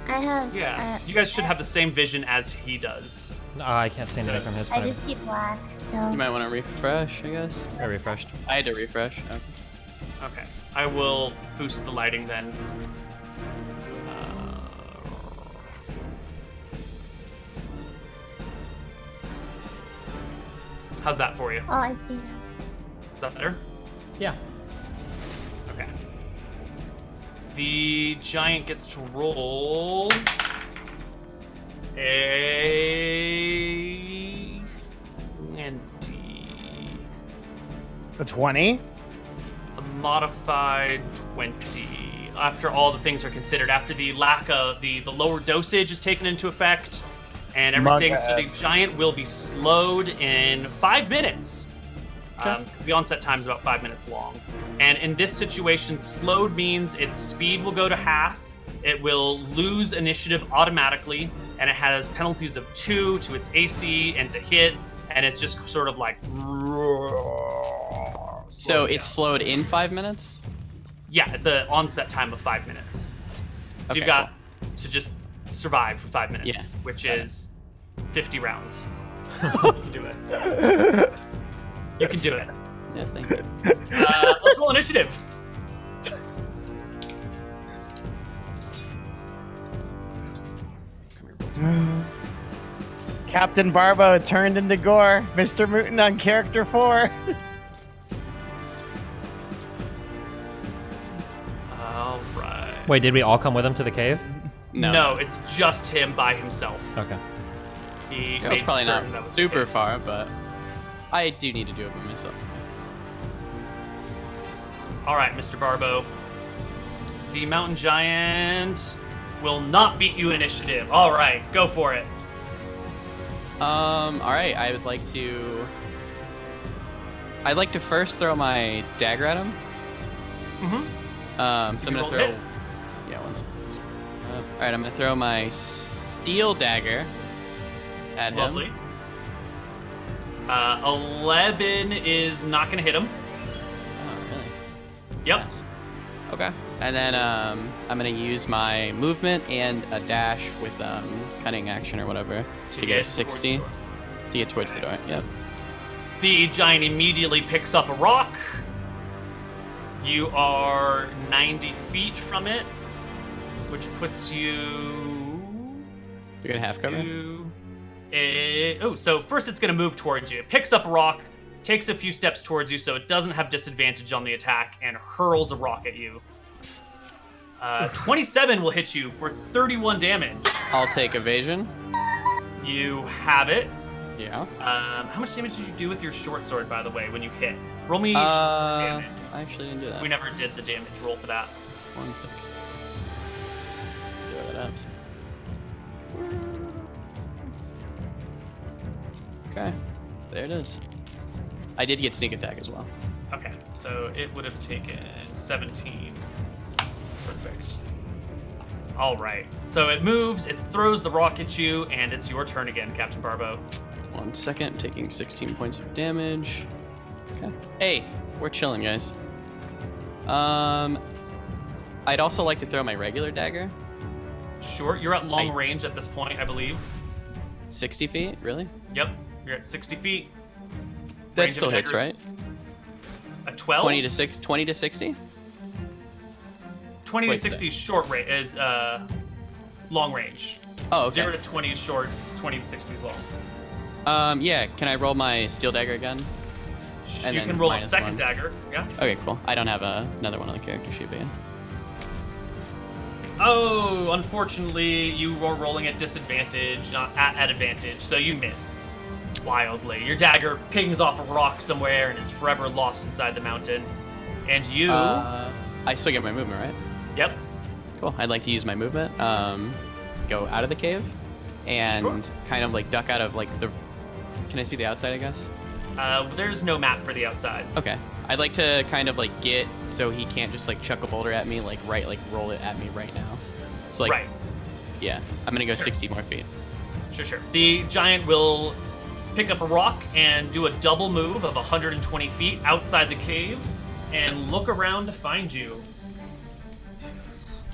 I have. Yeah, you guys should have the same vision as he does. I can't see anything from his I point. just see black, so. You might want to refresh, I guess. I refreshed. I had to refresh. Okay. Okay, I will boost the lighting then. How's that for you? Oh, I see. Is that better? Yeah. Okay. The giant gets to roll a 20. A modified 20. After all the things are considered, after the lack of the lower dosage is taken into effect, and everything, so the giant will be slowed in 5 minutes. Because the onset time is about 5 minutes long. And in this situation, slowed means its speed will go to half, it will lose initiative automatically, and it has penalties of 2 to its AC and to hit, and it's just sort of like... So it's slowed in 5 minutes? Yeah, it's an onset time of 5 minutes. So Okay, you've got to just survive for 5 minutes, Yeah. which is 50 rounds. You can do it. You can do it. Yeah, thank you. Let's roll initiative. Captain Barbo turned into Gore. Mr. Mouton on character 4. All right. Wait, did we all come with him to the cave? No, it's just him by himself. Okay. He That was made probably certain not that was the super case. far, but I do need to do it by myself. All right, Mr. Barbo. The mountain giant will not beat you initiative. All right, go for it. All right. I'd like to first throw my dagger at him. Mm-hmm. So I'm gonna throw. Hit. Yeah, one second. All right, I'm gonna throw my steel dagger at Lovely. him. 11 is not going to hit him. Oh, really? Yep. Nice. Okay. And then I'm gonna use my movement and a dash with cunning action or whatever to get 60 towards to get towards the door. Yep. the giant immediately picks up a rock. You are 90 feet from it, which puts you... You got half cover? So first it's going to move towards you. It picks up a rock, takes a few steps towards you so it doesn't have disadvantage on the attack, and hurls a rock at you. 27 will hit you for 31 damage. I'll take evasion. You have it. Yeah. How much damage did you do with your short sword, by the way, when you hit? Roll me I damage. actually didn't do that. We never did the damage roll for that. 1 second. Throw that up. Okay. There it is. I did get sneak attack as well. Okay, so it would have taken 17. Perfect. All right. So it moves, it throws the rock at you, and it's your turn again, Captain Barbo. 1 second, taking 16 points of damage. Okay. Hey, we're chilling, guys. I'd also like to throw my regular dagger. Sure. You're at long range at this point, I believe. 60 feet, really? Yep. You're at 60 feet. That Range of still hits, daggers. right? A 12? 20 to 60? 20 to Wait, 60 is short range, is long range. Oh, okay. 0 to 20 is short, 20 to 60 is long. Yeah, can I roll my steel dagger again? And You then can roll a minus second one. dagger. Yeah. Okay, cool. I don't have another one on the character sheet, but yeah. Oh, unfortunately, you were rolling at disadvantage, not at advantage, so you miss wildly. Your dagger pings off a rock somewhere and is forever lost inside the mountain. And you... I still get my movement, right? Yep. Cool. I'd like to use my movement, go out of the cave, and kind of like duck out of like the... Can I see the outside, I guess? There's no map for the outside. Okay. I'd like to kind of like get so he can't just like chuck a boulder at me, like roll it at me right now. So like, Right. Yeah, I'm gonna go Sure. 60 more feet. Sure. The giant will pick up a rock and do a double move of 120 feet outside the cave and look around to find you.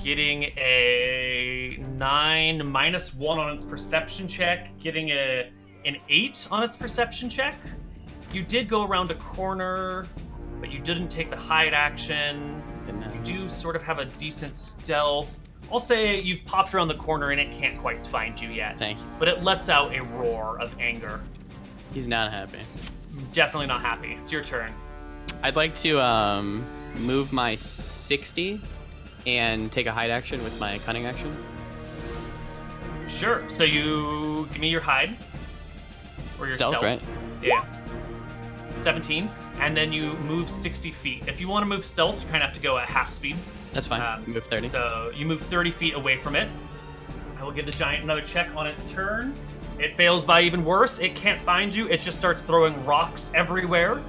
Getting a 9 minus 1 on its perception check, getting an 8 on its perception check. You did go around a corner, but you didn't take the hide action. You do sort of have a decent stealth. I'll say you've popped around the corner and it can't quite find you yet. Thank you. But it lets out a roar of anger. He's not happy. Definitely not happy. It's your turn. I'd like to move my 60 and take a hide action with my cunning action. Sure. So you give me your hide. Or your stealth. Right? Yeah. 17. And then you move 60 feet. If you want to move stealth, you kind of have to go at half speed. That's fine. Move 30. So you move 30 feet away from it. I will give the giant another check on its turn. It fails by even worse. It can't find you. It just starts throwing rocks everywhere.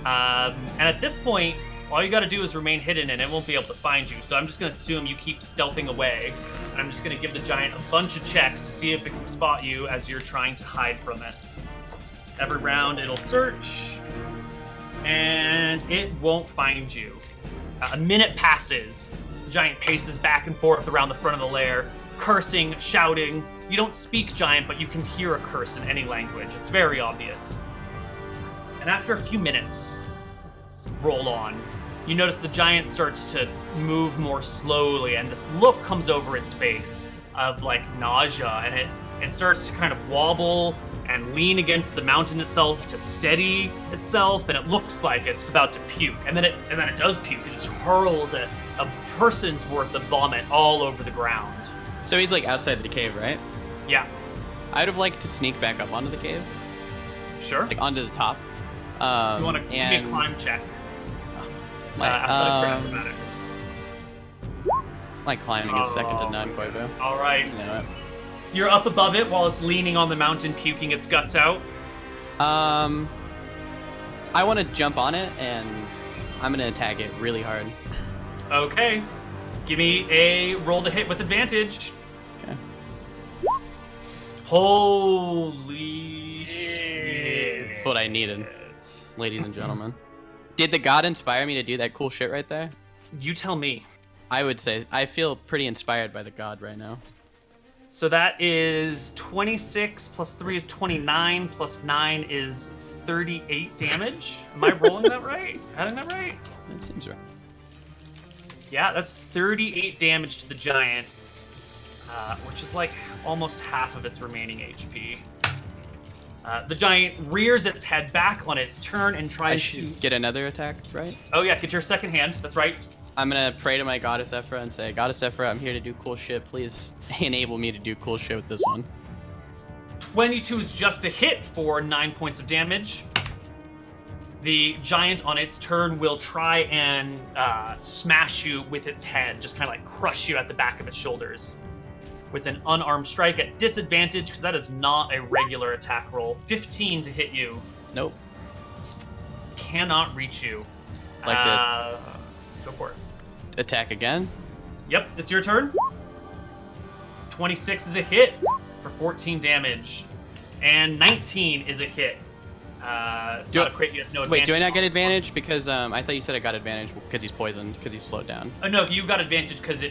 And at this point, all you got to do is remain hidden and it won't be able to find you. So I'm just going to assume you keep stealthing away. And I'm just going to give the giant a bunch of checks to see if it can spot you as you're trying to hide from it. Every round it'll search. And it won't find you. A minute passes. The giant paces back and forth around the front of the lair, cursing, shouting. You don't speak giant, but you can hear a curse in any language. It's very obvious. And after a few minutes roll on, you notice the giant starts to move more slowly, and this look comes over its face of like nausea, and it starts to kind of wobble and lean against the mountain itself to steady itself, and it looks like it's about to puke. And then it does puke. It just hurls a person's worth of vomit all over the ground. So he's like outside the cave, right? Yeah. I'd have liked to sneak back up onto the cave, Sure. like onto the top. You want to give me a climb check. Athletics or acrobatics? My climbing is second to none, Koibu. All right. You know it. You're up above it while it's leaning on the mountain, puking its guts out. I want to jump on it, and I'm going to attack it really hard. Okay. Give me a roll to hit with advantage. Okay. Holy shit. That's what I needed, ladies and gentlemen. Did the god inspire me to do that cool shit right there? You tell me. I would say I feel pretty inspired by the god right now. So that is 26 plus 3 is 29 plus 9 is 38 damage. Am I rolling that right? Adding that right? That seems right. Yeah, that's 38 damage to the giant, which is like almost half of its remaining HP. The giant rears its head back on its turn and I tries to... should get another attack, right? Oh yeah, get your second hand. That's right. I'm gonna pray to my goddess Ephra and say, Goddess Ephra, I'm here to do cool shit. Please enable me to do cool shit with this one. 22 is just a hit for 9 points of damage. The giant on its turn will try and smash you with its head, just kind of like crush you at the back of its shoulders. With an unarmed strike at disadvantage, because that is not a regular attack roll. 15 to hit you. Nope. Cannot reach you. Like to Go for it. attack again. Yep, it's your turn. 26 is a hit for 14 damage. And 19 is a hit. It's not a crit, you have no advantage. Wait, do I not get advantage? Because I thought you said I got advantage because he's poisoned, because he's slowed down. Oh, no, you got advantage because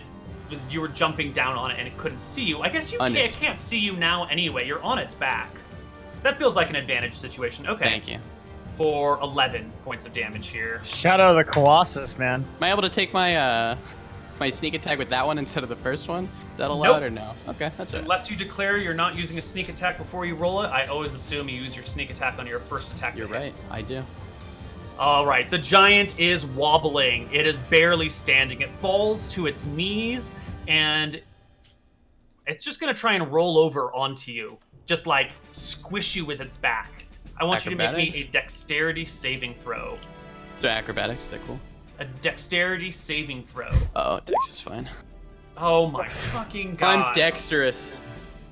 you were jumping down on it and it couldn't see you. I guess it can't see you now anyway. You're on its back. That feels like an advantage situation. Okay. Thank you. For 11 points of damage here. Shadow of the Colossus, man. Am I able to take my my sneak attack with that one instead of the first one? Is that allowed or no? Okay, that's right. Unless you declare you're not using a sneak attack before you roll it, I always assume you use your sneak attack on your first attack. You're right. I do. All right, the giant is wobbling. It is barely standing. It falls to its knees, and it's just going to try and roll over onto you. Just like squish you with its back. I want you to make me a dexterity saving throw. So acrobatics, is that cool? A dexterity saving throw. Oh, dex is fine. Oh my fucking god. I'm dexterous.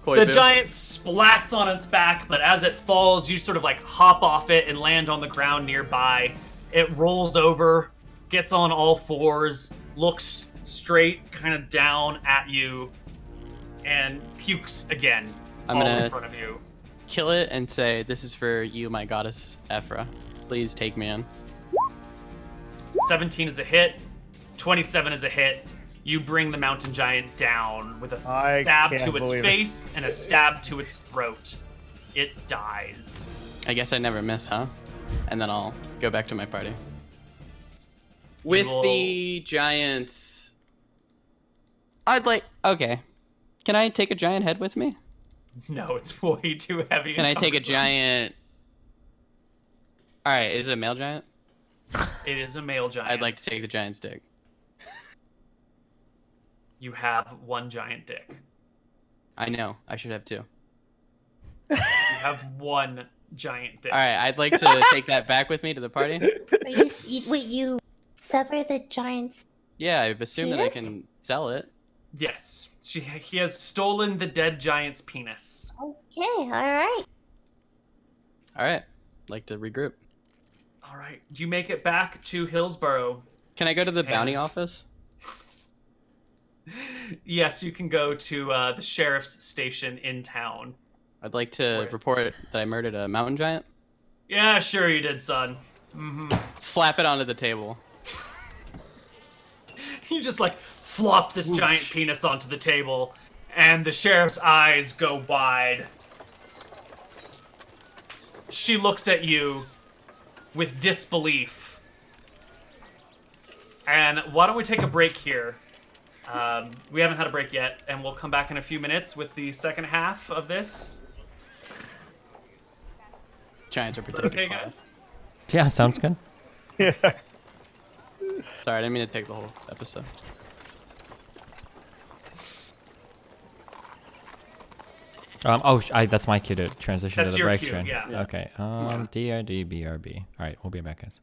The Koibu. giant splats on its back, but as it falls, you sort of like hop off it and land on the ground nearby. It rolls over, gets on all fours, looks straight kind of down at you, and pukes again I'm all gonna in front of you. kill it and say, this is for you, my goddess Ephra. Please take me in. 17 is a hit. 27 is a hit. You bring the mountain giant down with a stab to its face and a stab to its throat. It dies. I guess I never miss, huh? And then I'll go back to my party. With the giants... I'd like... Okay. Can I take a giant head with me? No, it's way too heavy. Can I take a giant... Alright, is it a male giant? It is a male giant. I'd like to take the giant's dick. You have one giant dick. I know. I should have two. You have one giant dick. Alright, I'd like to take that back with me to the party. Wait, you sever the giant's... Yeah, I assume that I Penis? can sell it. Yes. He has stolen the dead giant's penis. Okay, alright. Alright. Like to regroup. All right. You make it back to Hillsborough. Can I go to the bounty office? Yes, you can go to the sheriff's station in town. I'd like to report that I murdered a mountain giant. Yeah, sure you did, son. Mm-hmm. Slap it onto the table. You just like flop this giant penis onto the table, and the sheriff's eyes go wide. She looks at you with disbelief. And why don't we take a break here? We haven't had a break yet, and we'll come back in a few minutes with the second half of this. Giants are Is that protected. okay, guys? Yeah, sounds good. Yeah. Sorry, I didn't mean to take the whole episode. That's my cue to transition That's to the your break cue, screen. yeah. Okay. DRD BRB. All right, we'll be back, guys.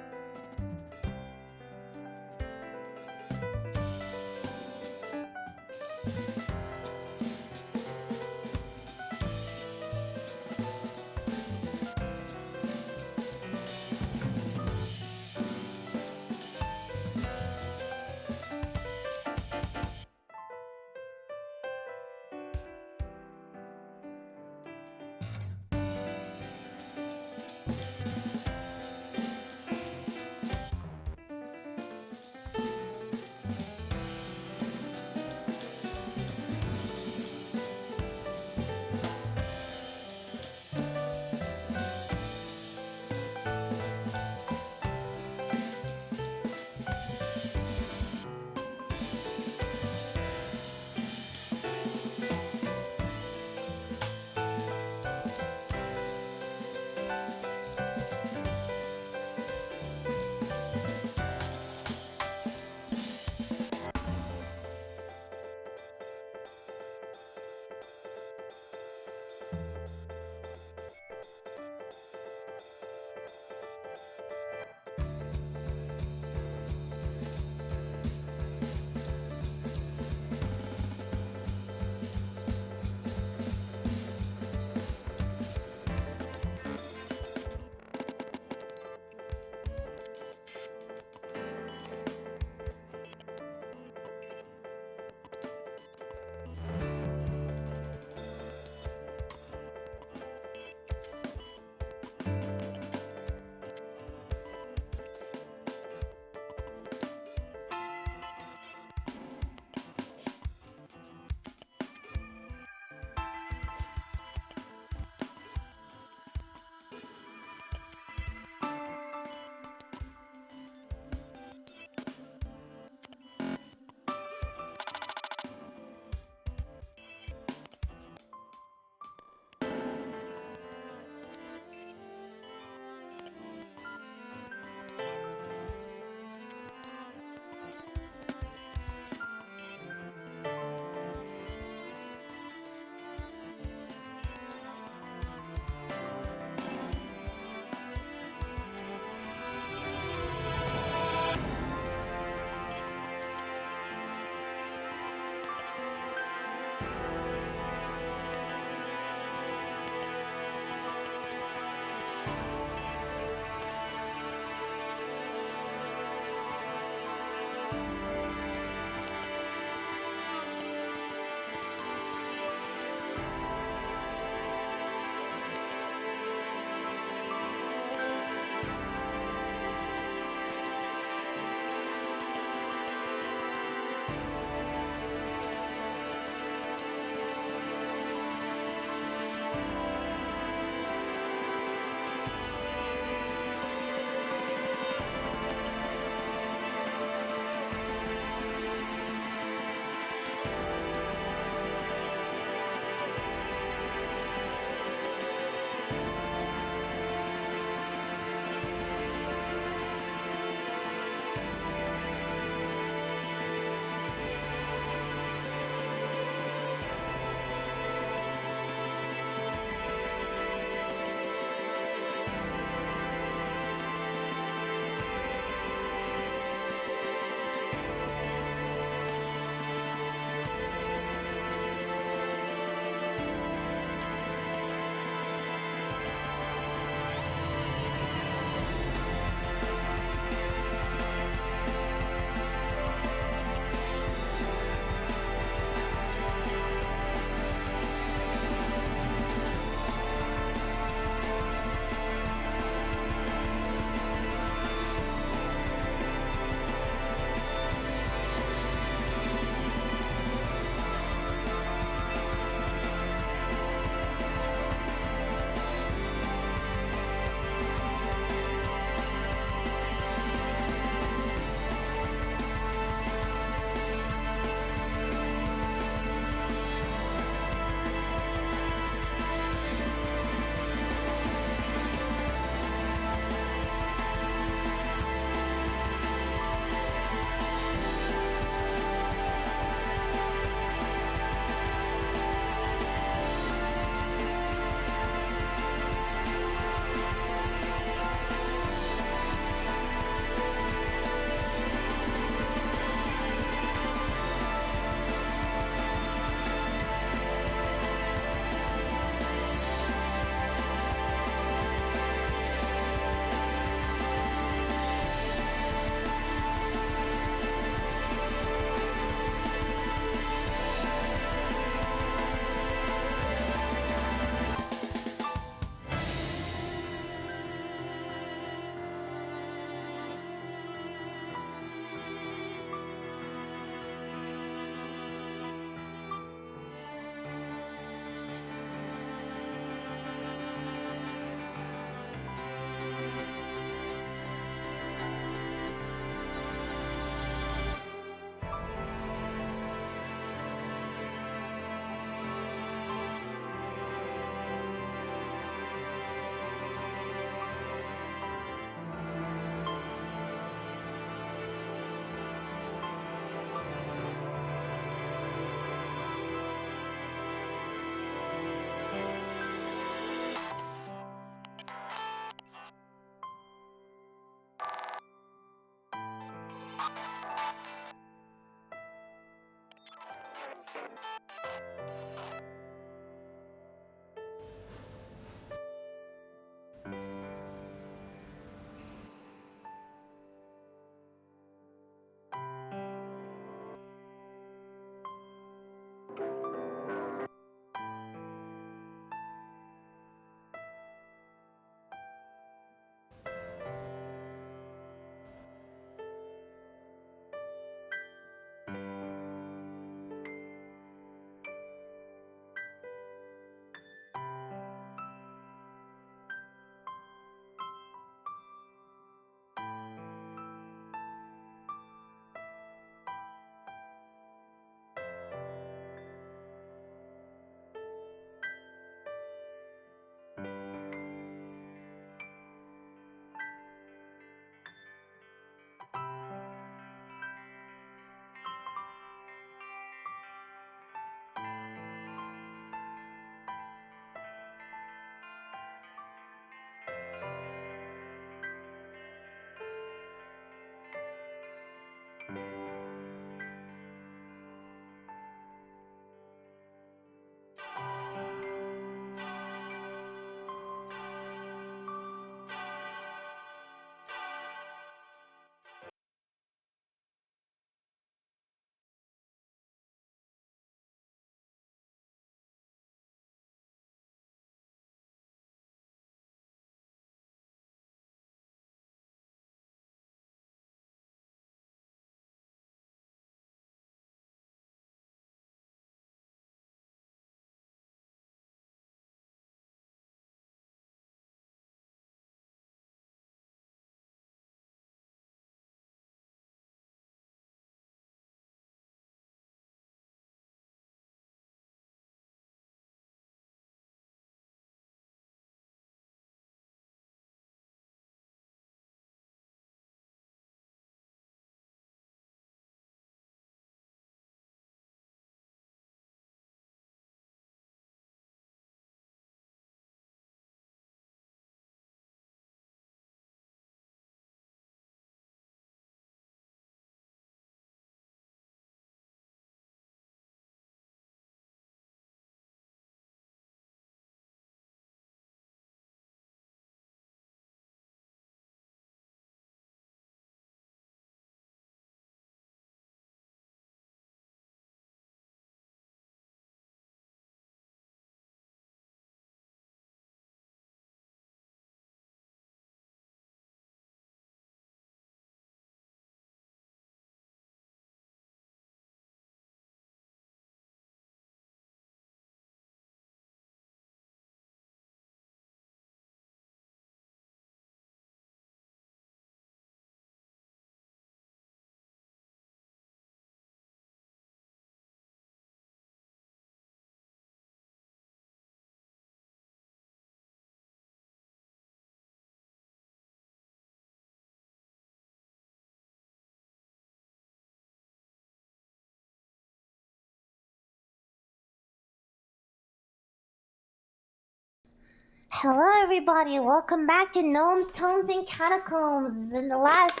Hello, everybody. Welcome back to Gnomes, Tones, and Catacombs. In the last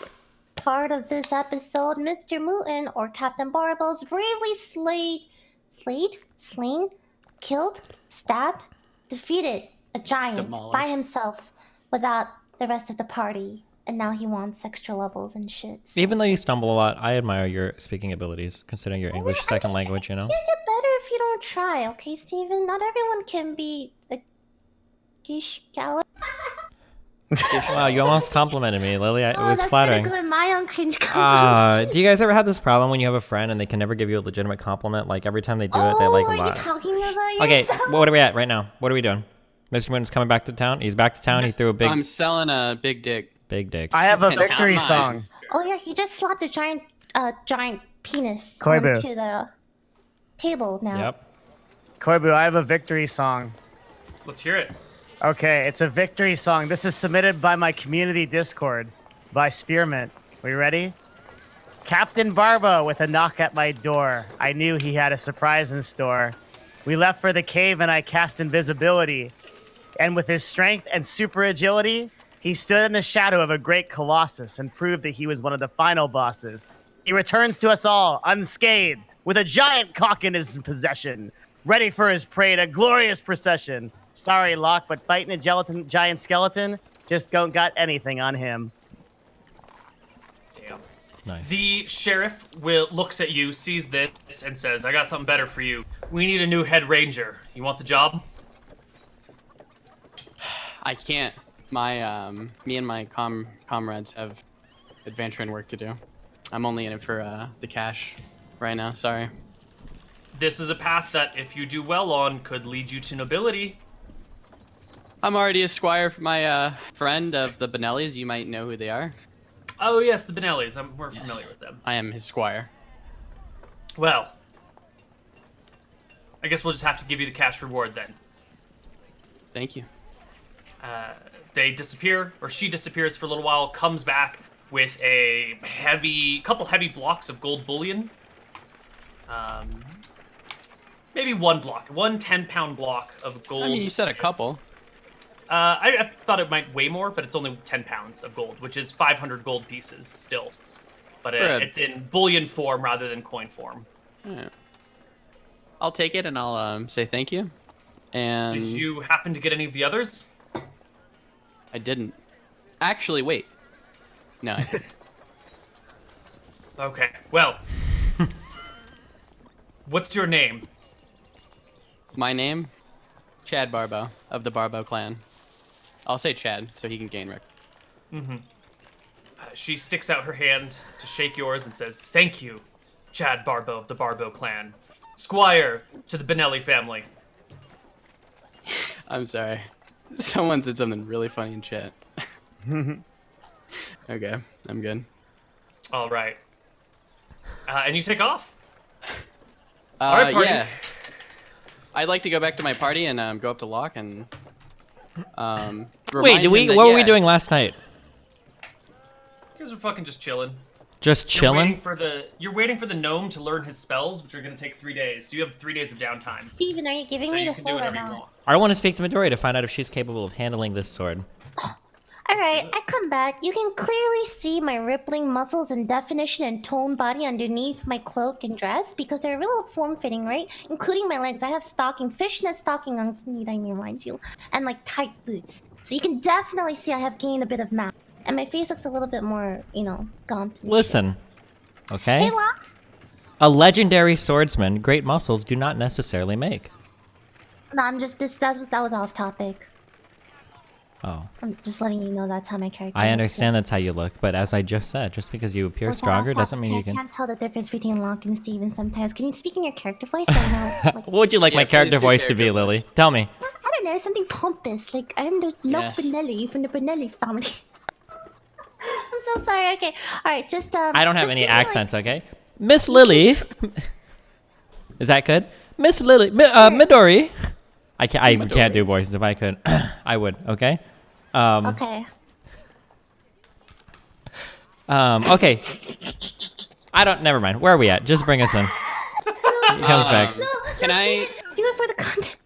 part of this episode, Mr. Mouton, or Captain Barbells, bravely slain, killed, stabbed, defeated a giant by Demolished. himself without the rest of the party. And now he wants extra levels and shit. So. Even though you stumble a lot, I admire your speaking abilities, considering your English second language, you know? You get better if you don't try, okay, Steven? Not everyone can be a gish gala. Wow, you almost complimented me, Lily. It was that's flattering. gonna go in my own cringe compliment. Do you guys ever have this problem when you have a friend and they can never give you a legitimate compliment? Like every time they do it, they like are lie. you talking about Okay, yourself? what are we at right now? What are we doing? Mr. Moon's coming back to town. He's back to town. He threw a I'm selling a big dick. big dick. I have a Listen, not victory mine. song. Oh yeah, he just slapped a giant penis Koibu. onto the table now. Yep. Koibu, I have a victory song. Let's hear it. Okay, it's a victory song. This is submitted by my community Discord by Spearmint. We ready? Captain Barbo with a knock at my door. I knew he had a surprise in store. We left for the cave and I cast invisibility. And with his strength and super agility, he stood in the shadow of a great colossus and proved that he was one of the final bosses. He returns to us all unscathed with a giant cock in his possession, ready for his prey in a glorious procession. Sorry, Locke, but fighting a giant skeleton just don't got anything on him. Damn. Nice. The sheriff looks at you, sees this, and says, I got something better for you. We need a new head ranger. You want the job? I can't. Me and my comrades have adventuring work to do. I'm only in it for the cash right now. Sorry. This is a path that, if you do well on, could lead you to nobility. I'm already a squire for my friend of the Benellis. You might know who they are. Oh, yes, the Benellis. We're Yes. familiar with them. I am his squire. Well, I guess we'll just have to give you the cash reward then. Thank you. They disappear, or she disappears for a little while, comes back with a couple heavy blocks of gold bullion. Maybe one 10-pound block of gold. I mean, you said a couple. I thought it might weigh more, but it's only 10 pounds of gold, which is 500 gold pieces still. But it's in bullion form rather than coin form. Yeah. I'll take it and I'll say thank you. And Did you happen to get any of the others? I didn't. Actually, wait. No, I didn't. Okay, well. What's your name? My name? Chad Barbo of the Barbo clan. I'll say Chad so he can gain rec. She sticks out her hand to shake yours and says, Thank you, Chad Barbo of the Barbo clan. Squire to the Benelli family. I'm sorry. Someone said something really funny in chat. Okay, I'm good. All right. And you take off? All right, party. Yeah. I'd like to go back to my party and go up to Locke and Wait, what were we doing last night? You guys are fucking just chilling. Just chilling? You're waiting for the gnome to learn his spells, which are going to take 3 days. So you have 3 days of downtime. Steven, are you giving So me you the can do sword or whatever you not? want. I want to speak to Midori to find out if she's capable of handling this sword. Alright, I come back. You can clearly see my rippling muscles and definition and toned body underneath my cloak and dress because they're real form-fitting, right? Including my legs. I have fishnet stocking on need I remind you, and like tight boots. So you can definitely see I have gained a bit of mass. And my face looks a little bit more, gaunt. And Listen, okay? Hey, Locke. A legendary swordsman, great muscles do not necessarily make. No, I'm just that was off topic. Oh. I'm just letting you know that's how my character I looks, understand yeah. that's how you look, but as I just said, just because you appear Was that stronger off doesn't topic? mean you I can... can't tell the difference between Locke and Steven sometimes. Can you speak in your character voice? I know. Like, What would you like Yeah, my character please do voice to be, character Lily? voice. Tell me. I don't know, something pompous. Like I'm the Yes. Benelli from the Benelli family. I'm so sorry. Okay, all right. Just I don't have just any give me, like- accents, okay? Miss Lily. Is that good? Miss Lily. Midori. I can't do voices. If I could, I would, okay? Okay. Okay. Never mind. Where are we at? Just bring us in. He comes back. No, Can I? do it for the content?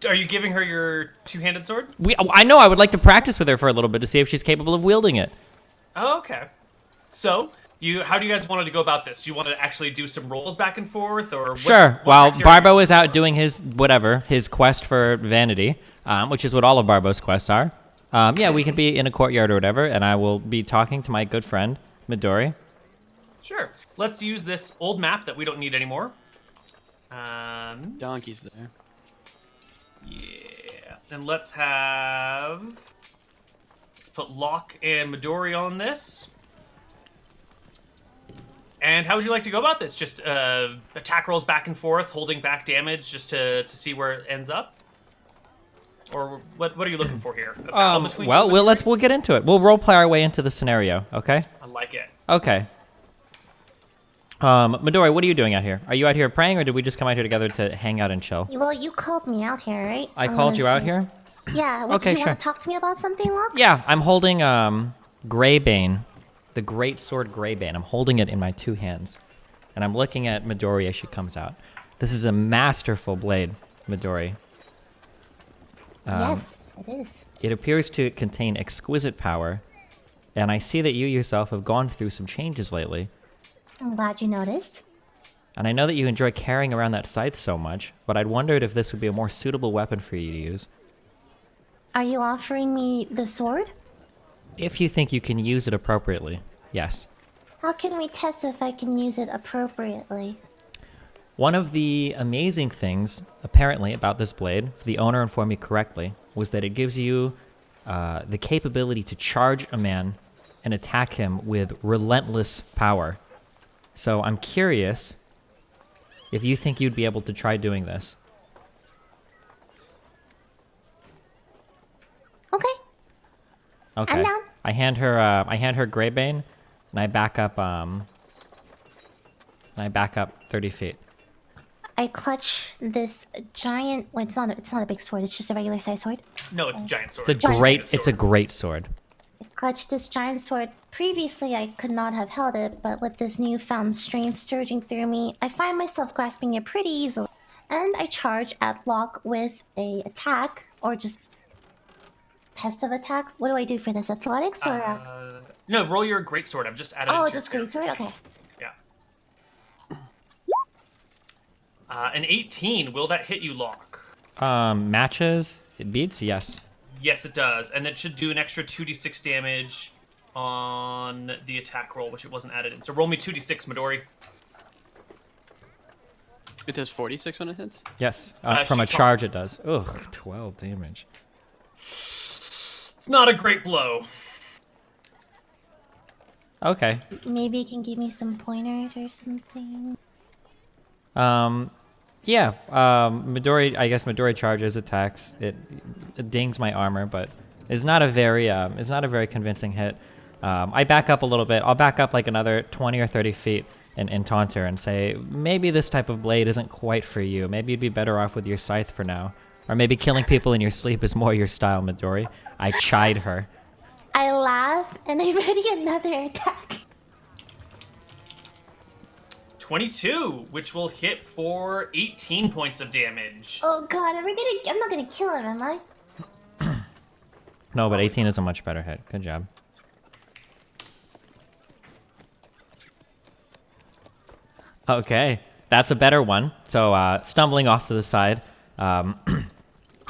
Are you giving her your two-handed sword? I know. I would like to practice with her for a little bit to see if she's capable of wielding it. Oh, okay. So, how do you guys want to go about this? Do you want to actually do some rolls back and forth, or Sure. what While criteria- Barbo is out doing his quest for vanity, which is what all of Barbo's quests are. Yeah, we can be in a courtyard or whatever, and I will be talking to my good friend Midori. Sure. Let's use this old map that we don't need anymore. Donkey's there. Yeah. And let's put Locke and Midori on this. And how would you like to go about this? Just attack rolls back and forth, holding back damage just to see where it ends up? Or what are you looking for here? A battle between you and Midori? We'll get into it. We'll roleplay our way into the scenario, okay? I like it. Okay. Midori, what are you doing out here? Are you out here praying, or did we just come out here together to hang out and chill? Well, you called me out here, right? I I'm called gonna you out say- here? Yeah. What, Okay, did you sure. want to talk to me about something, Locke? Yeah, I'm holding Greybane, the great sword Greybane. I'm holding it in my two hands, and I'm looking at Midori as she comes out. This is a masterful blade, Midori. Yes, it is. It appears to contain exquisite power, and I see that you yourself have gone through some changes lately. I'm glad you noticed. And I know that you enjoy carrying around that scythe so much, but I'd wondered if this would be a more suitable weapon for you to use. Are you offering me the sword? If you think you can use it appropriately, yes. How can we test if I can use it appropriately? One of the amazing things, apparently, about this blade, if the owner informed me correctly, was that it gives you the capability to charge a man and attack him with relentless power. So I'm curious if you think you'd be able to try doing this. Okay. Okay. I'm down. I hand her Greybane, and I back up 30 feet. I clutch this giant. Well, it's not a big sword. It's just a regular size sword. No, it's a giant sword. It's a great sword. I clutch this giant sword. Previously, I could not have held it, but with this newfound strength surging through me, I find myself grasping it pretty easily. And I charge at Locke with a attack, or just test of attack. What do I do for this? Athletics or? No, roll your great sword. I've just added. it Oh, to your just great sword. character Okay. sheet. Yeah. An 18. Will that hit you, Locke? Matches. It beats. Yes. Yes, it does, and it should do an extra 2d6 damage on the attack roll, which it wasn't added in. So roll me 2d6, Midori. It does 46 when it hits? Yes. She From a charged. charge, it does. Ugh, 12 damage. It's not a great blow. Okay. Maybe you can give me some pointers or something. Yeah. Midori. I guess Midori charges, attacks. It dings my armor, but it's not a very convincing hit. I back up a little bit. I'll back up like another 20 or 30 feet and taunt her and say, maybe this type of blade isn't quite for you. Maybe you'd be better off with your scythe for now. Or maybe killing people in your sleep is more your style, Midori. I chide her. I laugh and I ready another attack. 22, which will hit for 18 points of damage. Oh god, I'm not gonna kill him, am I? No, but 18 is a much better hit. Good job. Okay, that's a better one. So, stumbling off to the side, a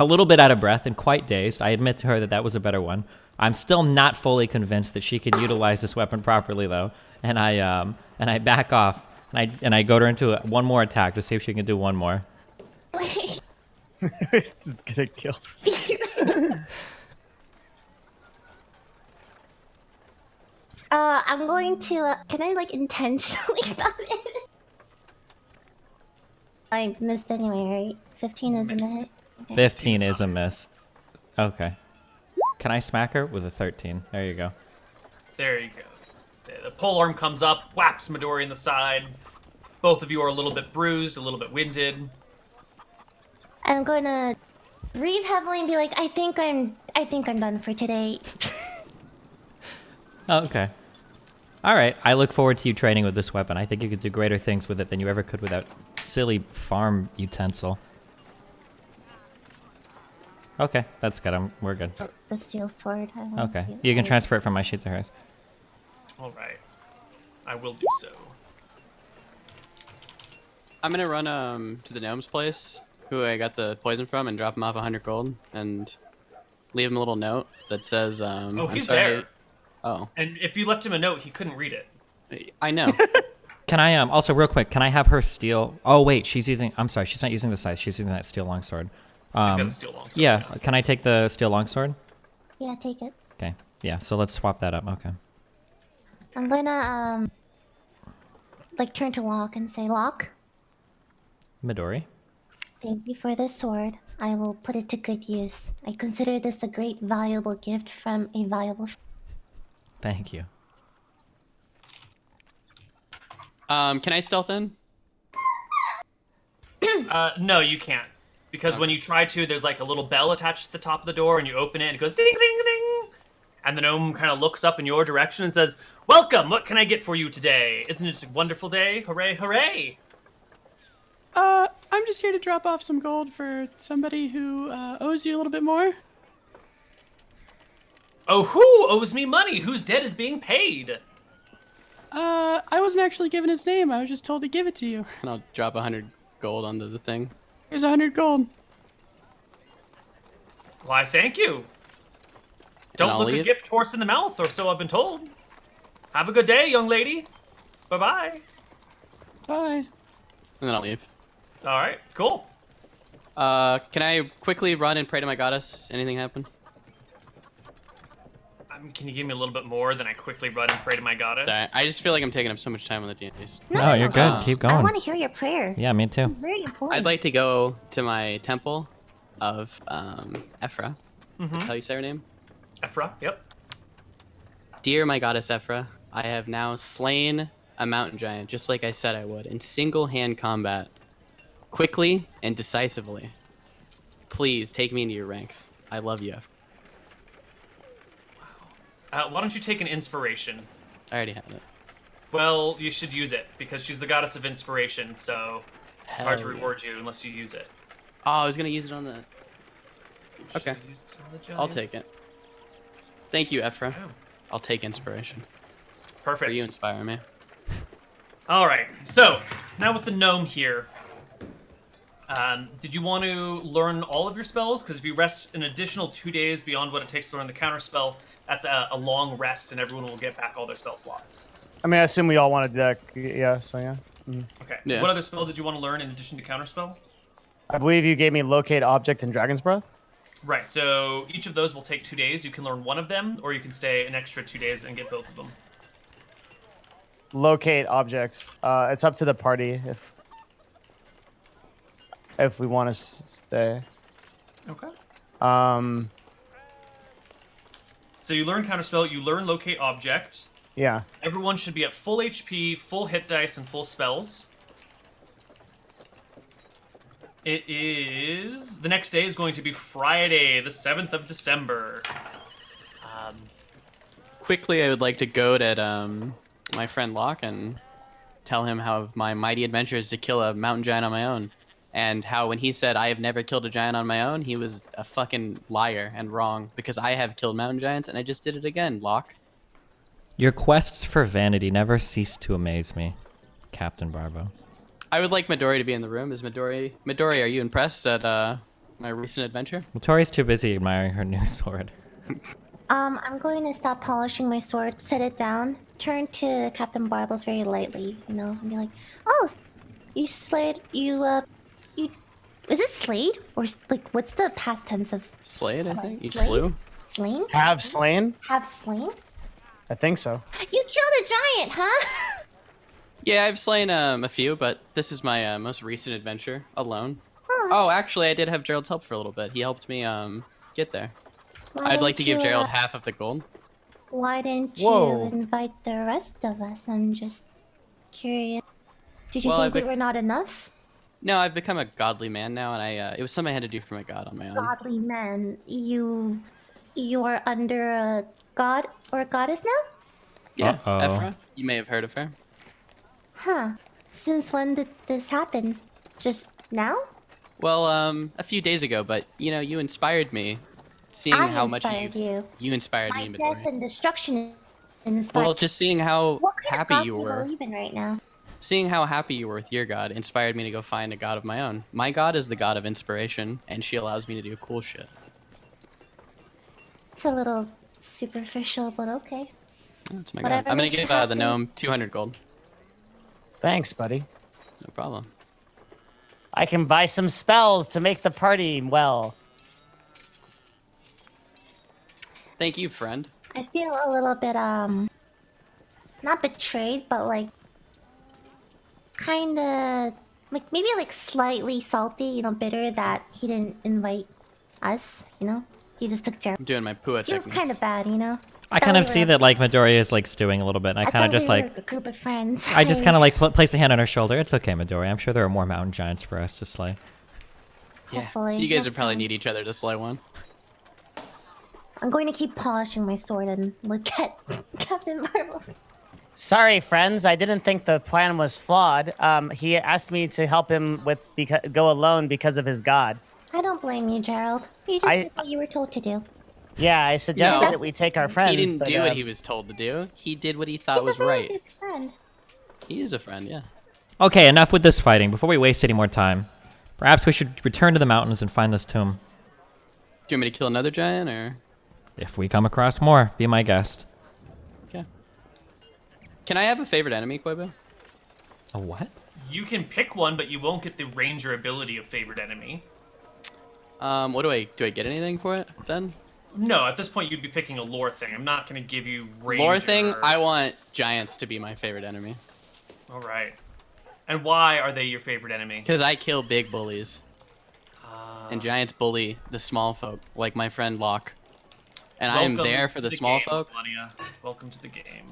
little bit out of breath and quite dazed. I admit to her that was a better one. I'm still not fully convinced that she could utilize this weapon properly, though. And I back off and I goad her into one more attack to see if she can do one more. It's gonna kill. I'm going to. Can I like intentionally stop it? I missed anyway, right? 15 isn't a hit. Okay. 15 is a miss. Okay. Can I smack her with a 13? There you go. There you go. The pole arm comes up, whaps Midori in the side. Both of you are a little bit bruised, a little bit winded. I'm gonna breathe heavily and be like, I think I'm done for today. Oh, okay. All right. I look forward to you training with this weapon. I think you could do greater things with it than you ever could with that silly farm utensil. Okay, that's good. We're good. The steel sword. I don't Okay, feel you can like- transfer it from my sheet to hers. All right. I will do so. I'm gonna run to the gnome's place, who I got the poison from, and drop him off 100 gold, and leave him a little note that says, Oh, I'm he's sorry. there. Oh, And if you left him a note, he couldn't read it. I know. Can I also real quick? Can I have her steal? Oh wait, she's using. I'm sorry, she's not using the scythe. She's using that steel longsword. She's got a steel longsword. Yeah. Can I take the steel longsword? Yeah, take it. Okay. Yeah. So let's swap that up. Okay. I'm gonna like turn to Locke and say, Locke, Midori. thank you for the sword. I will put it to good use. I consider this a great valuable gift from a valuable. Thank you. Can I stealth in? No, you can't. Because when you try to, there's like a little bell attached to the top of the door, and you open it, and it goes ding, ding, ding. And the gnome kind of looks up in your direction and says, "Welcome, what can I get for you today? Isn't it a wonderful day? Hooray, hooray!" I'm just here to drop off some gold for somebody who owes you a little bit more. Oh, who owes me money? Whose debt is being paid? I wasn't actually given his name. I was just told to give it to you. And I'll drop 100 gold onto the thing. Here's 100 gold. Why, thank you. Don't I'll look a leave. gift horse in the mouth, or so I've been told. Have a good day, young lady. Bye-bye. Bye. And then I'll leave. All right, cool. Can I quickly run and pray to my goddess? Anything happen? Can you give me a little bit more than I quickly run and pray to my goddess? Sorry, I just feel like I'm taking up so much time on the D&Ds. No, you're good. Keep I going. want to hear your prayer. Yeah, me too. It's very important. I'd like to go to my temple of Ephra. That's how you say her name? Ephra, yep. Dear my goddess Ephra, I have now slain a mountain giant, just like I said I would, in single-hand combat, quickly and decisively. Please take me into your ranks. I love you, Ephra. Why don't you take an inspiration? I already have it. Well, you should use it, because she's the goddess of inspiration, so it's hard to Hell yeah. reward you unless you use it. Oh, I was gonna use it on the... Okay. Should've used it on the giant. I'll take it. Thank you, Ephra. Oh, I'll take inspiration. perfect. For you inspire me. All right, so now with the gnome here, did you want to learn all of your spells? Because if you rest an additional 2 days beyond what it takes to learn the counterspell, that's a long rest, and everyone will get back all their spell slots. I mean, I assume we all wanted to. Yeah, so yeah. Okay. Yeah. What other spell did you want to learn in addition to counterspell? I believe you gave me locate object and dragon's breath. Right. So each of those will take 2 days. You can learn one of them, or you can stay an extra 2 days and get both of them. Locate objects. It's up to the party if we want to stay. Okay. So you learn counterspell. You learn locate object. yeah. Everyone should be at full HP, full hit dice, and full spells. It is... The next day is going to be Friday, the 7th of December. Quickly, I would like to goad at my friend Locke and tell him how my mighty adventure is to kill a mountain giant on my own. And how when he said I have never killed a giant on my own, he was a fucking liar and wrong. Because I have killed mountain giants and I just did it again, Locke. Your quests for vanity never cease to amaze me, Captain Barbo. I would like Midori to be in the room. Is Midori... Midori, are you impressed at my recent adventure? Well, Tori's too busy admiring her new sword. I'm going to stop polishing my sword, set it down, turn to Captain Barbles very lightly, you know, and be like, "Oh, you slayed, you is it slayed or like what's the past tense of Slayed, I think. You Slayed? slew? slain? Have slain? Have slain? I think so. You killed a giant, huh? Yeah, I've slain a few, but this is my most recent adventure alone. Oh, Oh, actually, I did have Gerald's help for a little bit. He helped me get there. I'd like to give Gerald half of the gold. Why didn't you Whoa. invite the rest of us? I'm just curious. Did you Well, think I've we were not enough? No, I've become a godly man now, and it was something I had to do for my god on my own. Godly men, you are under a god or a goddess now? Yeah, Uh-oh. Ephra. You may have heard of her. Huh. Since when did this happen? Just now? Well, a few days ago, but you inspired me. Seeing I how much inspired you. you inspired My me, death Midori. and destruction inspired. Well, just seeing how What kind of happy God you do you were. believe in right now? Seeing how happy you were with your god inspired me to go find a god of my own. My god is the god of inspiration, and she allows me to do cool shit. It's a little superficial, but okay. That's my god. Whatever I'm gonna makes you give the happy. gnome 200 gold. Thanks, buddy. No problem. I can buy some spells to make the party well. Thank you, friend. I feel a little bit not betrayed, but like kind of like maybe like slightly salty, bitter that he didn't invite us. He just took Jared. I'm doing my Pua Feels techniques. kind of bad. I kind of see that like Midori is like stewing a little bit. And I kind of just we like were a group of friends. I just kind of like place a hand on her shoulder. It's okay, Midori. I'm sure there are more mountain giants for us to slay. Yeah. Hopefully, You guys next would probably time. need each other to slay one. I'm going to keep polishing my sword and look at Captain Marvel's. Sorry, friends. I didn't think the plan was flawed. He asked me to help him go alone because of his god. I don't blame you, Gerald. You just did what you were told to do. Yeah, I suggested No. that we take our friends. He didn't but, do what he was told to do. He did what he thought He's was a very right. good friend. He is a friend, yeah. Okay, enough with this fighting. Before we waste any more time, perhaps we should return to the mountains and find this tomb. Do you want me to kill another giant, or? If we come across more, be my guest. Okay. Can I have a favorite enemy, Koibu? A what? You can pick one, but you won't get the ranger ability of favorite enemy. What do I get anything for it then? No, at this point you'd be picking a lore thing. I'm not going to give you ranger. Lore thing, I want giants to be my favorite enemy. All right. And why are they your favorite enemy? Because I kill big bullies. And giants bully the small folk, like my friend Locke. And I am Welcome there for to the small game, folk. Melania. Welcome to the game.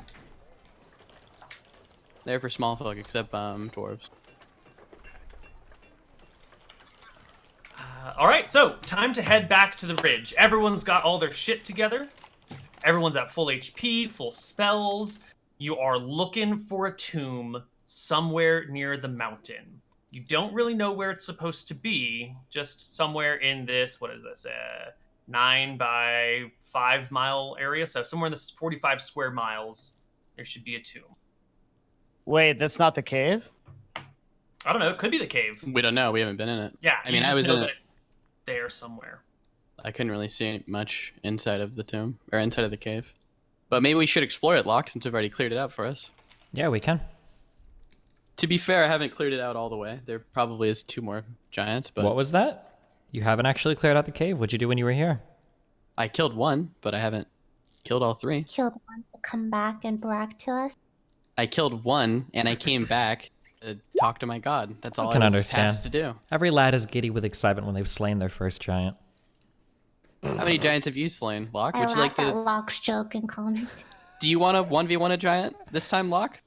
There for small folk, except dwarves. All right, so time to head back to the ridge. Everyone's got all their shit together. Everyone's at full HP, full spells. You are looking for a tomb somewhere near the mountain. You don't really know where it's supposed to be, just somewhere in this, what is this, 9 by 5 mile area. So somewhere in this 45 square miles, there should be a tomb. Wait, that's not the cave? I don't know, it could be the cave. We don't know. We haven't been in it. Yeah, I mean, you I just was know in that it. it's there somewhere. I couldn't really see much inside of the tomb, or inside of the cave. But maybe we should explore it, Locke, since we've already cleared it out for us. Yeah, we can. To be fair, I haven't cleared it out all the way. There probably is 2 more giants, but What was that? You haven't actually cleared out the cave. What'd you do when you were here? I killed 1, but I haven't killed all 3. Killed one to come back and brag to us. I killed 1, and I came back to talk to my god. That's all I can was understand. tasked to do. Every lad is giddy with excitement when they've slain their first giant. How many giants have you slain, Locke? I Would you like laughed at to? Locke's joke and comment. Do you want to 1v1 a giant this time, Locke?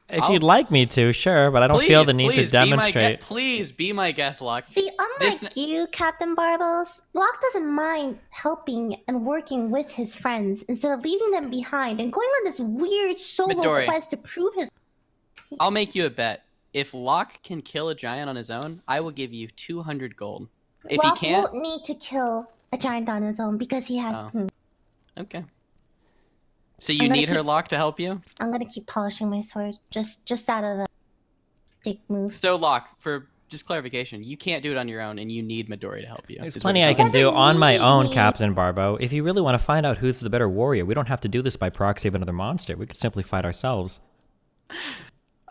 If I'll- you'd like me to, sure, but I don't feel the need to demonstrate. Please be my guest, Locke. See, unlike This- you, Captain Barbos, Locke doesn't mind helping and working with his friends instead of leaving them behind and going on this weird solo Midori. quest to prove his. I'll make you a bet. If Locke can kill a giant on his own, I will give you 200 gold. If Locke he can't, won't need to kill a giant on his own because he has. Oh. okay. So you I'm gonna need her, keep- Locke, to help you? I'm gonna keep polishing my sword just out of a dick move. So Locke, for just clarification, you can't do it on your own, and you need Midori to help you. There's is what plenty you're I can telling do Doesn't on my need own, me. Captain Barbo. If you really want to find out who's the better warrior, we don't have to do this by proxy of another monster. We could simply fight ourselves. me.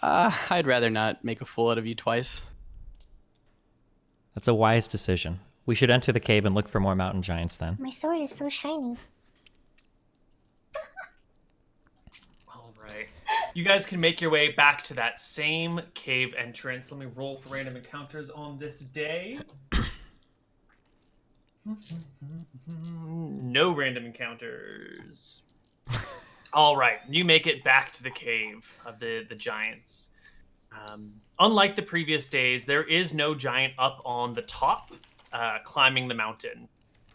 I'd rather not make a fool out of you twice. That's a wise decision. We should enter the cave and look for more mountain giants then. My sword is so shiny. All right. You guys can make your way back to that same cave entrance. Let me roll for random encounters on this day. No random encounters. All right, you make it back to the cave of the giants. Unlike the previous days, there is no giant up on the top climbing the mountain.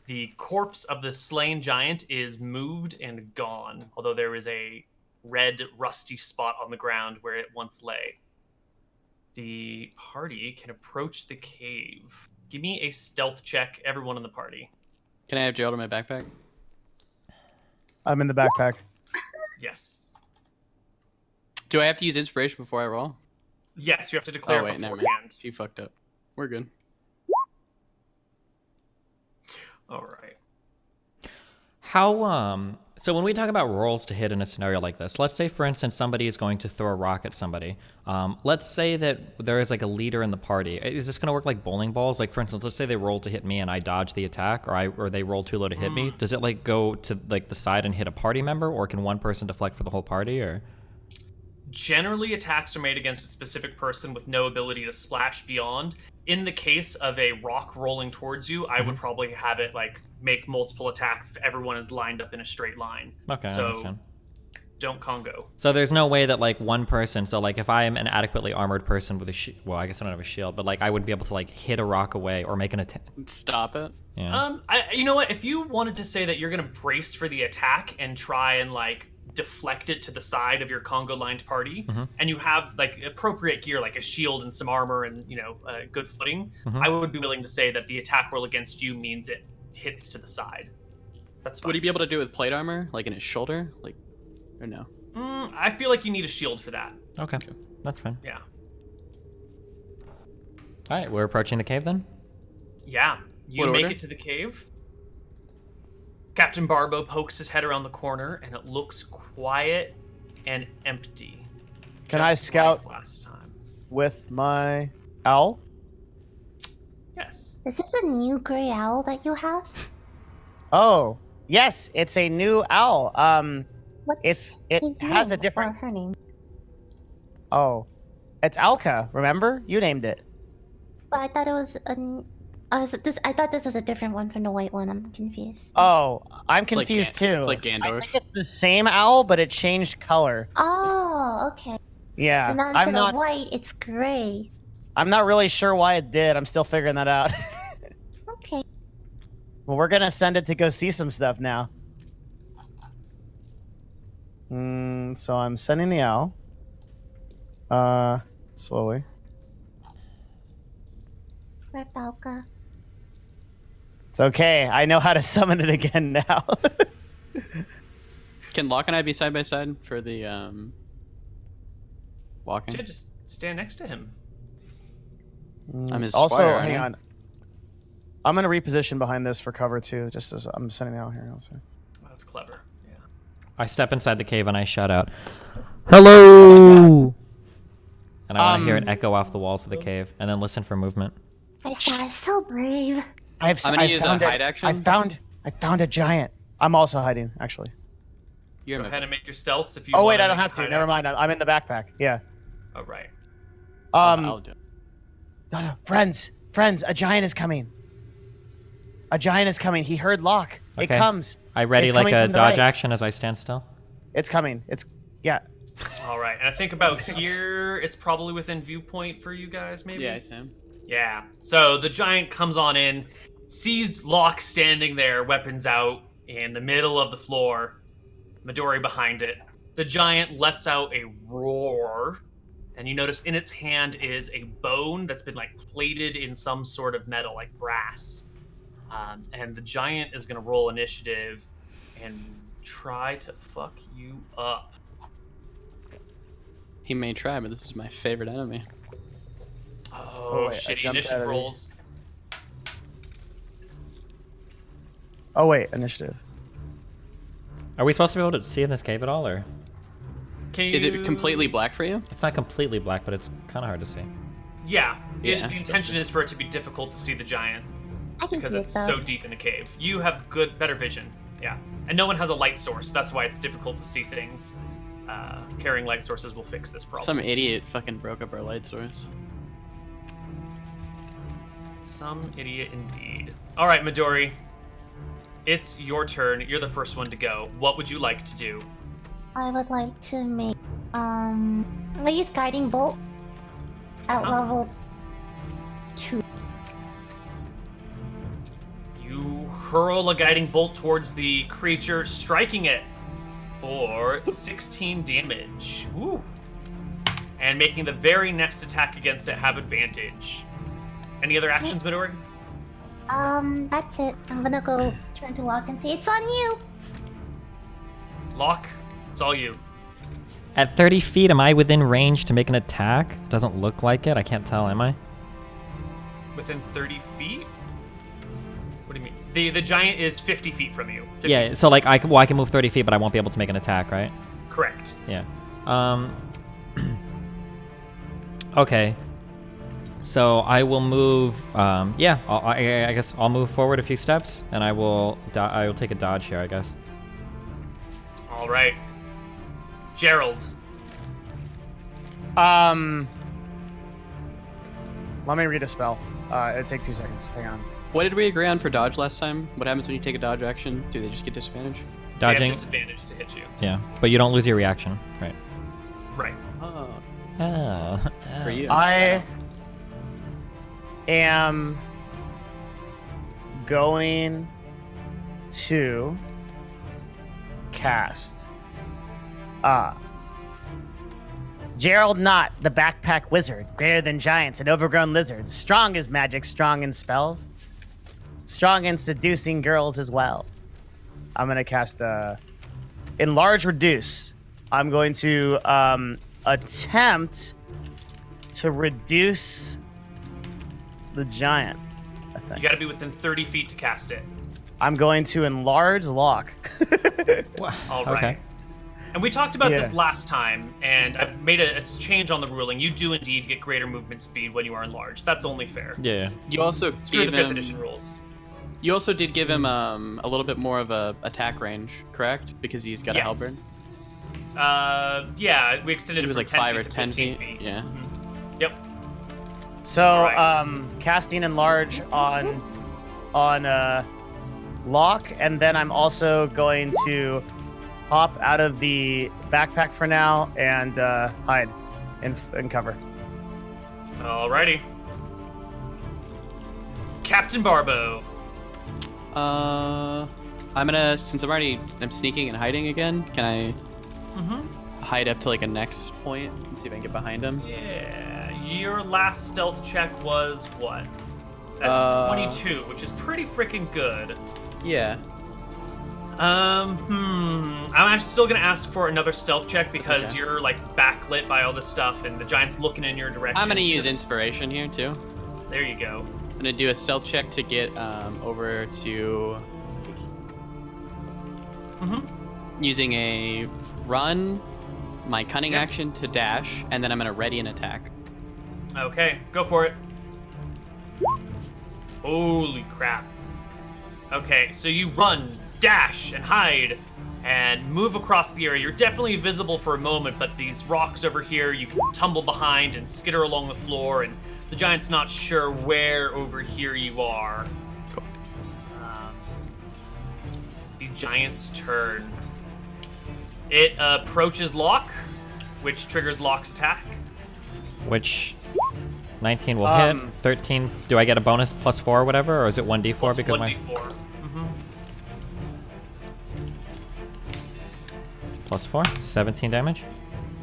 The corpse of the slain giant is moved and gone, although there is a red, rusty spot on the ground where it once lay. The party can approach the cave. Give me a stealth check, everyone in the party. Can I have Gerald in my backpack? I'm in the backpack. Yes. Do I have to use inspiration before I roll? Yes, you have to declare Oh wait, never beforehand. mind. She fucked up. We're good. All right. How so when we talk about rolls to hit in a scenario like this, let's say for instance somebody is going to throw a rock at somebody. Let's say that there is like a leader in the party. Is this going to work like bowling balls? Like for instance, let's say they roll to hit me and I dodge the attack, or they roll too low to hit me. Does it like go to like the side and hit a party member, or can one person deflect for the whole party? Or Generally, attacks are made against a specific person with no ability to splash beyond. In the case of a rock rolling towards you, I would probably have it like make multiple attacks if everyone is lined up in a straight line. Okay, I so understand. don't Congo. So there's no way that like one person, so like if I am an adequately armored person with a well, I guess I don't have a shield, but like I would be able to like hit a rock away or make an attack. Stop it. Yeah. You know what? If you wanted to say that you're gonna brace for the attack and try and like deflect it to the side of your Congo lined party, and you have like appropriate gear like a shield and some armor and good footing, I would be willing to say that the attack roll against you means it hits to the side. That's fine. Would he be able to do it with plate armor, like in his shoulder, like, or no? I feel like you need a shield for that. Okay, that's fine. Yeah. All right, we're approaching the cave then. Yeah. You What make order? it to the cave. Captain Barbo pokes his head around the corner, and it looks quiet and empty. Can I just scout? like last time? With my owl? Yes. Is this a new gray owl that you have? Oh, yes, it's a new owl. What's it his has a name different. or her name? Oh, it's Alka. Remember, you named it. But I thought it was I thought this was a different one from the white one. I'm confused. Oh, I'm It's like confused too. It's like I Gandalf. think it's the same owl, but it changed color. Oh, okay. Yeah, So now I'm instead not. of white, it's gray. I'm not really sure why it did. I'm still figuring that out. Okay. Well, we're gonna send it to go see some stuff now. So I'm sending the owl. Slowly. Rebelka. It's okay. I know how to summon it again now. Can Locke and I be side by side for the walking? Yeah, just stand next to him. I'm his also, squire, hang aren't on. I'm gonna reposition behind this for cover too, just as I'm sending it out here. Also. That's clever. Yeah. I step inside the cave and I shout out, "Hello!" And I want to hear it echo off the walls of the cave, and then listen for movement. I saw so brave. I'm gonna use a hide action. I found a giant. I'm also hiding, actually. You're Go in my ahead and make your stealths if you Oh want wait, I don't make have a to. hide Never action. mind. I'm in the backpack. Yeah. Oh, right. I'll do it. Friends, a giant is coming. A giant is coming. He heard Locke. It Okay. comes. I ready It's like coming a from the dodge right. action as I stand still. It's coming. Yeah. All right. And I think about here, it's probably within viewpoint for you guys, maybe? Yeah, I see him. Yeah. So the giant comes on in, sees Locke standing there, weapons out, in the middle of the floor, Midori behind it. The giant lets out a roar, and you notice in its hand is a bone that's been like plated in some sort of metal, like brass. And the giant is going to roll initiative and try to fuck you up. He may try, but this is my favorite enemy. Oh, wait, I shitty jumped out initiative of the- rolls. Oh wait, initiative. Are we supposed to be able to see in this cave at all, or Is it completely black for you? it's not completely black, but it's kind of hard to see. Yeah. Yeah. The intention is for it to be difficult to see the giant I can because see it it's though. so deep in the cave. You have better vision. Yeah. And no one has a light source. That's why it's difficult to see things. Carrying light sources will fix this problem. Some idiot fucking broke up our light source. Some idiot indeed. All right, Midori. It's your turn. You're the first one to go. What would you like to do? I would like to make I use guiding bolt at level 2. You hurl a guiding bolt towards the creature, striking it for 16 damage. Ooh. And making the very next attack against it have advantage. Any other actions, Midori? That's it. I'm gonna go turn to Locke and say, it's on you! Locke, it's all you. At 30 feet, am I within range to make an attack? It doesn't look like it. I can't tell, am I? Within 30 feet? What do you mean? The giant is 50 feet from you. 50. Yeah, so like I can move 30 feet, but I won't be able to make an attack, right? Correct. Yeah. Okay. So I will move. Yeah, I guess I'll move forward a few steps, and I will take a dodge here, I guess. All right. Gerald. Let me read a spell. It'll take 2 seconds. Hang on. What did we agree on for dodge last time? What happens when you take a dodge action? Do they just get disadvantage? They have Dodging. disadvantage to hit you. Yeah, but you don't lose your reaction, right? Right. Oh, Oh. for you. I am going to cast Gerald Knott, the backpack wizard, greater than giants and overgrown lizards, strong as magic, strong in spells, strong in seducing girls as well. I'm gonna cast enlarge reduce. I'm going to attempt to reduce the giant, I think. You got to be within 30 feet to cast it. I'm going to enlarge Locke. All right. Okay. And we talked about this Yeah. last time, and I've made a change on the ruling. You do indeed get greater movement speed when you are enlarged. That's only fair. Yeah. You also It's through gave the 5th him. edition rules. You also did give him a little bit more of a attack range, correct? Because he's got a halberd. Yeah, we extended It was from like 10 5 feet or to 10 15 feet. Yeah. Mhm. Yep. So, Alright. casting enlarge on Locke, and then I'm also going to hop out of the backpack for now and hide in cover. Alrighty. Captain Barbo. I'm gonna, since I'm sneaking and hiding again, can I hide up to like a next point and see if I can get behind him? Yeah, your last stealth check was what? That's Uh, 22, which is pretty freaking good. Yeah. I'm actually still gonna ask for another stealth check because okay. you're like backlit by all this stuff and the giant's looking in your direction. I'm gonna use inspiration here too. There you go. I'm gonna do a stealth check to get over to using a run, my cunning Yep. action to dash, and then I'm gonna ready an attack. Okay, go for it. Holy crap. Okay, so you run, dash, and hide, and move across the area. You're definitely visible for a moment, but these rocks over here, you can tumble behind and skitter along the floor, and the giant's not sure where over here you are. Cool. The giant's turn. It approaches Locke, which triggers Locke's attack. Which 19 will hit. 13. Do I get a bonus +4 or whatever, or is it 1d4 Plus because 1d4. +4? 17 damage.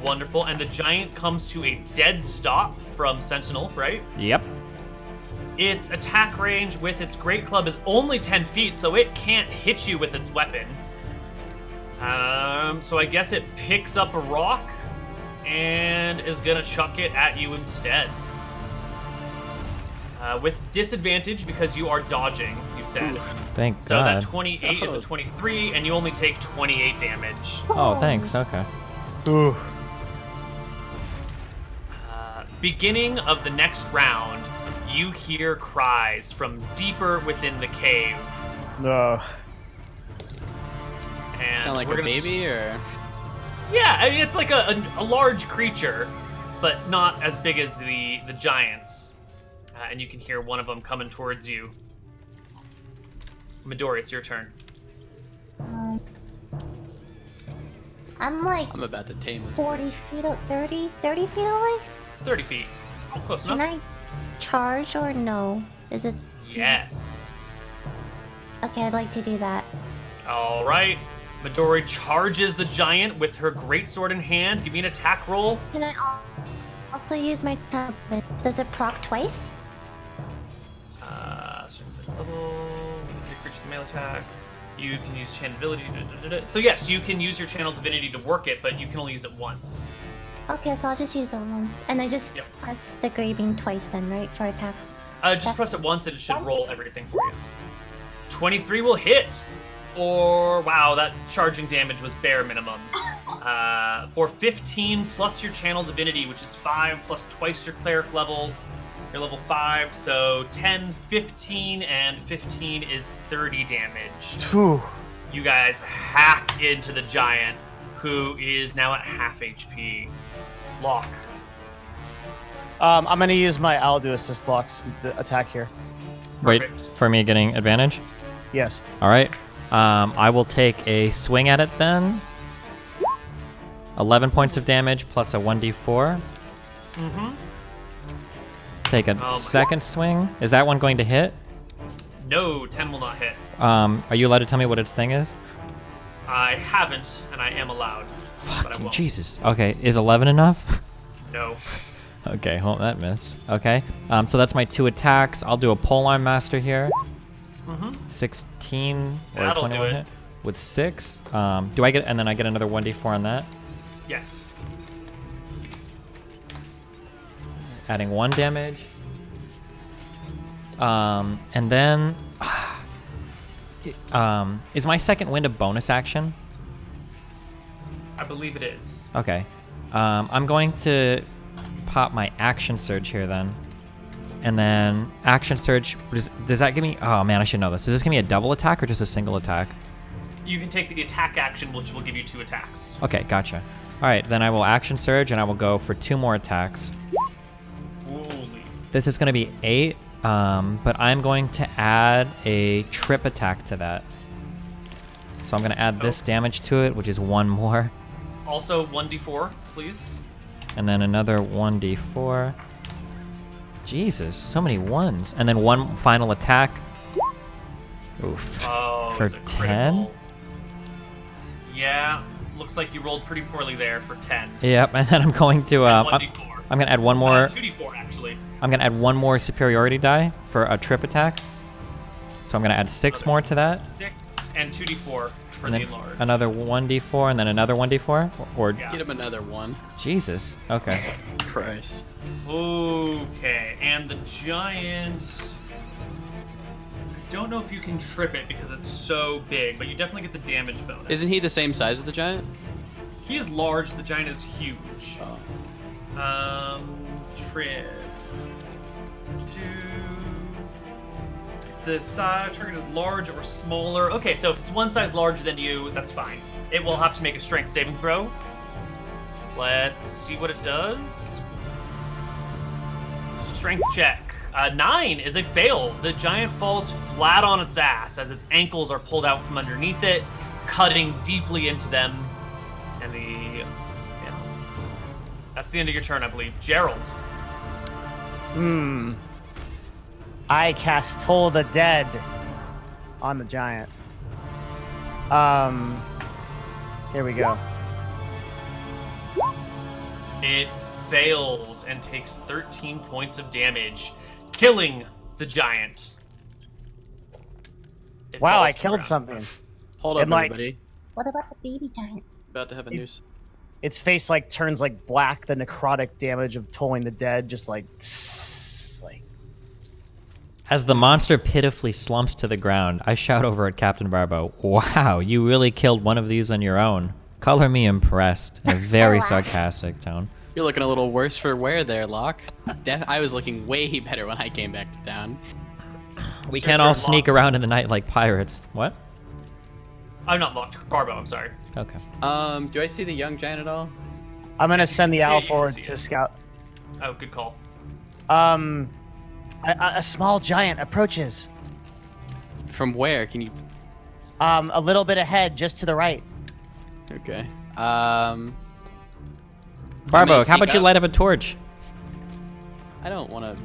Wonderful. And the giant comes to a dead stop from Sentinel, right? Yep. Its attack range with its great club is only 10 feet, so it can't hit you with its weapon. So I guess it picks up a rock and is gonna chuck it at you instead. With disadvantage because you are dodging, you said. Thank So God. that 28 is a 23, and you only take 28 damage. Oh, thanks. Okay. Ooh. Beginning of the next round, you hear cries from deeper within the cave. No. And Sound like we're a gonna baby, or Yeah, I mean it's like a large creature, but not as big as the giants. And you can hear one of them coming towards you. Midori, it's your turn. I'm like I'm about to tame this. 40 feet, 30 feet away? 30 feet. Close Can enough. I charge or no? Is it? Yes. Okay, I'd like to do that. All right. Midori charges the giant with her greatsword in hand. Give me an attack roll. Can I also use my weapon? Does it proc twice? So it's level. Your creature can melee attack. You can use channel ability. So yes, you can use your channel divinity to work it, but you can only use it once. Okay, so I'll just use it once. And I just Yep. press the gray beam twice then, right? For attack. Just press it once and it should roll everything for you. 23 will hit. Wow, that charging damage was bare minimum. For 15 plus your channel divinity, which is 5 plus twice your cleric level. You're level 5, so 10, 15, and 15 is 30 damage. Whew. You guys hack into the giant, who is now at half HP. Lock. I'm gonna use my Aldo assist locks attack here. Wait Perfect. for me getting advantage. Yes. All right. I will take a swing at it then. 11 points of damage plus a 1d4. Mm-hmm. Take a my second swing. Is that one going to hit? No, 10 will not hit. Are you allowed to tell me what its thing is? I haven't, and I am allowed. But I Fucking won't. Jesus. Okay, is 11 enough? No. Okay, well, that missed. Okay, so that's my 2 attacks. I'll do a polearm master here. Mm-hmm. 16 or That'll do 21 it. hit with 6. Do I get, and then I get another 1d4 on that, Yes. adding 1 damage. And then, is my second wind a bonus action? I believe it is. Okay. I'm going to pop my action surge here then. And then action surge, does that give me, oh man, I should know this. Does this give me a double attack or just a single attack? You can take the attack action, which will give you 2 attacks. Okay, gotcha. All right, then I will action surge and I will go for 2 more attacks. Holy. This is going to be 8, but I'm going to add a trip attack to that. So I'm going to add this damage to it, which is 1 more. Also, 1d4, please. And then another 1d4. Jesus, so many 1s. And then 1 final attack. Oof. Oh, For it's a 10? critical. Yeah, looks like you rolled pretty poorly there for 10. Yep, and then I'm going to, And I'm 1d4. going to add 1 more, 2d4, actually. I'm going to add 1 more superiority die for a trip attack. So I'm going to add 6 more to that. 6 and 2d4 for And the then enlarge. another 1d4 and then another 1d4? Or Yeah. Get him another one. Jesus. Okay. Christ. Okay, and the giant... Don't know if you can trip it because it's so big, but you definitely get the damage bonus. Isn't he the same size as the giant? He is large, the giant is huge. Oh. Trip. If the size target is large or smaller. Okay, so if it's 1 size larger than you, that's fine. It will have to make a strength saving throw. Let's see what it does. Strength check. 9 is a fail. The giant falls flat on its ass as its ankles are pulled out from underneath it, cutting deeply into them. And that's the end of your turn, I believe. Gerald. I cast Toll the Dead on the giant. Here we go. It fails and takes 13 points of damage, killing the giant. It Wow, falls I to the killed ground. something. Hold up, And, like- everybody. What about the baby giant? About to have a noose. Its face like turns like black, the necrotic damage of Tolling the Dead, just like, like. As the monster pitifully slumps to the ground, I shout over at Captain Barbo, "Wow, you really killed one of these on your own. Color me impressed," in a very sarcastic tone. You're looking a little worse for wear there, Locke. I was looking way better when I came back to town. We It's can't your all turn, sneak Locke. around in the night like pirates. What? I'm not locked. Barbo, I'm sorry. Okay. Do I see the young giant at all? I'm gonna send the see it, owl you can forward see to it. scout. Oh, good call. A small giant approaches. From where? Can you? A little bit ahead, just to the right. Okay. Barbo, sneak how about you up? light up a torch? I don't want to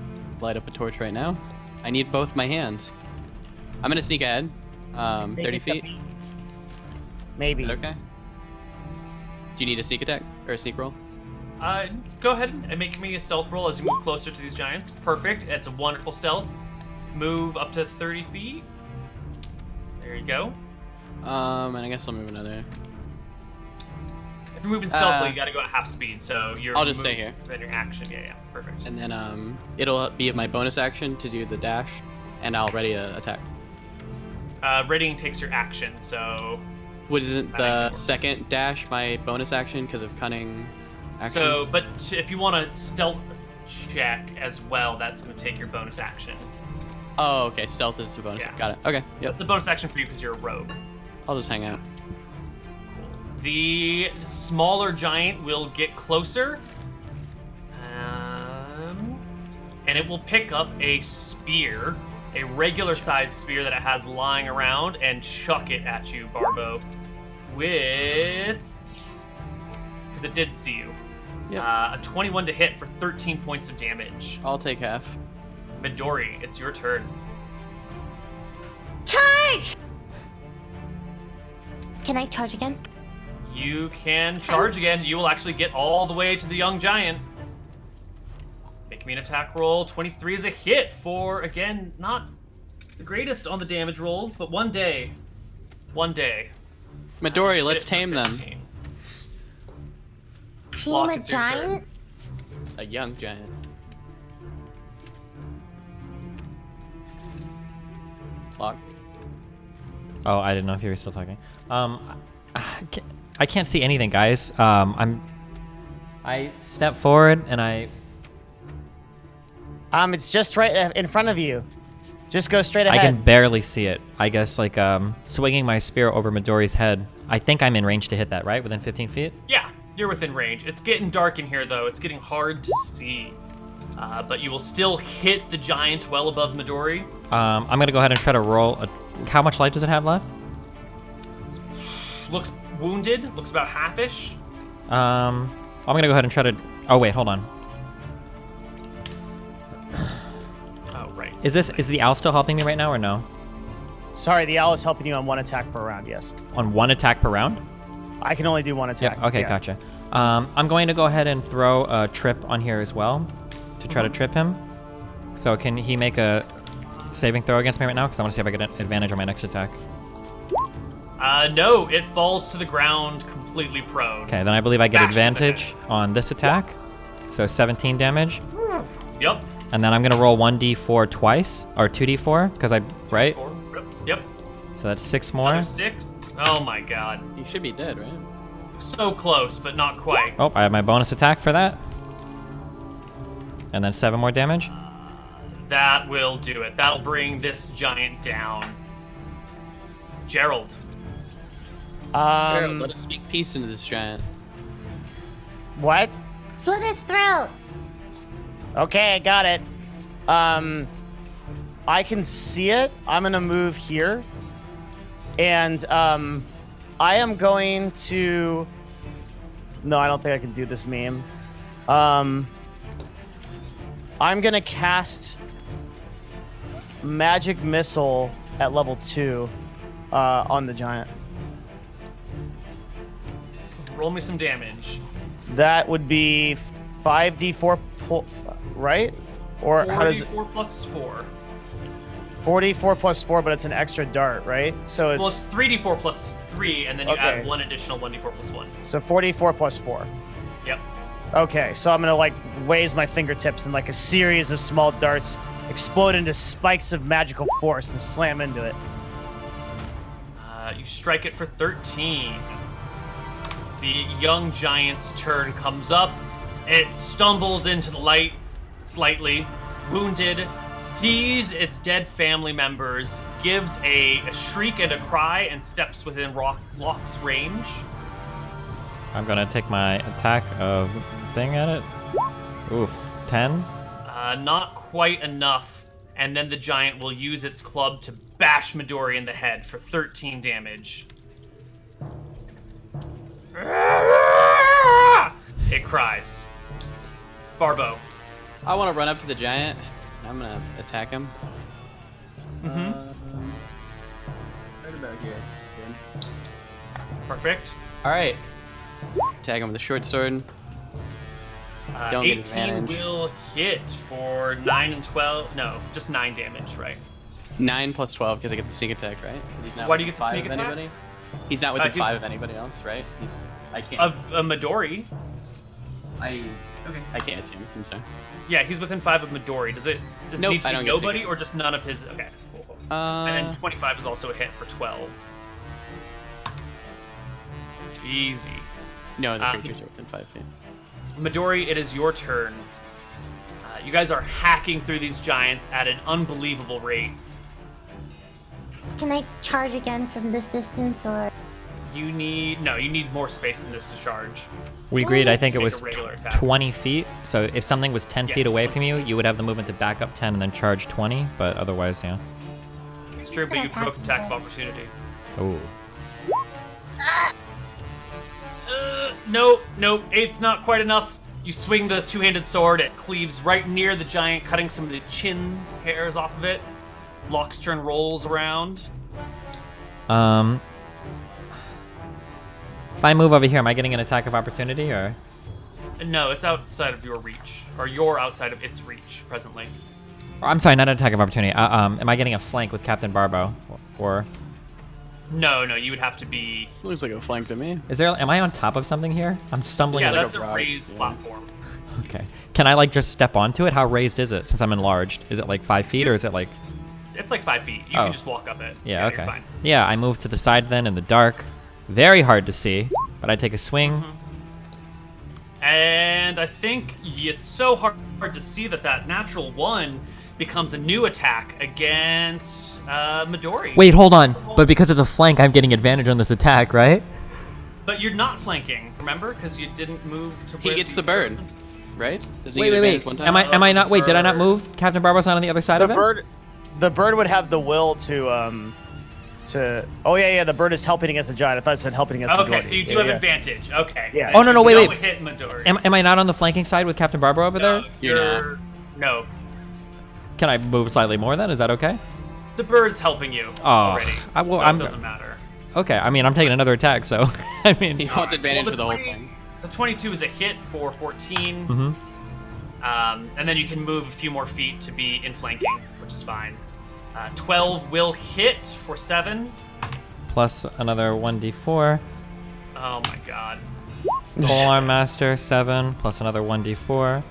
light up a torch right now. I need both my hands. I'm gonna sneak ahead. 30 It's a feet. Maybe. Is that okay? Do you need a sneak attack or a sneak roll? Go ahead and make me a stealth roll as you move closer to these giants. Perfect. It's a wonderful stealth. move up to 30 feet. There you go. And I guess I'll move another. If you're moving stealthily, you gotta go at half speed, so you're I'll just stay here. Then your action, yeah, perfect. And then it'll be my bonus action to do the dash, and I'll ready a attack. Readying takes your action, so... What isn't the second dash my bonus action because of cunning action? So, but if you want to stealth check as well, that's going to take your bonus action. Oh, okay. Stealth is a bonus. Yeah. Got it. Okay. Yep. It's a bonus action for you because you're a rogue. I'll just hang out. The smaller giant will get closer. And it will pick up a spear, a regular sized spear that it has lying around, and chuck it at you, Barbo. Because it did see you. Yep. A 21 to hit for 13 points of damage. I'll take half. Midori, it's your turn. Charge! Can I charge again? You can charge again. You will actually get all the way to the young giant. Make me an attack roll. 23 is a hit for, again, not the greatest on the damage rolls, but one day. One day. Midori, let's tame them. 15. Team Block, a it's your turn. giant? A young giant. Block. Oh, I didn't know if you were still talking. I can't see anything, guys. I step forward and I. It's just right in front of you. Just go straight ahead. I can barely see it. I guess like swinging my spear over Midori's head. I think I'm in range to hit that, right? Within 15 feet? Yeah, you're within range. It's getting dark in here, though. It's getting hard to see. But you will still hit the giant well above Midori. I'm going to go ahead and try to roll. How much life does it have left? Looks wounded. Looks about half-ish. I'm going to go ahead and try to... Oh, wait, hold on. Oh, right. Is the owl still helping me right now or no? Sorry, the owl is helping you on one attack per round, yes. On one attack per round? I can only do one attack. Yeah, okay, gotcha. I'm going to go ahead and throw a trip on here as well to try to trip him. So can he make a saving throw against me right now? Because I want to see if I get an advantage on my next attack. No, it falls to the ground completely prone. Okay, then I believe I get Bash to the advantage on this attack. Yes. So 17 damage. Yep. And then I'm going to roll 1d4 twice, or 2d4, because right? 4. Yep. So that's 6 more. Another 6. Oh my god. You should be dead, right? So close, but not quite. Oh, I have my bonus attack for that. And then 7 more damage. That will do it. That'll bring this giant down. Gerald. Gerald, let us speak peace into this giant. What? Slit his throat! Okay, got it. I can see it. I'm gonna move here. And I am going to... No, I don't think I can do this meme. I'm gonna cast Magic Missile at level 2 on the giant. Roll me some damage. That would be 5d4, right? Or how does it? 4 plus 4. 44 plus 4, but it's an extra dart, right? So it's, Well, it's 3d4 plus 3, and then you Okay. add one additional 1d4 plus 1. so 44 plus 4. Yep. Okay, so I'm gonna like raise my fingertips and like a series of small darts explode into spikes of magical force and slam into it. You strike it for 13. The young giant's turn comes up. It stumbles into the light slightly, wounded, sees its dead family members, gives a shriek and a cry, and steps within Locke's range. I'm going to take my attack of thing at it. Oof. 10? Not quite enough. And then the giant will use its club to bash Midori in the head for 13 damage. It cries. Barbo. I want to run up to the giant. I'm gonna attack him. Mm-hmm. Right about here. Perfect. All right. Tag him with a short sword. Don't get 18 advantage. will hit for 9 and 12. No, just 9 damage, right? 9 plus 12 because I get the sneak attack, right? 'Cause he's not Why do you within get the 5 sneak of attack? Anybody? He's not within he's- 5 of anybody else, right? I can't. Of Midori? Okay. Okay. I can't see him. I'm sorry. Yeah, he's within 5 of Midori. Does it Nope, need to I be don't get nobody secret. or just none of his? Okay, cool. And then 25 is also a hit for 12. Easy. No, the uh, creatures are within 5 feet. Midori, it is your turn. You guys are hacking through these giants at an unbelievable rate. Can I charge again from this distance, or? You need more space than this to charge. We agreed, I think it Make was a regular attack. 20 feet. So if something was 10 feet Yes, away 20 from you, you would have the movement to back up 10 and then charge 20. But otherwise, yeah. It's true, but you Attack broke attack of me. opportunity. Oh. Nope, it's not quite enough. You swing this two-handed sword, it cleaves right near the giant, cutting some of the chin hairs off of it. Locke's turn rolls around. If I move over here, am I getting an attack of opportunity or? No, it's outside of your reach, or you're outside of its reach presently. I'm sorry, not an attack of opportunity. Am I getting a flank with Captain Barbo? Or No, you would have to be. Looks like a flank to me. is there? Am I on top of something here? I'm stumbling. Yeah, like that's a a rock, raised yeah. platform. Okay. Can I like just step onto it? How raised is it? Since I'm enlarged, is it like 5 feet or is it like? It's like 5 feet. You Oh. can just walk up it. Yeah. You're Okay. fine. Yeah, I move to the side then in the dark. Very hard to see, but I take a swing. And I think it's so hard to see that natural one becomes a new attack against Midori. Wait, hold on. But because it's a flank, I'm getting advantage on this attack, right? But you're not flanking, remember? Because you didn't move to He where gets the bird, right? Does he Wait, get wait, advantage wait. one time? Am I not? Wait, did I not move? Captain Barbo's not on the other side The of it. bird would have the will to. Oh yeah, the bird is helping against the giant. I thought it said helping against. Okay, Midori. so you do Yeah, have yeah. advantage. Okay. Yeah. Then Oh, no, you wait, don't wait. hit Midori. Am I not on the flanking side with Captain Barbo over there? You're No. Can I move slightly more then? Is that okay? The bird's helping you Oh, already. well, so I'm- it doesn't matter. Okay. I mean, I'm taking another attack, so I mean. He wants advantage Well, for the whole 20 thing. The 22 is a hit for 14. Mm-hmm. And then you can move a few more feet to be in flanking, which is fine. 12 will hit for 7. Plus another 1d4. Oh my god. Polearm Master 7 plus another 1d4.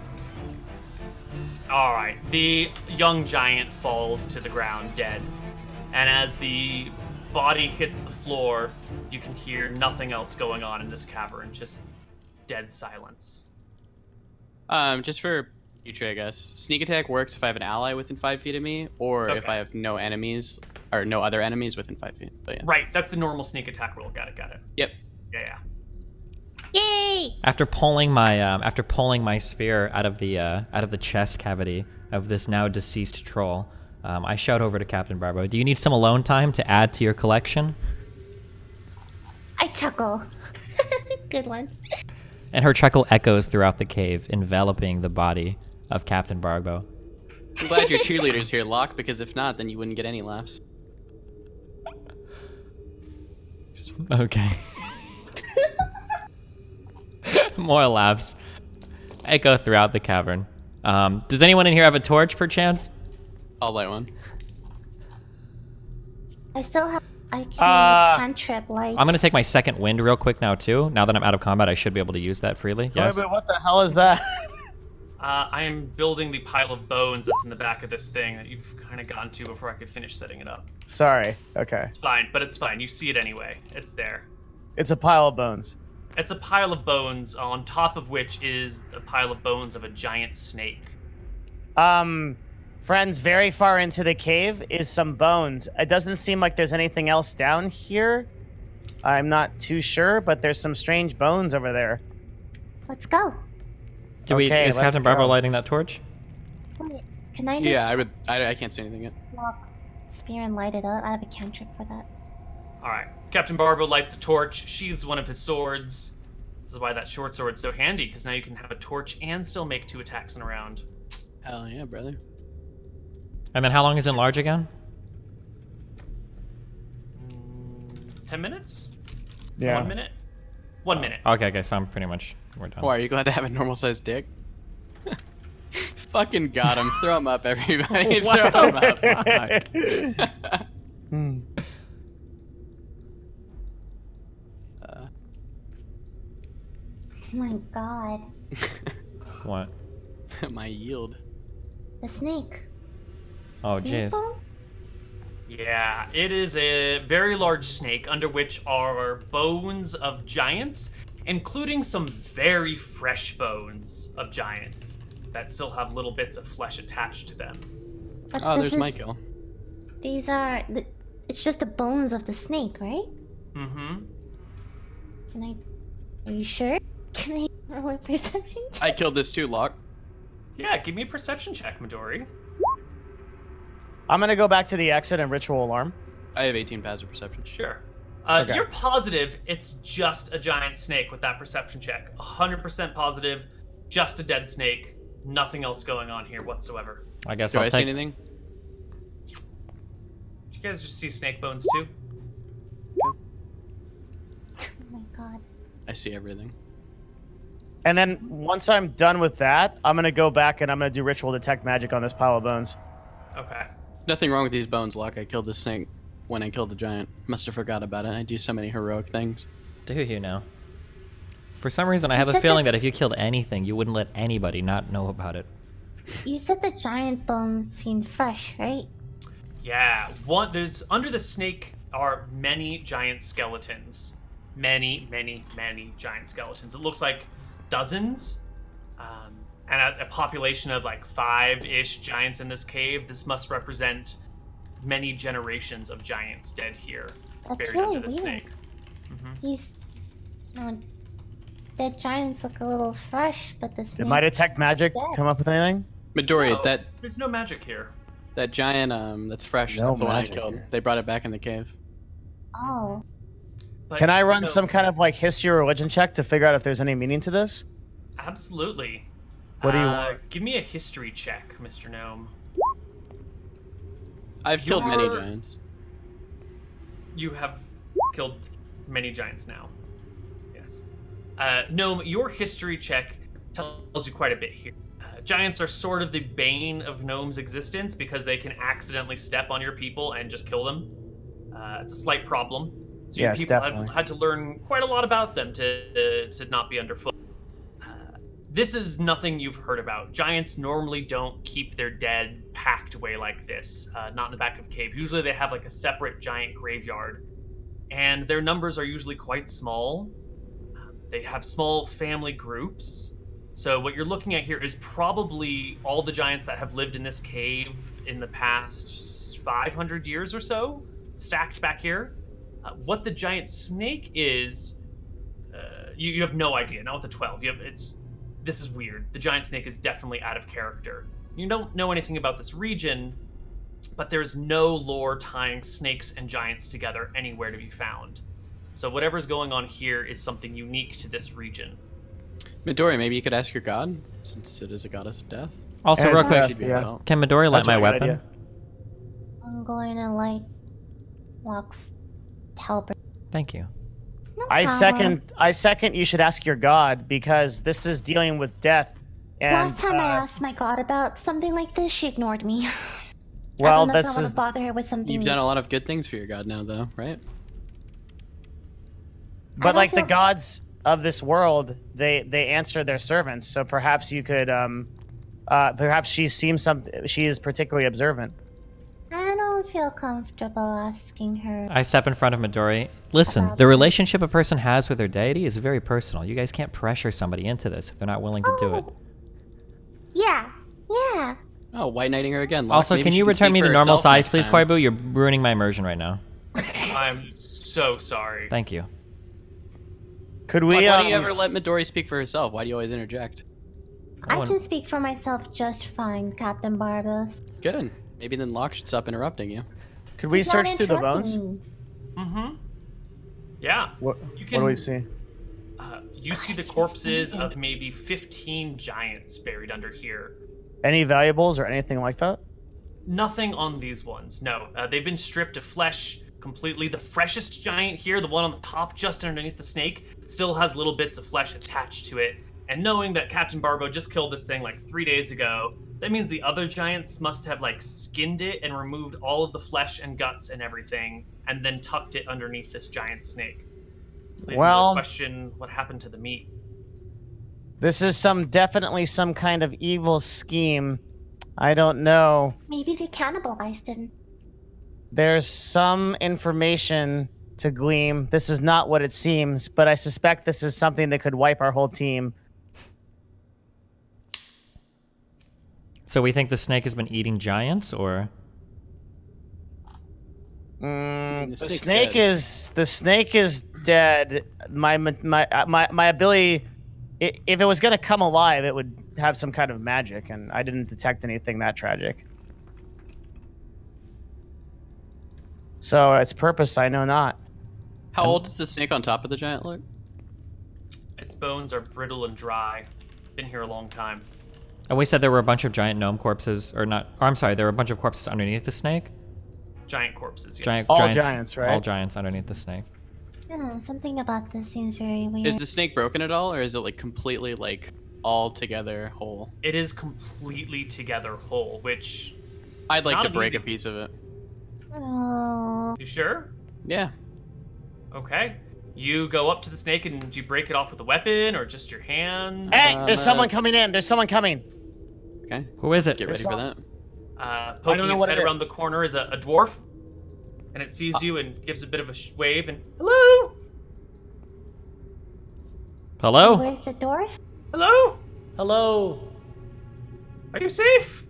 Alright, the young giant falls to the ground dead. And as the body hits the floor, you can hear nothing else going on in this cavern, just dead silence. Just for future, I guess. Sneak attack works if I have an ally within 5 feet of me, or if Okay. I have no enemies or no other enemies within 5 feet. But yeah. Right, that's the normal sneak attack rule. Got it. Yep. Yeah. Yay! After pulling my spear out of the chest cavity of this now deceased troll, I shout over to Captain Barbo. Do you need some alone time to add to your collection? I chuckle. Good one. And her chuckle echoes throughout the cave, enveloping the body of Captain Barbo. I'm glad your cheerleader's here, Locke, because if not, then you wouldn't get any laughs. Okay. More laughs echo throughout the cavern. Does anyone in here have a torch, perchance? I'll light one. I still have. I Uh, cantrip light. I'm gonna take my second wind real quick now too. Now that I'm out of combat, I should be able to use that freely. Yes. Wait, what the hell is that? I am building the pile of bones that's in the back of this thing that you've kind of gotten to before I could finish setting it up. Sorry. Okay. It's fine, but it's fine. You see it anyway. It's there. It's a pile of bones. It's a pile of bones, on top of which is a pile of bones of a giant snake. Friends, very far into the cave is some bones. It doesn't seem like there's anything else down here. I'm not too sure, but there's some strange bones over there. Let's go. Okay, Okay, is let's Captain Barbo go. lighting that torch? Wait, can I just Yeah, I can't see anything yet. Locke's spear and light it up? I have a cantrip for that. All right. Captain Barbo lights a torch, sheathes one of his swords. This is why that short sword's so handy, because now you can have a torch and still make 2 attacks in a round. Hell yeah, brother. And then how long is enlarge again? 10 minutes? Yeah. 1 minute? 1 minute. Okay, so I'm pretty much we're done. Why, are you glad to have a normal sized dick? Fucking got him. Throw him up, everybody. What Throw him the up. Hmm. Oh my god. What? My yield. The snake. Oh, Snake jeez. bone? Yeah, it is a very large snake under which are bones of giants, including some very fresh bones of giants that still have little bits of flesh attached to them. But Oh, this there's my is- kill. These are. It's just the bones of the snake, right? Mm-hmm. Can I. Are you sure? Can I roll a perception check? I killed this too, Locke. Yeah, give me a perception check, Midori. I'm gonna go back to the exit and ritual alarm. I have 18 passive perception. Sure. Okay. You're positive it's just a giant snake with that perception check. 100% positive, just a dead snake. Nothing else going on here whatsoever. I guess Do I'll I see take. anything? Did you guys just see snake bones too? Oh my god. I see everything. And then once I'm done with that, I'm gonna go back and I'm gonna do ritual detect magic on this pile of bones. Okay. Nothing wrong with these bones, Locke. I killed the snake when I killed the giant. Must have forgot about it. I do so many heroic things. Do you know? For some reason, I have a said feeling that- that if you killed anything, you wouldn't let anybody not know about it. You said the giant bones seemed fresh, right? Yeah. There's under the snake are many giant skeletons. Many giant skeletons. It looks like dozens. And a population of like 5-ish giants in this cave. This must represent many generations of giants dead here, That's buried really under the weird. snake. He's. No, dead giants look a little fresh, but the Did snake. my detect magic Yeah. come up with anything? Midori, No, there's no magic here. that giant that's fresh. No That's the one I magic killed. here. They brought it back in the cave. Oh. But Can I run no, some kind of like history or religion check to figure out if there's any meaning to this? Absolutely. What do you want? Give me a history check, Mr. Gnome. I've killed many You're- giants. You have killed many giants now. Yes. Gnome, your history check tells you quite a bit here. Giants are sort of the bane of Gnome's existence because they can accidentally step on your people and just kill them. It's a slight problem. So your Yes, people definitely. have had to learn quite a lot about them to not be underfoot. This is nothing you've heard about. Giants normally don't keep their dead packed away like this, not in the back of a cave. Usually they have like a separate giant graveyard, and their numbers are usually quite small. They have small family groups. So what you're looking at here is probably all the giants that have lived in this cave in the past 500 years or so, stacked back here. What the giant snake is, you have no idea. Not with the 12. This is weird. The giant snake is definitely out of character. You don't know anything about this region, but there's no lore tying snakes and giants together anywhere to be found. So whatever's going on here is something unique to this region. Midori, maybe you could ask your god, since it is a goddess of death. Also, And real it's quick, She'd be yeah. about- can Midori light That's my a good weapon? idea. I'm going to light Locke's halberd. Thank you. No I problem. second you should ask your god because this is dealing with death. And Last time I asked my god about something like this, she ignored me. well, I don't know if this I want is to bother her with something. You've done a lot of good things for your god now, though, right? but don't like the feel- gods of this world, they answer their servants. So perhaps you could perhaps she is particularly observant. I don't feel comfortable asking her. I step in front of Midori. Listen, About the this. relationship a person has with their deity is very personal. You guys can't pressure somebody into this if they're not willing to do it. Oh. Yeah, yeah. Oh, white knighting her again. Locke, Also, maybe can she you return speak me for to normal herself size, next please, time. Koibu? You're ruining my immersion right now. I'm so sorry. Thank you. Could Like, we? why do you ever let Midori speak for herself? Why do you always interject? I Oh, can speak for myself just fine, Captain Barbos. Good. Maybe then Locke should stop interrupting you. Could we He's not search through the interrupting bones? me. Mm-hmm. Yeah. What You do we can- see? You see the corpses of maybe 15 giants buried under here. Any valuables or anything like that? Nothing on these ones. No, they've been stripped of flesh completely. The freshest giant here, the one on the top just underneath the snake, still has little bits of flesh attached to it. And knowing that Captain Barbo just killed this thing like 3 days ago, That means the other giants must have like skinned it and removed all of the flesh and guts and everything, and then tucked it underneath this giant snake. Leading to the question, what happened to the meat? This is definitely some kind of evil scheme. I don't know. Maybe they cannibalized him. There's some information to glean. This is not what it seems, but I suspect this is something that could wipe our whole team. So we think the snake has been eating giants, or? The snake's snake is dead. My ability, if it was gonna come alive, it would have some kind of magic, and I didn't detect anything that tragic. So its purpose, I know not. How old does the snake on top of the giant look? Its bones are brittle and dry. It's been here a long time. And we said there were a bunch of giant gnome corpses, or not, or I'm sorry, there were a bunch of corpses underneath the snake? Giant corpses, yes. Giants, Giants, right? All giants underneath the snake. Something about this seems very weird. Is the snake broken at all, or is it like completely like all together whole? It is completely together whole, which... I'd like Not to an break easy- a piece of it. Oh. You sure? Yeah. Okay. You go up to the snake and do you break it off with a weapon or just your hands? Hey, there's someone coming in. There's someone coming. Okay. Who is it? Get ready for that. Poking know its what head it around is. the corner is a dwarf, and it sees you and gives a bit of a wave and hello, Hello? Where's the dwarf? hello, Hello. are you safe?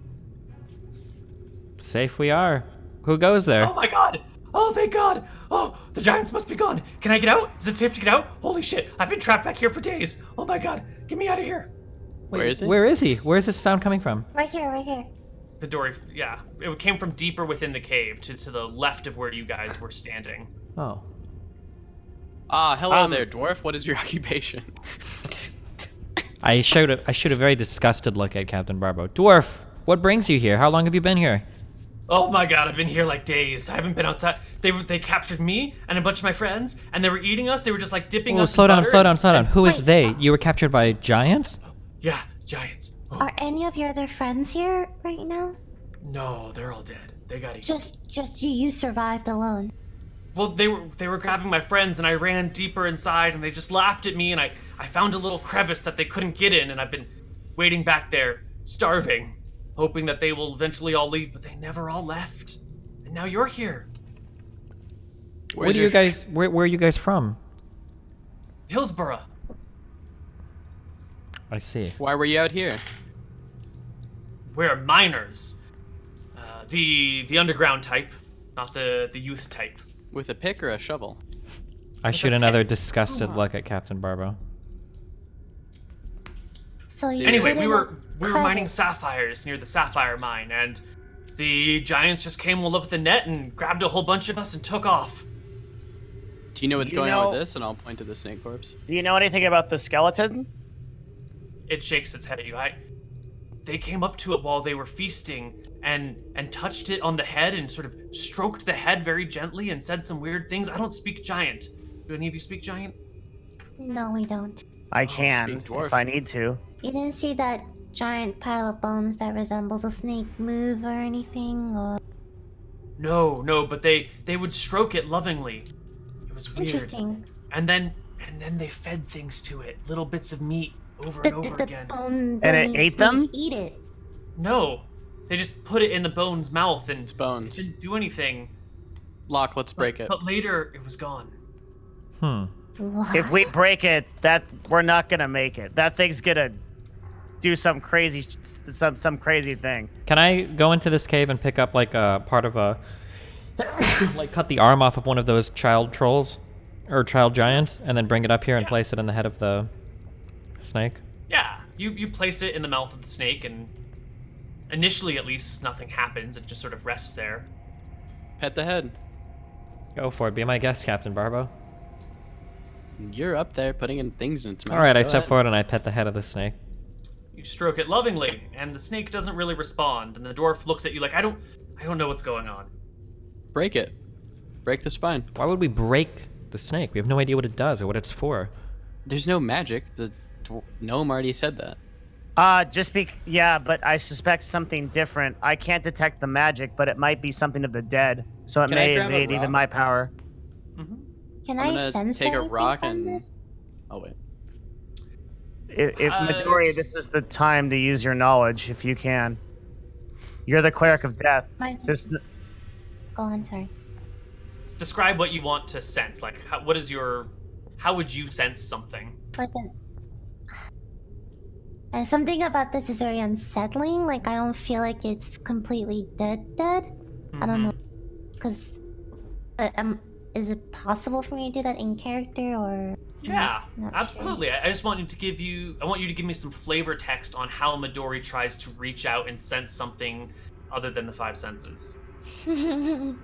Safe we are. Who goes there? Oh my god! Oh thank God! Oh, the giants must be gone. Can I get out? Is it safe to get out? Holy shit! I've been trapped back here for days. Oh my god! Get me out of here! Where is he? Where is he? Where's this sound coming from? Right here, right here. Midori, yeah, it came from deeper within the cave to the left of where you guys were standing. Oh. Ah, hello there, dwarf. What is your occupation? I shoot a very disgusted look at Captain Barbo. Dwarf, what brings you here? How long have you been here? Oh my god, I've been here like days. I haven't been outside. They captured me and a bunch of my friends, and they were eating us. They were just like dipping Oh, us. slow in down, butter slow down, slow down. and- Who is Wait. they? You were captured by giants? Yeah, giants. Oh, Are any of your other friends here right now? no, they're all dead. They got eaten. Just you survived alone. Well, they were grabbing my friends, and I ran deeper inside, and they just laughed at me, and I found a little crevice that they couldn't get in, and I've been waiting back there, starving, hoping that they will eventually all leave, but they never all left. And now you're here. Where are you guys from? Hillsborough. I see. Why were you out here? We're miners. The underground type, not the youth type. With a pick or a shovel? I shoot another disgusted look at Captain Barbo. So you Anyway, hid we in were a mining crevice. sapphires near the sapphire mine, and the giants just came all up with the net and grabbed a whole bunch of us and took off. Do you know what's Do you going on know- with this? And I'll point to the snake corpse. Do you know anything about the skeleton? It shakes its head at you. They came up to it while they were feasting and touched it on the head and sort of stroked the head very gently and said some weird things. I don't speak giant. Do any of you speak giant? No, we don't. I can, speak dwarf. if I need to. You didn't see that giant pile of bones that resembles a snake move or anything, or No, but they would stroke it lovingly. It was weird. interesting. And then they fed things to it, little bits of meat over The, and over the again. bone And it burning ate snake them? Eat it. No, they just put it in the bone's mouth and It's bones. didn't do anything. Lock, let's break it. But later, it was gone. Hmm. What? If we break it, we're not gonna make it. That thing's gonna do some crazy thing. Can I go into this cave and pick up like a part of a, like cut the arm off of one of those child trolls, or child giants, and then bring it up here and place it in the head of the snake? Yeah, you place it in the mouth of the snake, and initially, at least, nothing happens. It just sort of rests there. Pet the head. Go for it. Be my guest, Captain Barbo. You're up there putting in things in its mouth. All right, I Go step ahead. forward and I pet the head of the snake. You stroke it lovingly, and the snake doesn't really respond. And the dwarf looks at you like, I don't know what's going on. Break it. Break the spine. Why would we break the snake? We have no idea what it does or what it's for. There's no magic. The gnome already said that. Yeah, but I suspect something different. I can't detect the magic, but it might be something of the dead, so it Can I may grab a evade even rock? my power. Mm-hmm. Can I'm I gonna sense take a anything rock from and. this? Oh wait. If Midori, this is the time to use your knowledge, if you can. You're the cleric of death. My This, Go on, sorry. Describe what you want to sense. Like, how would you sense something? Like something about this is very unsettling. Like I don't feel like it's completely dead. I don't know, Mhm. because is it possible for me to do that in character or? Yeah, Not absolutely. I just want I want you to give me some flavor text on how Midori tries to reach out and sense something other than the five senses. Sure.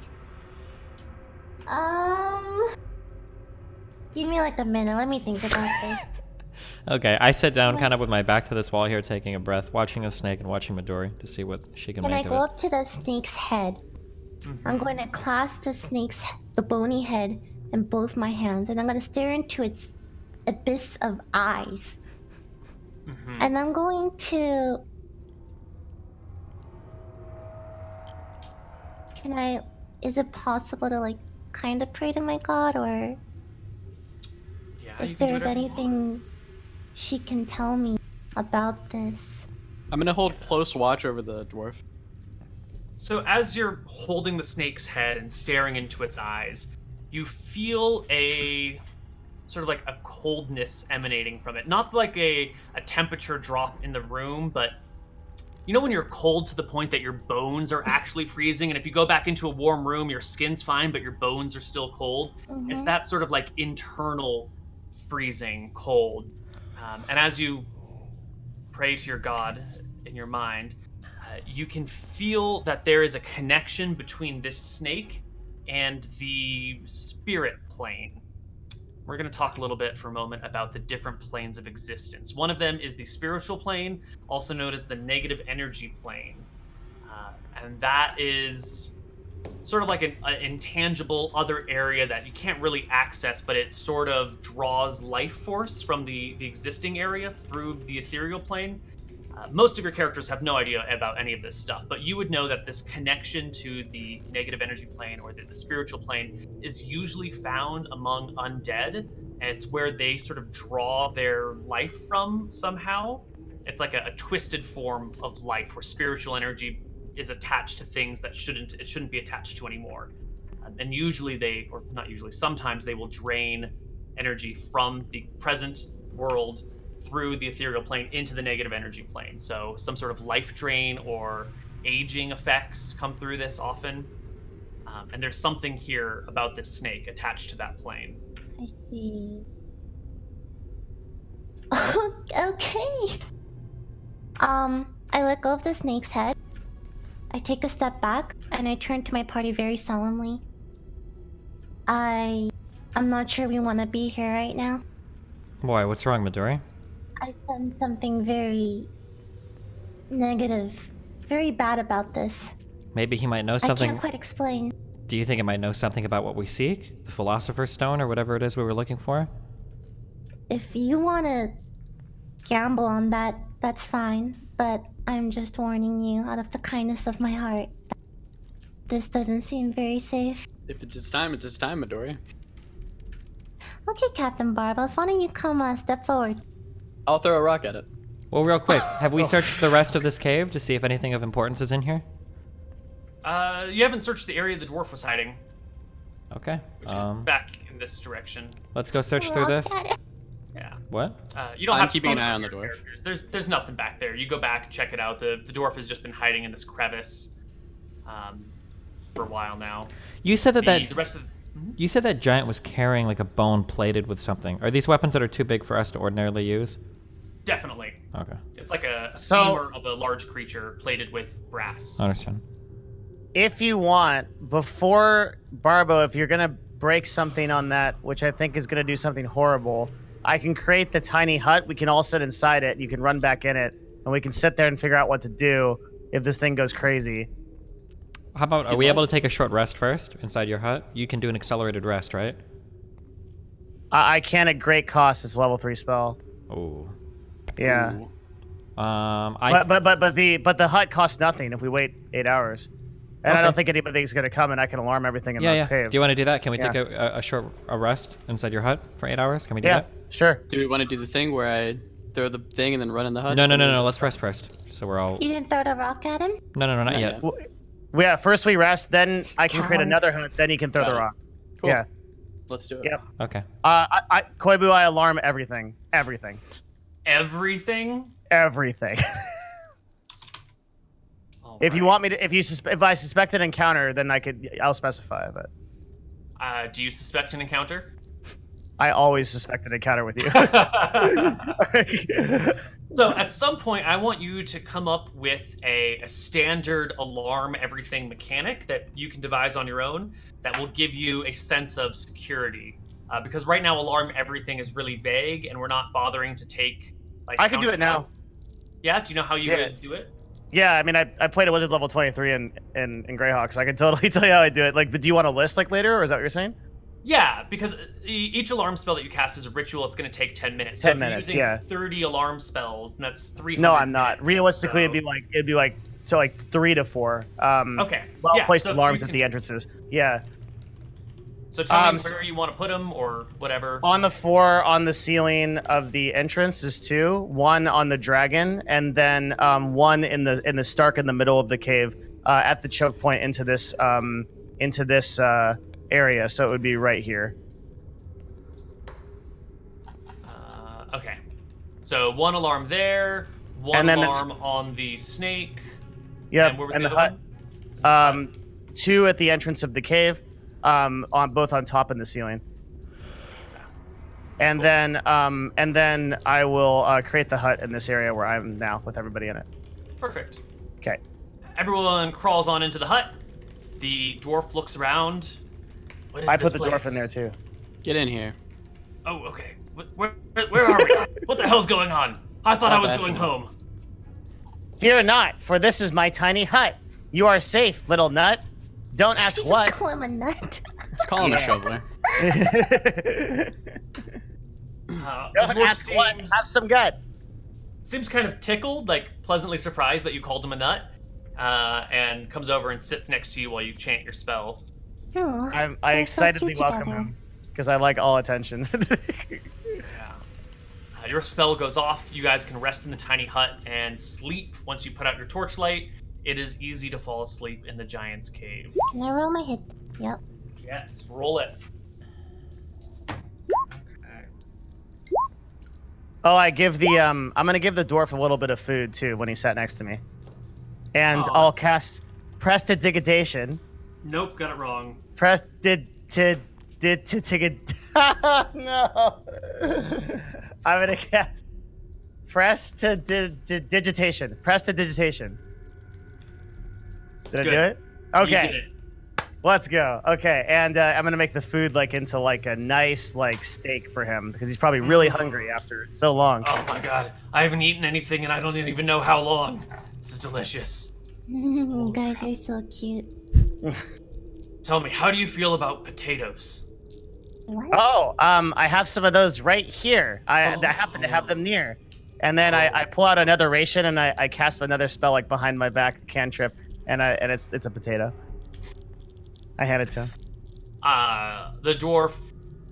Give me like a minute. Let me think about this. Okay, I sit down kind of with my back to this wall here, taking a breath, watching a snake and watching Midori to see what she can Can I make of go it. up to the snake's head? I'm going to clasp the bony head in both my hands, and I'm going to stare into its abyss of eyes. And I'm going to. Is it possible to, like, kind of pray to my god, or Yeah, you if can do there's whatever you want. anything she can tell me about this? I'm gonna hold close watch over the dwarf. So as you're holding the snake's head and staring into its eyes, you feel a sort of like a coldness emanating from it. Not like a temperature drop in the room, but you know when you're cold to the point that your bones are actually freezing, and if you go back into a warm room, your skin's fine, but your bones are still cold? It's that sort of like internal freezing cold. And as you pray to your god in your mind, you can feel that there is a connection between this snake and the spirit plane. We're going to talk a little bit for a moment about the different planes of existence. One of them is the spiritual plane, also known as the negative energy plane. And that is sort of like an intangible other area that you can't really access, but it sort of draws life force from the existing area through the ethereal plane. Most of your characters have no idea about any of this stuff, but you would know that this connection to the negative energy plane or the spiritual plane is usually found among undead, and it's where they sort of draw their life from somehow. It's like a twisted form of life where spiritual energy is attached to things that shouldn't be attached to anymore. And usually or not usually, sometimes they will drain energy from the present world through the ethereal plane into the negative energy plane. So some sort of life drain or aging effects come through this often. And there's something here about this snake attached to that plane. I see. Okay. I let go of the snake's head. I take a step back and I turn to my party very solemnly. I'm not sure we want to be here right now. Why? What's wrong, Midori? I sense something very negative, very bad about this. Maybe he might know I something. can't quite explain. Do you think it might know something about what we seek? The Philosopher's Stone or whatever it is we were looking for? If you want to gamble on that, that's fine. But I'm just warning you out of the kindness of my heart. This doesn't seem very safe. If it's his time, Midori. Okay, Captain Barbos, why don't you come step forward? I'll throw a rock at it. Well, real quick, have we searched the rest of this cave to see if anything of importance is in here? You haven't searched the area the dwarf was hiding, Okay. which is back in this direction. Let's go search through this. Yeah. What? You don't I'm have to keeping an focus eye on your the dwarf. characters. There's nothing back there. You go back, check it out. The dwarf has just been hiding in this crevice for a while now. You said that The rest of you said that giant was carrying like a bone plated with something. Are these weapons that are too big for us to ordinarily use? definitely. Okay. It's like a So- femur of a large creature plated with brass. I understand. If you want, before Barbo, if you're gonna break something on that, which I think is gonna do something horrible, I can create the tiny hut. We can all sit inside it. You can run back in it, and we can sit there and figure out what to do if this thing goes crazy. How about, are you'd we like. able to take a short rest first inside your hut? You can do an accelerated rest, right? I can at great cost. It's a level 3 spell. Oh. Yeah. Ooh. But the hut costs nothing if we wait 8 hours. And I Okay. don't think anybody's gonna come, and I can alarm everything in the cave. Do you want to do that? Can we take Yeah. a short rest inside your hut for 8 hours? Can we do Yeah, that? sure. Do we want to do the thing where I throw the thing and then run in the hut? No. Let's rest first. So we're all. You didn't throw the rock at him? No, not yet. Well, yeah, first we rest, then I can create Coward. another hut, then you can throw Got the it. rock. Cool. Yeah. Let's do it. Yep. Okay. Koibu, I alarm everything. Everything. Everything. If you want me to, if I suspect an encounter, then I'll specify. But Do you suspect an encounter? I always suspect an encounter with you. So at some point, I want you to come up with a standard alarm everything mechanic that you can devise on your own that will give you a sense of security. Because right now, alarm everything is really vague, and we're not bothering to take. Like, I can do it now. Yeah. Do you know how you would do it? Yeah, I mean, I played a wizard level 23 in Greyhawk, so I can totally tell you how I do it. Like, but do you want a list like later, or is that what you're saying? Yeah, because each alarm spell that you cast is a ritual. It's going to take 10 minutes. 10 so if minutes, you're using yeah. 30 alarm spells, then that's 300 No, I'm not. minutes, Realistically, so- it'd be like 3 to 4. Okay. Well-placed so if alarms you at can- the entrances. Yeah. So tell me so- where you want to put them or whatever. On the floor, on the ceiling of the entrance is 2. 1 on the dragon, and then 1 in the stark in the middle of the cave, at the choke point into this area. So it would be right here. Okay. So 1 alarm there, 1 And then alarm on the snake. Yep. And where was and the the other hut. one? 2 at the entrance of the cave, on both on top and the ceiling. And Cool. then I will create the hut in this area where I'm now with everybody in it. Perfect. Okay. Everyone crawls on into the hut. The dwarf looks around. What is I this put the place? dwarf in there too. Get in here. Oh, okay. Where are we? What the hell's going on? I thought I was Stop going asking. home. Fear not, for this is my tiny hut. You are safe, little nut. Don't ask Just what. call him a nut. Let's call him a shoveler. The Don't dwarf ask what. Have some gut. seems kind of tickled, like pleasantly surprised that you called him a nut, and comes over and sits next to you while you chant your spell. Oh, I they're so excitedly cute welcome together. him because I like all attention. Your spell goes off. You guys can rest in the tiny hut and sleep. Once you put out your torchlight, it is easy to fall asleep in the giant's cave. Can I roll my hit? Yep. Yes, roll it. Okay. Oh, I give the I'm gonna give the dwarf a little bit of food too when he sat next to me, and Oh, I'll cast prestidigitation. Nope, got it wrong. No. I'm gonna cast prestidigitation. Prestidigitation. Did I Good. do it? Okay. You did it. Let's go. Okay, and I'm gonna make the food into a nice steak for him because he's probably really hungry after so long. Oh my god, I haven't eaten anything and I don't even know how long. This is delicious. You guys are so cute. Tell me, how do you feel about potatoes? What? Oh, I have some of those right here. I happen to have them near. And then I pull out another ration and I cast another spell behind my back, a cantrip, and it's a potato. I hand it to him. The dwarf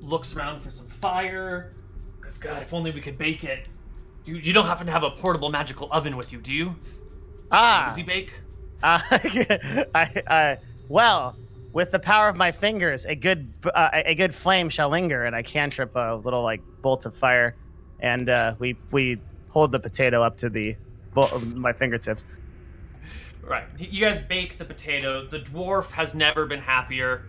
looks around for some fire. Cause God, if only we could bake it. You don't happen to have a portable magical oven with you, do you? Ah, Does he bake? well, with the power of my fingers, a good flame shall linger, and I cantrip a little bolt of fire, and we hold the potato up to my fingertips. Right. You guys bake the potato. The dwarf has never been happier,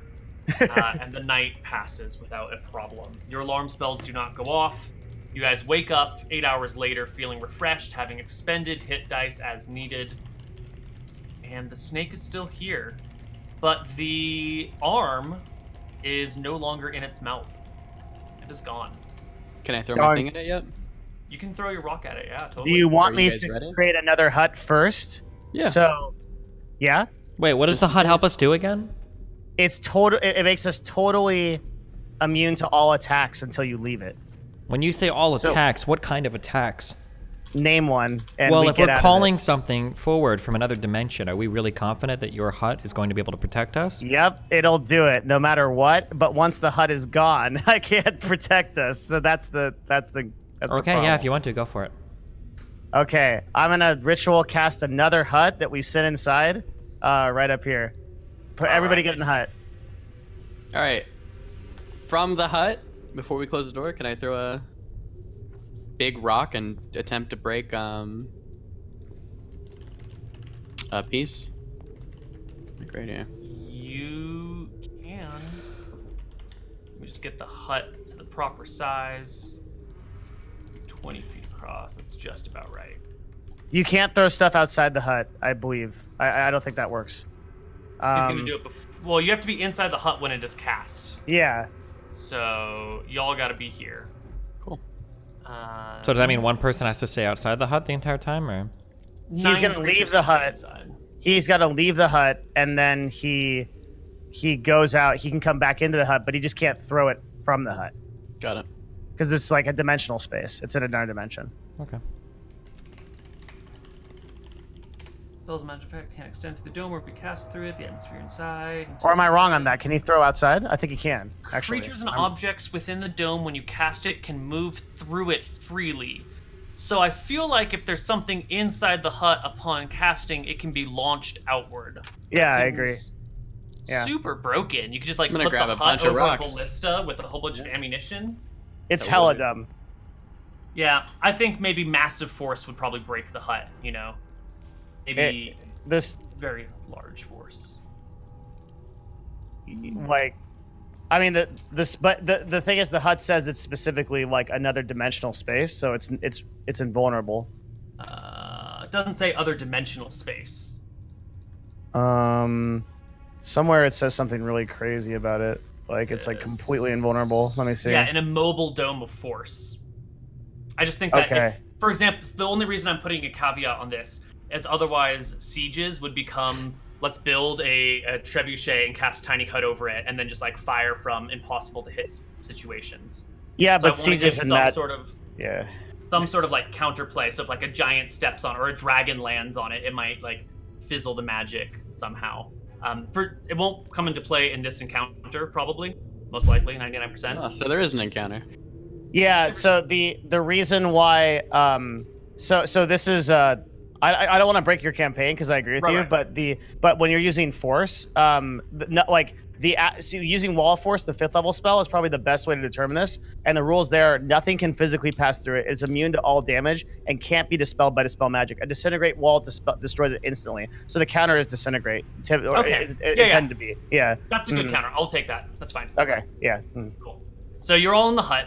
and the night passes without a problem. Your alarm spells do not go off. You guys wake up 8 hours later feeling refreshed, having expended hit dice as needed. And the snake is still here, but the arm is no longer in its mouth. It is gone. Can I throw my thing at it yet? You can throw your rock at it, yeah, totally. Do you want Are you me guys to ready? create another hut first? Yeah. So, yeah. Wait, what does the hut help us do again? It's total. It makes us totally immune to all attacks until you leave it. When you say all So- attacks, what kind of attacks? name one. And Well, we if get we're out of calling it. something forward from another dimension, are we really confident that your hut is going to be able to protect us? Yep, it'll do it no matter what. But once the hut is gone, I can't protect us. So that's the Okay, problem. yeah, if you want to, go for it. Okay, I'm gonna ritual cast another hut that we sit inside, right up here. Everybody get in the hut. All right. From the hut, before we close the door, can I throw a big rock and attempt to break a piece? Like right here. You can. Let me just get the hut to the proper size. 20 feet across. That's just about right. You can't throw stuff outside the hut, I believe. I don't think that works. He's gonna do it before. Well, you have to be inside the hut when it is cast. Yeah. So y'all got to be here. Cool. So does that mean one person has to stay outside the hut the entire time, or? He's gonna leave the hut. He's got to leave the hut, and then he goes out. He can come back into the hut, but he just can't throw it from the hut Got it. because it's like a dimensional space. It's in another dimension. Okay. Spells magic effect can't extend through the dome or be cast through it. The atmosphere inside. Or am I wrong on that? Can he throw outside? I think he can. Actually, Creatures and objects within the dome, when you cast it, can move through it freely. So I feel like if there's something inside the hut upon casting, it can be launched outward. That Yeah, I seems agree. Yeah. Super broken. You could just like I'm gonna put grab the a hut bunch of over a rocks. ballista with a whole bunch of ammunition. It's That hella would be- dumb. Yeah, I think maybe massive force would probably break the hut. You know, maybe This very large force. like, I mean the thing is the hut says it's specifically like another dimensional space, so it's invulnerable. It doesn't say other dimensional space. Somewhere it says something really crazy about it. Like it's like completely invulnerable. Let me see. Yeah, an immobile dome of force. I just think that, Okay. if, for example, the only reason I'm putting a caveat on this is otherwise sieges would become, let's build a trebuchet and cast tiny hut over it, and then just like fire from impossible to hit situations. Yeah, So but I wanna give sieges in some that. sort of Yeah. some sort of like counterplay. So if like a giant steps on or a dragon lands on it, it might like fizzle the magic somehow. It won't come into play in this encounter, probably, most likely, 99%. Oh, so there is an encounter. Yeah. So the reason why so this is I don't want to break your campaign because I agree with you, Right. but when you're using force, so using wall of force, the 5th level spell, is probably the best way to determine this. And the rules there: nothing can physically pass through it. It's immune to all damage and can't be dispelled by dispel magic. A disintegrate wall destroys it instantly. So the counter is disintegrate. Okay. It tend to be. Yeah. That's a good counter. I'll take that. That's fine. Okay. Yeah. Cool. So you're all in the hut,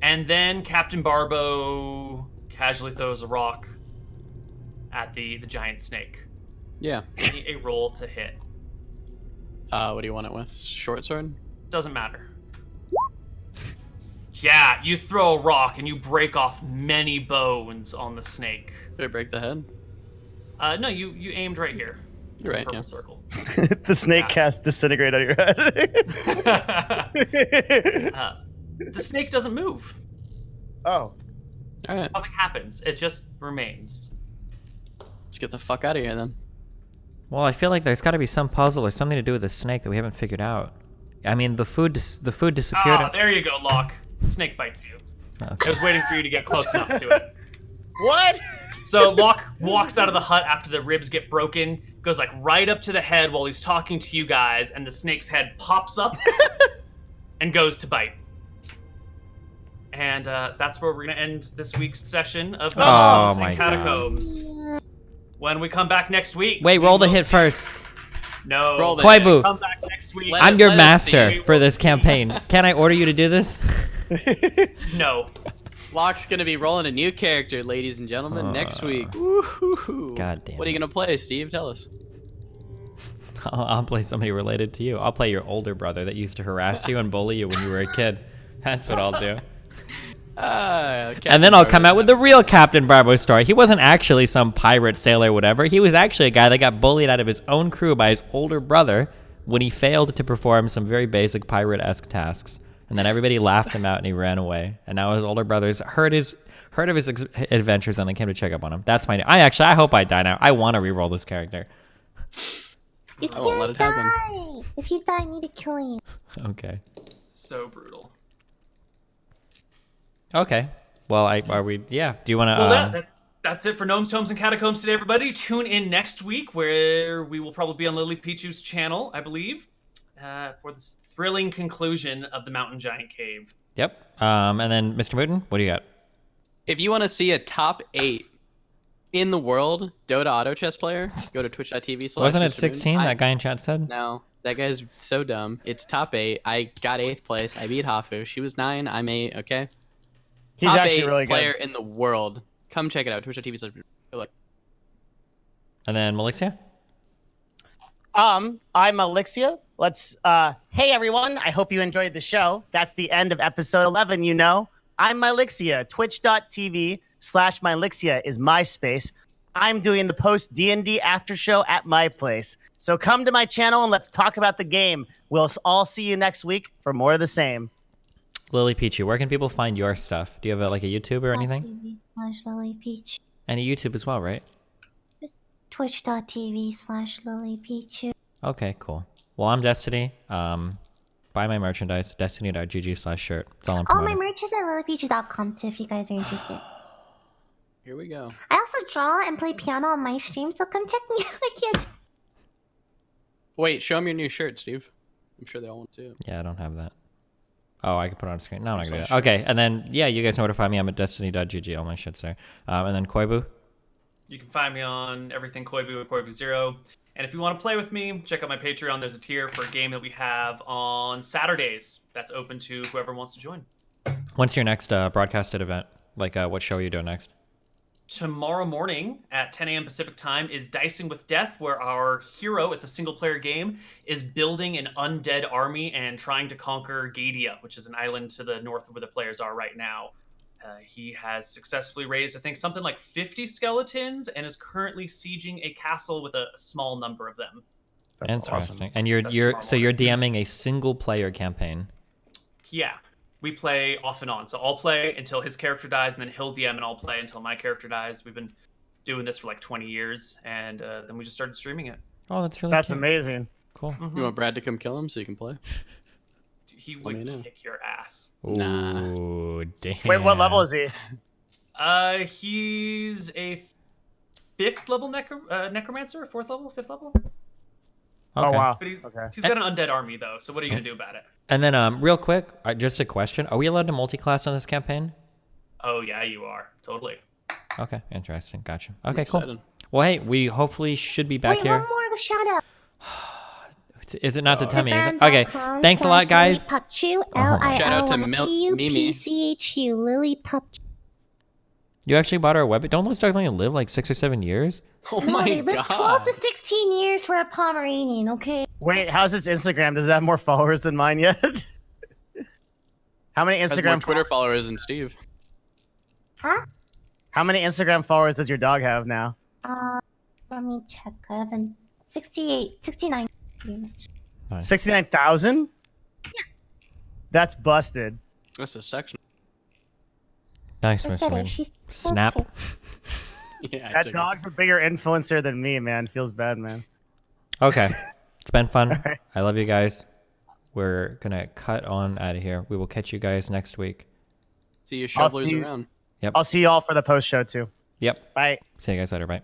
and then Captain Barbo casually throws a rock at the giant snake. Yeah. Give me a roll to hit. What do you want it with? Short sword? Doesn't matter. Yeah, you throw a rock and you break off many bones on the snake. Did I break the head? No, you aimed right here. You're right, Purple yeah. circle. The snake Yeah. casts disintegrate on your head. The snake doesn't move. Oh. Alright, Nothing happens. It just remains. let's get the fuck out of here then. Well, I feel like there's got to be some puzzle or something to do with the snake that we haven't figured out. I mean, the food disappeared. Ah, there you go, Locke. The snake bites you. Okay. I was waiting for you to get close enough to it. What? So Locke walks out of the hut after the ribs get broken, goes like right up to the head while he's talking to you guys, and the snake's head pops up and goes to bite. And that's where we're gonna end this week's session of Oh Gnomes my and God. Catacombs. When we come back next week, Wait, we roll the will hit see- first. No. Roll the Koibu, Come back next week. Let I'm it- your let us see. master for this campaign. Can I order you to do this? No. Locke's gonna be rolling a new character, ladies and gentlemen, next week. God damn What are you it. gonna play, Steve? Tell us. I'll play somebody related to you. I'll play your older brother that used to harass you and bully you when you were a kid. That's what I'll do. And then I'll come out with the real Captain Barbo story. He wasn't actually some pirate, sailor, whatever. He was actually a guy that got bullied out of his own crew by his older brother when he failed to perform some very basic pirate-esque tasks. And then everybody laughed him out and he ran away. And now his older brother's hurt heard of his adventures and they came to check up on him. That's my. I hope I die now. I want to re-roll this character. You I won't let can't it happen. die. If you die, I need to kill you. Okay. So brutal. Okay. Well, are we? Yeah. Do you want to? Well, that's it for Gnomes, Tomes, and Catacombs today, everybody. Tune in next week where we will probably be on LilyPichu's channel, I believe, for this thrilling conclusion of the Mountain Giant Cave. Yep. And then Mr. Mouton, what do you got? If you want to see a top 8 in the world Dota auto chess player, go to twitch.tv/. Wasn't it 16? That guy in chat said. No, that guy's so dumb. It's top 8. I got 8th place. I beat Hafu. She was 9. I'm 8. Okay. He's top actually 8 really player good. in the world. Come check it out. Twitch.tv/. And then Mylixia. I'm Mylixia. Hey everyone, I hope you enjoyed the show. That's the end of episode 11, you know. I'm Mylixia. Twitch.tv/Mylixia is my space. I'm doing the post D&D after show at my place. So come to my channel and let's talk about the game. We'll all see you next week for more of the same. LilyPichu, where can people find your stuff? Do you have a YouTube or anything? twitch.tv/LilyPichu. And a YouTube as well, right? Twitch.tv/LilyPichu. Okay, cool. Well, I'm Destiny. Buy my merchandise, destiny.gg/shirt. It's all I'm All my promoting. merch is at lilypichu.com too if you guys are interested. Here we go. I also draw and play piano on my stream, so come check me out. I can't. Wait, show them your new shirt, Steve. I'm sure they all want to see it. Yeah, I don't have that. Oh, I can put it on screen. No, I'm not gonna do Excellent that. Okay, and then yeah, you guys know where to find me. I'm at destiny.gg. All my shit's there. And then Koibu. You can find me on everything Koibu at Koibu0. And if you want to play with me, check out my Patreon. There's a tier for a game that we have on Saturdays. That's open to whoever wants to join. When's your next broadcasted event? Like, what show are you doing next? Tomorrow morning at 10 a.m. Pacific time is Dicing with Death, where our hero, it's a single-player game, is building an undead army and trying to conquer Gadia, which is an island to the north of where the players are right now. He has successfully raised, I think, something like 50 skeletons and is currently sieging a castle with a small number of them. That's Interesting. awesome. And That's you're tomorrow you're morning. DMing a single-player campaign. Yeah, we play off and on. So I'll play until his character dies, and then he'll DM, and I'll play until my character dies. We've been doing this for like 20 years, and then we just started streaming it. Oh, that's really That's cute. amazing. Cool. You want Brad to come kill him so you can play? He Let would me know. kick your ass. Nah. Ooh, damn. Wait, what level is he? He's a 5th level necromancer, 4th level, 5th level. Okay. Oh, wow. But Okay. he's got an undead army though. So what are you gonna do about it? And then, real quick, just a question: are we allowed to multi-class on this campaign? Oh yeah, you are totally. Okay, interesting. Gotcha. I'm Okay, cool. excited. Well, hey, we hopefully should be back Wait, here. one more shout out. Is it not to tell me? Is it? Okay. Thanks a lot, guys. LilyPichu, Shout out to Mimi. LilyPichu, LilyPichu. You actually bought our web. Don't those dogs only live like 6 or 7 years? Oh No, my they live 12 god. to 16 years for a Pomeranian, okay? Wait, how's his Instagram? Does it have more followers than mine yet? How many Has more Instagram Twitter followers than Steve. Huh? How many Instagram followers does your dog have now? Let me check. I have 69. Pretty much. Nice. 69,000? Yeah. That's busted. That's a section. Nice, Look Mr. at her. Wayne. She's Snap. perfect. Yeah, I That took it. dog's a bigger influencer than me, man. Feels bad, man. Okay. It's been fun. Alright. I love you guys. We're going to cut on out of here. We will catch you guys next week. See you I'll shovelers see you- around. I'll see you all for the post show, too. Yep. Bye. See you guys later. Bye.